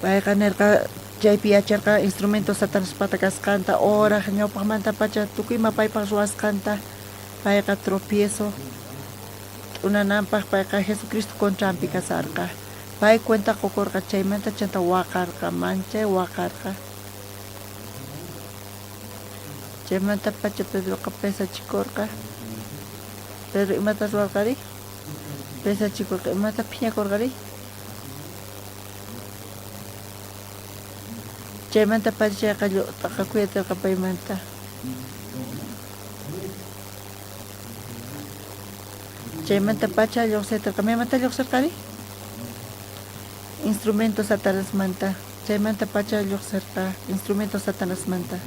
payqa nirqa chaypi yacharqa instrumento satanaspata kasqanta ora ñawpaqmanta pacha tukuyma paypaq ruwasqanta payqa tropiezo t'unananpaq payqa Jesucristo contrampi kasarqa pay cuenta qukurqa chaymanta chanta waqarqa manchay waqarqa chaymanta pacha Pedroqa pesachikurqa Pedro imata ruwarqari pesachikurqa imata phiñakurqari chaymanta pachayqa llut'aqa kuyatirqa paymanta chaymanta pacha lluqsitirqa maymanta lluqsirqari instrumento satanasmanta chaymanta pacha lluqsirqa instrumento satanasmanta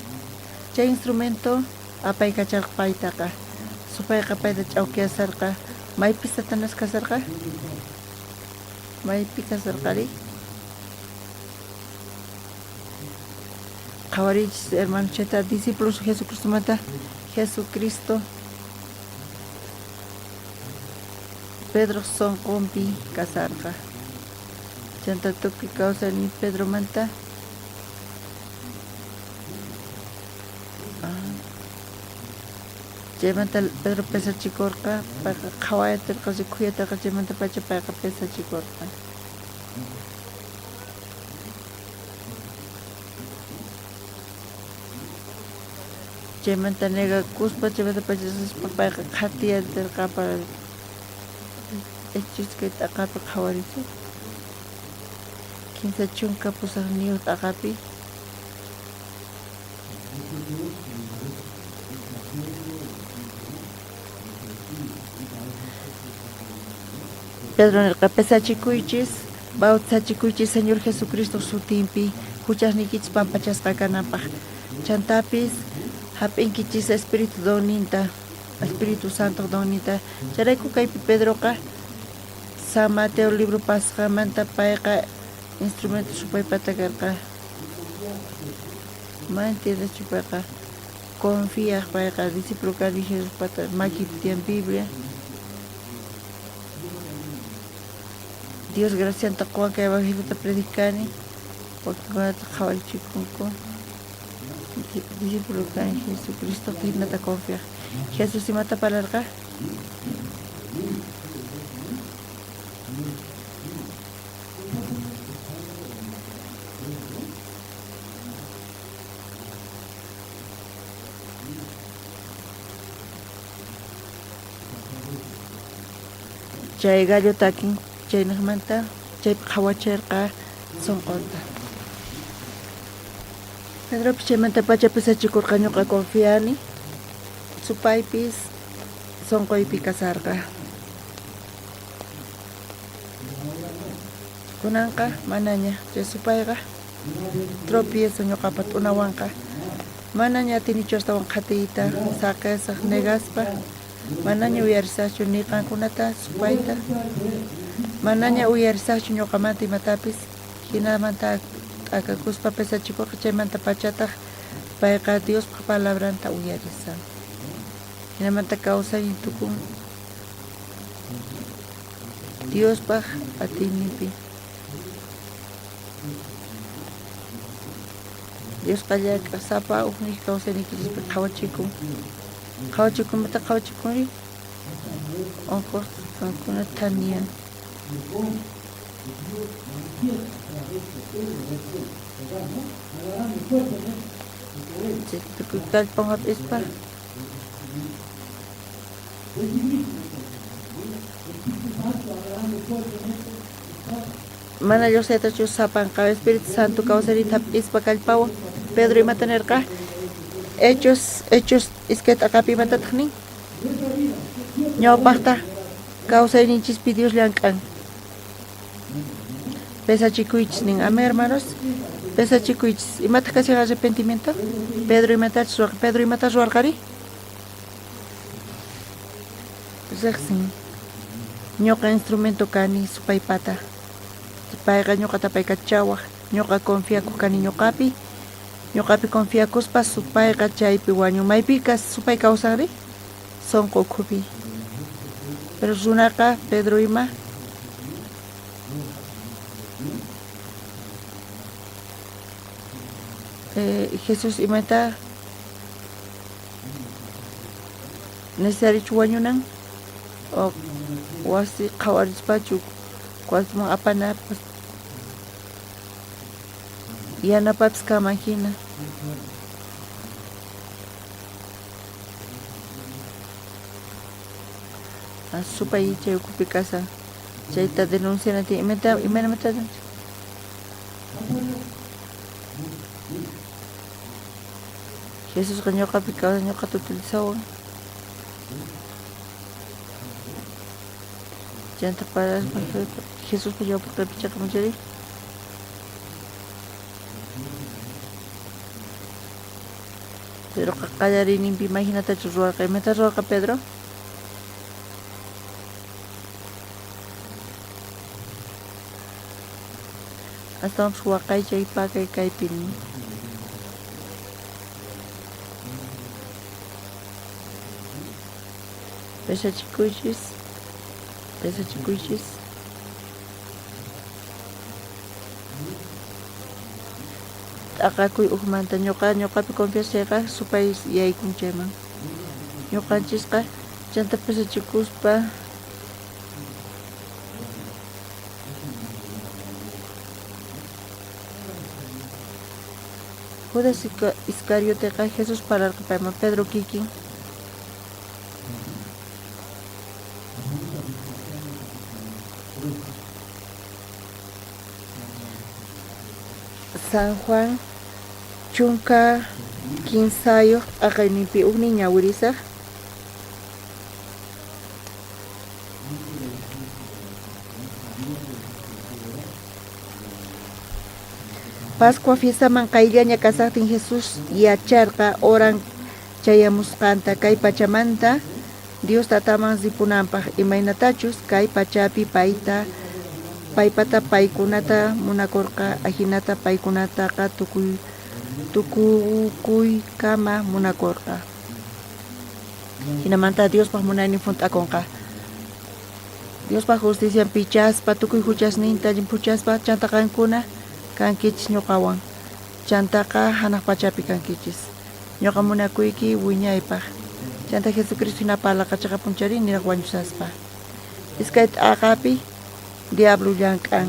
chay instrumento apaykacharqa paytaqa supayqa payta ch'awkiyasarqa maypi Satanas kasarqa maypi kasarqari qhawarichis hermano chayta discípulos Jesucristo manta Jesucristo Pedro sonqonpi kasarqa chanta tukuy kawsani Pedro manta chaymanta Pedro pesachikurqa payqa qhawayatirqa rikhuyatirqa chaymanta pacha payqa pesachikurqa chaymanta negakuspa chaymanta pacha payqa qhatiyatirqa para hechos t'aqapi qhawarichu kinsa chunka pusaq niyu t'aqapi Pedro nirqa pesachikuychis bautizachikuychis Señor Jesucristo sutinpi huchasnikichis pampachasqa kanapaq chantapis hap'inkichis Espíritu Santo doninta charayku kaypi Pedroqa San Mateo libro pasqamanta payqa instrumento supaypata karqa Mantiene chupaca. Confía para discípulo que dije para maquitian Biblia. Dios gracias a Juan que evangelio te predicani. Porque va a trabajar el chico. Discípulo que Jesucristo que no te confía. Jesús se mata para largar. Chay gallo takin, chay nagmanta, chay kawacherka son conta. Pedro pichemanta pacha pesa chikurkaño ka confiani. Su paipis son koipi kasarka. Kunanka mananya, chay su paiga. Tropiezo ñoqapat unawanka. Manaña tinichu hasta wankatita, saca esa negaspa. Manaña uyarisachu niqankunata supaita. Manaña uyarisachu ñuqamanta imatapis. Hinamanta akakuspa pesachikurqa chaymanta pachataq payqa Diospa palabranta uyarisan. Hinamanta kawsay tukun Diospaq atinipi. Dios qallaka sapa uqni kawsaynikichispa qhawachikun. Qhawachikun mata qhawachikuni. Onko kankuna tanian. Tukukal pangat ispa. Mana yo se tachu sapan ka Espíritu Santo kawsarita ispa kalpawa. Pedro y Matanerka, hechos, isket akapi matatni. No pasta, causa en chispidios lancan. Pesa chicuich ning ame hermanos, pesa chicuich. ¿Y mata casi arrepentimiento? Pedro y Mata Ruargari. Rexin. Ñoka instrumento cani su paipata. Paiga ñoka tapaica chawa. Ñoka confía con cani ñokapi. Ñoqapi confía kuspa supayqa chaypi wañu maypikas supay kawsanri son kokhupi. Pero runaqa Pedro ima Jesús imata necesarichu wañunan o wasi qhawarispachu kuasman apanapas yanapapas kamanhina. Supay chay ukupi kasa chayta denuncianati imana mata Jesús ñoqapi kawsa ñoqata utilizawan chanta para Jesús pa ñawpa pichaqa muchari. Pero kakayarin imagínate churruarca. ¿Meta ruarca Pedro? Hasta un suakay chay pakay kay pin. Pesa chikuchis. Akakuy uhmanta ñoqapi confianza supay yaykun chayman. Ñoqanchisqa chanta pesachikuspa Judas Iscarioteqa Jesús pararqa payman Pedro kikin. San Juan chunka quinsayo aqayninpi ugnin ñawirisaq Pascua fiestaman qayllaña kasaqtin Jesús yacharqa oran chayamusqanta kay pachamanta Dios tataman ripunanpaq imaynatachus kay pachapi paypata paykunata munakurqa ahinata paykunataqa tukukuy kama munakorqa. Hinamanta Dios pa munaynin funtakonqa. Dios pa justicia pichaspa tukuy huchasninta puchaspa chantaqankuna kankichis ñuqawan. Chantaqa hanaq pachapi kankichis. Ñuqa munakuyki wiñaypaq. Chanta Jesucristo hinapalaqa chaqa puncharin niraq wañusaspa. Iskay t'aqapi diablo llank'an.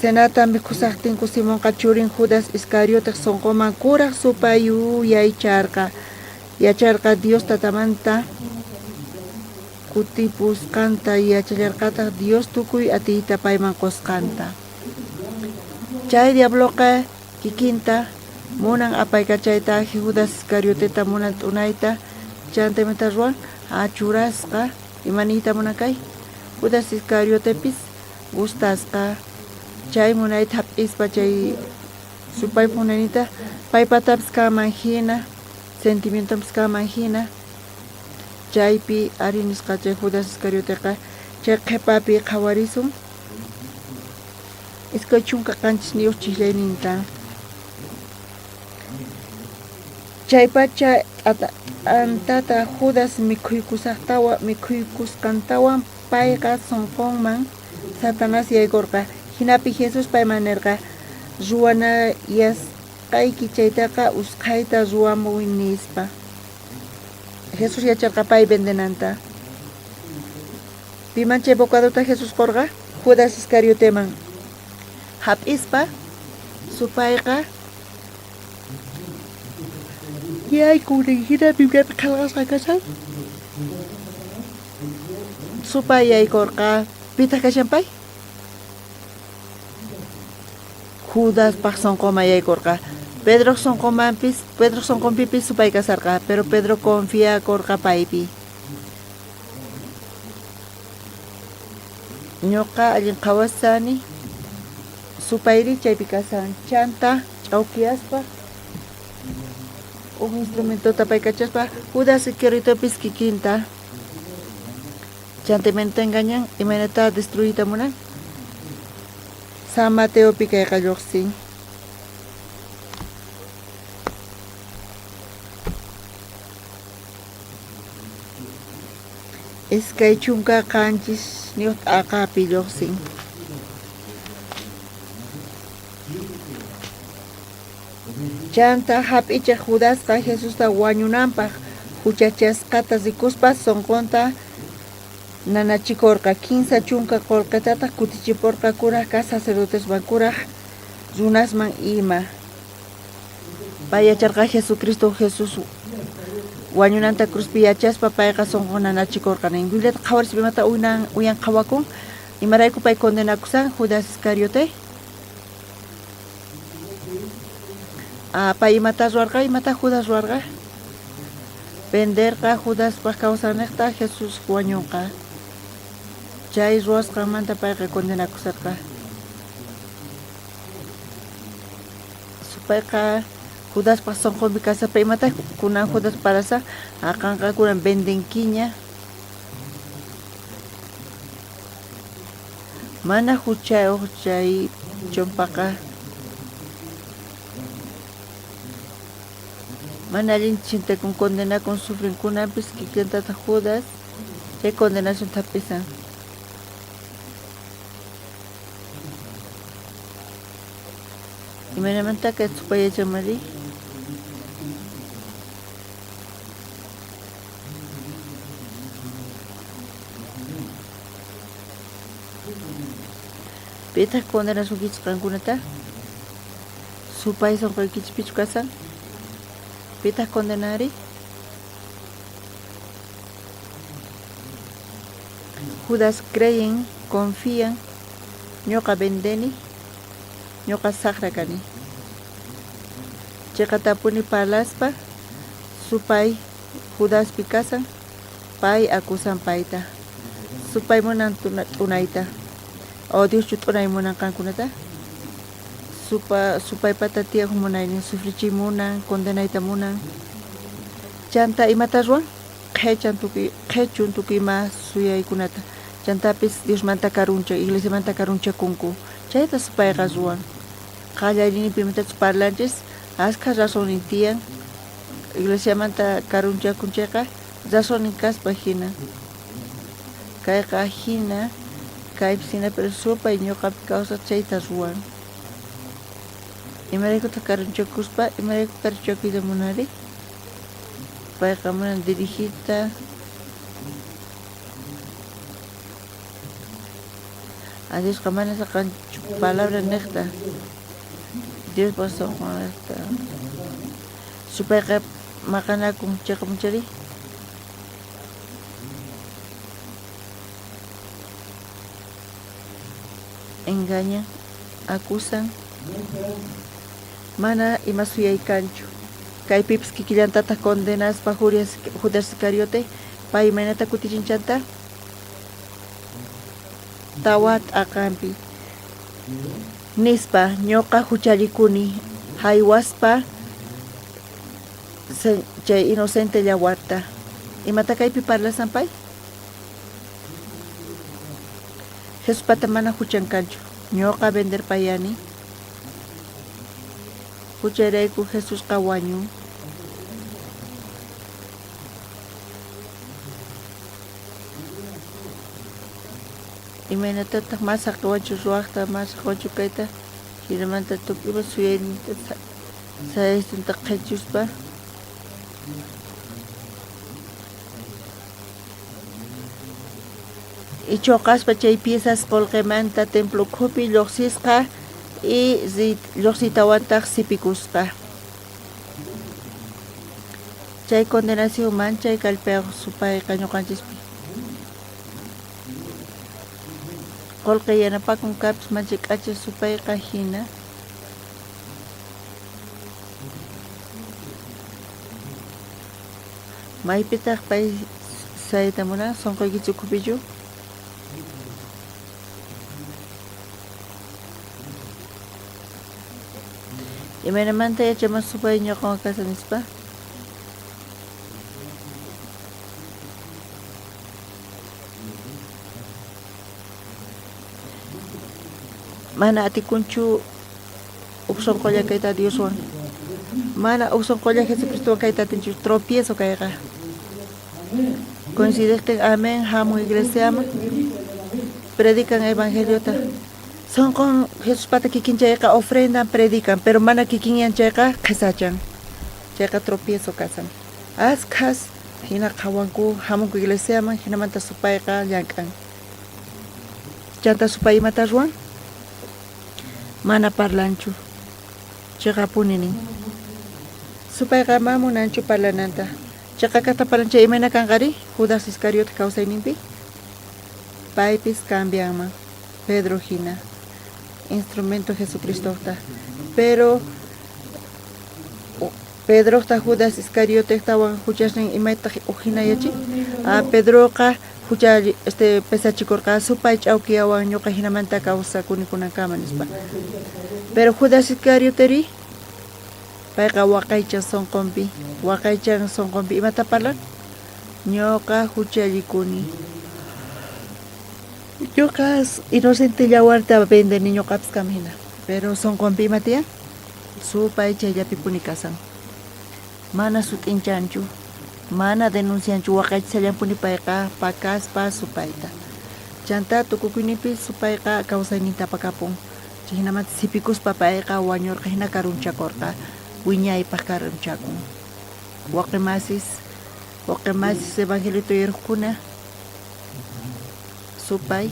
Senata mikhusaqtinku Simonqa churin Judas Iscariote sonqoman kuraq supayu yaycharqa. Yacharqa Dios tatamanta kutipusqanta yachallarqataq Dios tukuy atiyta payman qusqanta. Chay diabloqa kikinta munan apaykachayta Judas Iscarioteta munan t'unayta chantaymanta ruwan achurasqa imaniyta munakay Judas Iscariotepis gustasqa chay munayta hap'ispa chay supay munanita paypatapis kaman hina sentimientopas kaman hina chaypi arinisqa chay Judas Iscarioteqa chay qhipapi qhawarisun iskay chunka qanchis niyuq chillayninta chaypacha antata Judas mikhuykusqantawan payqa sonqonman Satanás yaykurqa hinapi Jesus payman nirqa ruwana yasqayki chaytaqa usqhayta ruwamuy nispa Jesus yacharqa pay vendenanta piman chay bocadota Jesus qorqa Judas Iscarioteman hap'ispa supayqa yaykurin hinapi hinapi qhalqasqa kashan supay yaykurqa pitaq kashan pay Judas paq sonqoma yaykurqa Pedro sonqonpipis supay kasarqa pero Pedro confía kurqa paypi ñuqa allin qhawasani supayri chaypi kasan chanta ch'awkiyaspa un instrumentota pay kachaspa Judas Iscariotepis kikinta chantaymanta engañan imanata destruita munan San Mateo pi kayqa lluqsin iskay chunka qanchis niyuq t'aqapi lluqsin chanta hap'ichaq Judasqa Jesusta wañunanpaq huchachasqata rikuspa sonqonta nanachikurqa 15 chunka qullqitata kutichipurqa kuraqqa sacerdotesman kuraq runasman ima pay yacharqa Jesucristo Jesus wañunanta cruzpi yachaspa payqa sonqon nanachikurqa nin Bibliata qhawaris imata uyan qhawakun imarayku pay condenakusan Judas Iscariote pay imata ruwarqa imata Judas ruwarqa venderqa Judaspaq kawsaniqta Jesus wañunqa chay ruwasqanmanta payqa condenakusarqa supayqa Judaspaq sonqonpi kasapa imata kunan Judas parasa aqanqa kunan vendenkiña mana huchayuq chay chumpaqa mana allin chintakun condenakun sufrinkunapis kikintata Judas chay condenación tapisan imanamantaka supayachamari pitaq condenación kichqankunata supay sonqaykichpichu kasan pitaq condenari Judas creyen confían ñuqa vendeni ñuqa saqra kani chayqa tapuni palaspa supay Judaspi kasan pay akusan payta supay munan t'unayta o Dios t'unay munan kankunata supay patatiaq munaynin sufrichiy munan condenayta munan chanta imata ruwan qhechun tukima suyaykunata chantapis Dios manta karuncha iglesia manta karuncha kunku chayta supayqa ruwan qallarini pimitachu parlanchis asqa razonin tiyan iglesia manta karunchakunchayqa razonin kaspa hina kayqa hina kaypis hina pero supay ñuqapi kawsaq chayta ruwan imaraykuta karunchakuspa imarayku karunchakuyta munari payqa munan dirigita a Dios mana sacan palabra necta Dios pasó con esta supaya que makana kung checa muchari engañan acusan mana y más y cancho kay pips kikillantata condenas pa Judas Iscariote pa imanata kutichinchanta tawat akampi nispa ñoqa huchallikuni haywaspa chay inocente llawarta imata kaypi parlasan pay Jesuspata mana huchankanchu ñoqa vender payani huchayrayku Jesús qawañun imaynatata masa qawanchu ruwaqta masa qawanchu kayta hinamanta tukipa suyayninta sayastinta qhechuspa ichuqaspa chay piezas qolqimanta templo khupi lluqsisqa y lluqsitawantaq sipikusqa chay condenación man chay kallpayuq supayqa ñuqanchispi qolqi yanapakun kapis manchik k'achis supayqa hina maypitaq pay sayta munan sonqoykichu khupichu imaynamanta yachaman supay ñuqawan kasanispa mana atikunchu uqsonqolla kayta Dioswan mana uqsonqolla Jesucristowan kayta atinchu tropiezo kayqa coincidente amén hamu iglesiaman predican evangeliota sonqon Jesuspata kikinchayqa ofrendan predican pero mana kikinyanchayqa qhisachan chayqa tropiezo kasan askhas hina qhawanku hamunku iglesiaman hinamanta supayqa llank'an chanta supay imata ruwan mana parlanchu chayqa puninin supayqa mamunanchu parlananta chayqa kata parlancha imayna kanqari Judas Iscariote kawsayninpi paypis cambianman Pedro hina instrumento Jesucristoqta pero Pedroqta Judas Iscariote tawan huchasnin imaytaq uhinayachi Pedroqa hucha pesachikurqa supay ch'awkiyawan ñuqa hinamanta kawsakuni kunankama nispa pero Judas Iscarioteri payqa waqaychan sonqonpi imata parlan ñuqa huchallikuni ñuqa inocente llawarta vendeni ñuqapis kama hina pero sonqonpi imatiyan supay chayllapipuni kasan mana sut'inchanchu mana denuncianchu waqaychallampuni payqa pakaspa supayta chanta tukukuynipi supayqa kawsayninta apakapun chay hinamanta sipikuspa payqa wañurqa hina karunchakurqa wiñaypaq karunchakun waqemasis evangelito yuruqkuna supay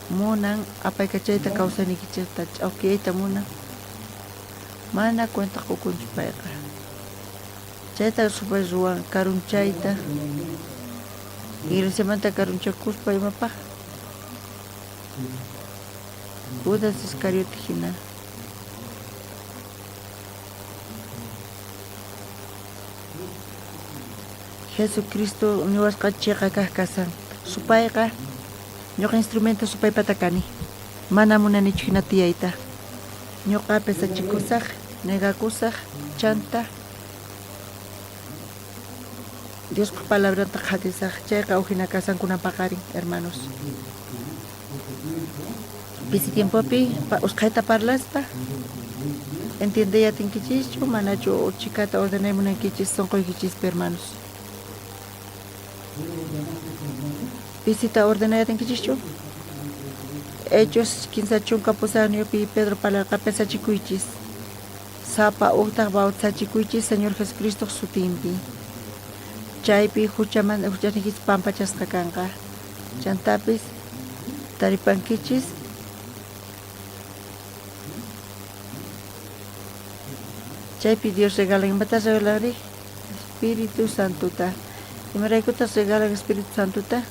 munan apayqa chayta kawsaynikichata ch'awkiyayta munan mana cuenta qukunchu payqa chayta supay ruwan karunchayta iglesiamanta karunchakuspa imapaq Judas Iscariote hina Jesucristo niwasqa chayqa kaq kasan supayqa ñuqa instrumento supaypata kani mana munanichu hina tiyayta ñuqa pesachikusaq negakusaq chanta Dios palabranta qhatisaq chayqa uhina kasankunapaqarin hermanos pisi tiempopi usqhayta parlaspa entiende ya tinkichichu, manachu chicata ordenemos en kichis son kichis hermanos. Visita ordenada tinkichichu. Hechos 15 chunka pusanio pi Pedro para capesa chicuichis. Sapa uta bautza chicuichis Señor Jesucristo sutimpi. Chaypi huchaman huchanikis pampachas kakanka. Chantapis taripankichis. Chaypi Dios regala en batas regalari Espíritu Santo ta. Y me recuerdas regala el Espíritu Santo ta.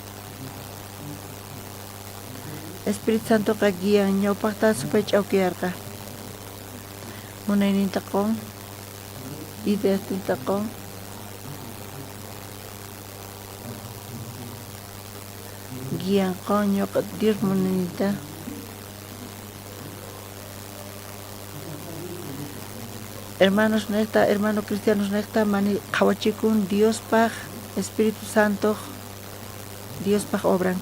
Espíritu Santo ka guía ño pacta supech aukiarka. Munainin takong. Ideas tin takong. Guían coño ka Dios munainita. Hermanos necta, hermanos cristianos necta, mani kawachikun Dios pag, Espíritu Santo, Dios pag obran.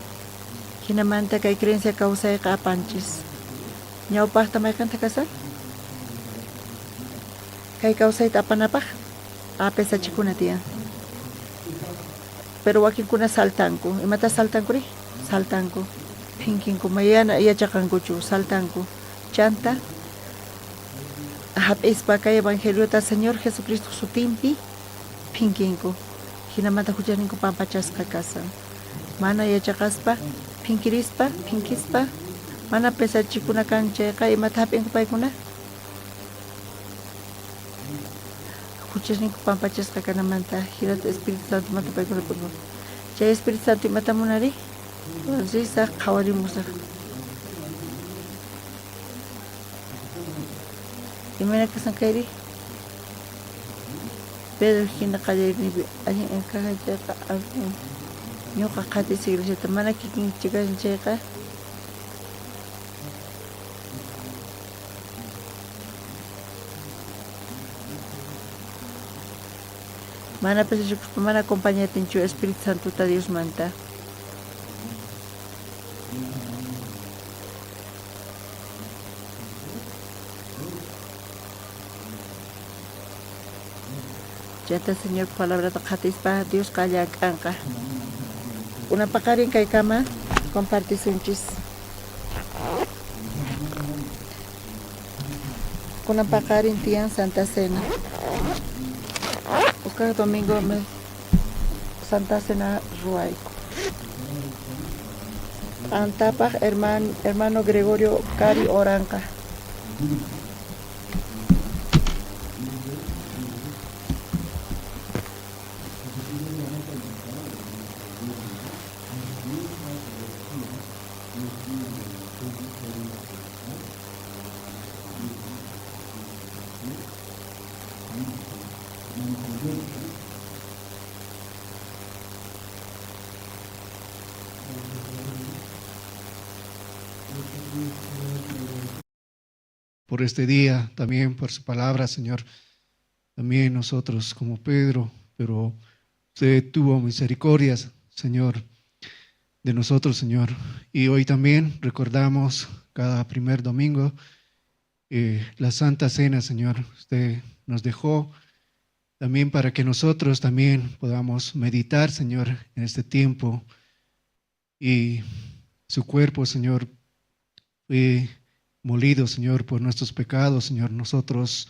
Hinamanta kay creencia causa ka panchis. Ñaw pag tamay kanta kasal? Kay causa itapanapag, ape sa chikuna tiyan. Pero wakin kuna saltan ko, imata saltan ko rin, saltan ko. Pinkin ko, mayana iya chakan ko chu, saltan ko. Chanta, ahapis pa kay Evangelio ta Señor Jesucristo sutimpi, pinkin ko. Hinamanta ko dyan ko pampachas kakasan. Mana iya chakaspa, pinkirispa, pinkispa, mana pesa chikuna kanche kay matapin ko pa ikuna. Kuchas ni ko pampachas kakanamanta, hirat Espíritu Santo matapay ko na po. Chay Espíritu Santo mata mo na rin. Wansi sa kawari mo sa. Imana kasang kay rin. Pero kinakalir ni ayang ang kakadya ka ang yung kakati siguro siya tamana kiking chigan siya ka. Mana pa siya mana acompaña tencho Espíritu Santo ta Dios manta. Yata Señor palabra takatis pa Dios kaya angka. Una pakarin kay kama comparte sunchis. Una pakarin tiang Santa Cena. Cada domingo me Santa Cena Ruay. Antapag hermano Gregorio Cari Oranca. Por este día, también por su palabra, Señor. También nosotros como Pedro, pero usted tuvo misericordias, Señor, de nosotros, Señor. Y hoy también recordamos cada primer domingo la Santa Cena, Señor. Usted nos dejó también para que nosotros también podamos meditar, Señor, en este tiempo. Y su cuerpo, Señor, fue molido, Señor, por nuestros pecados, Señor. Nosotros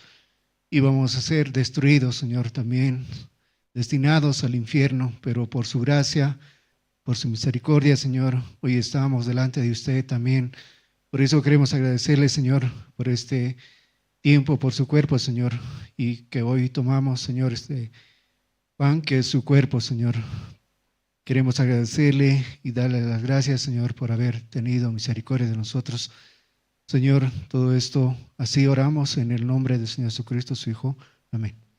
íbamos a ser destruidos, Señor, también destinados al infierno, pero por su gracia, por su misericordia, Señor, hoy estamos delante de usted también. Por eso queremos agradecerle, Señor, por este tiempo, por su cuerpo, Señor, y que hoy tomamos, Señor, este pan que es su cuerpo, Señor. Queremos agradecerle y darle las gracias, Señor, por haber tenido misericordia de nosotros. Señor, todo esto, así oramos en el nombre del Señor Jesucristo, su Hijo. Amén.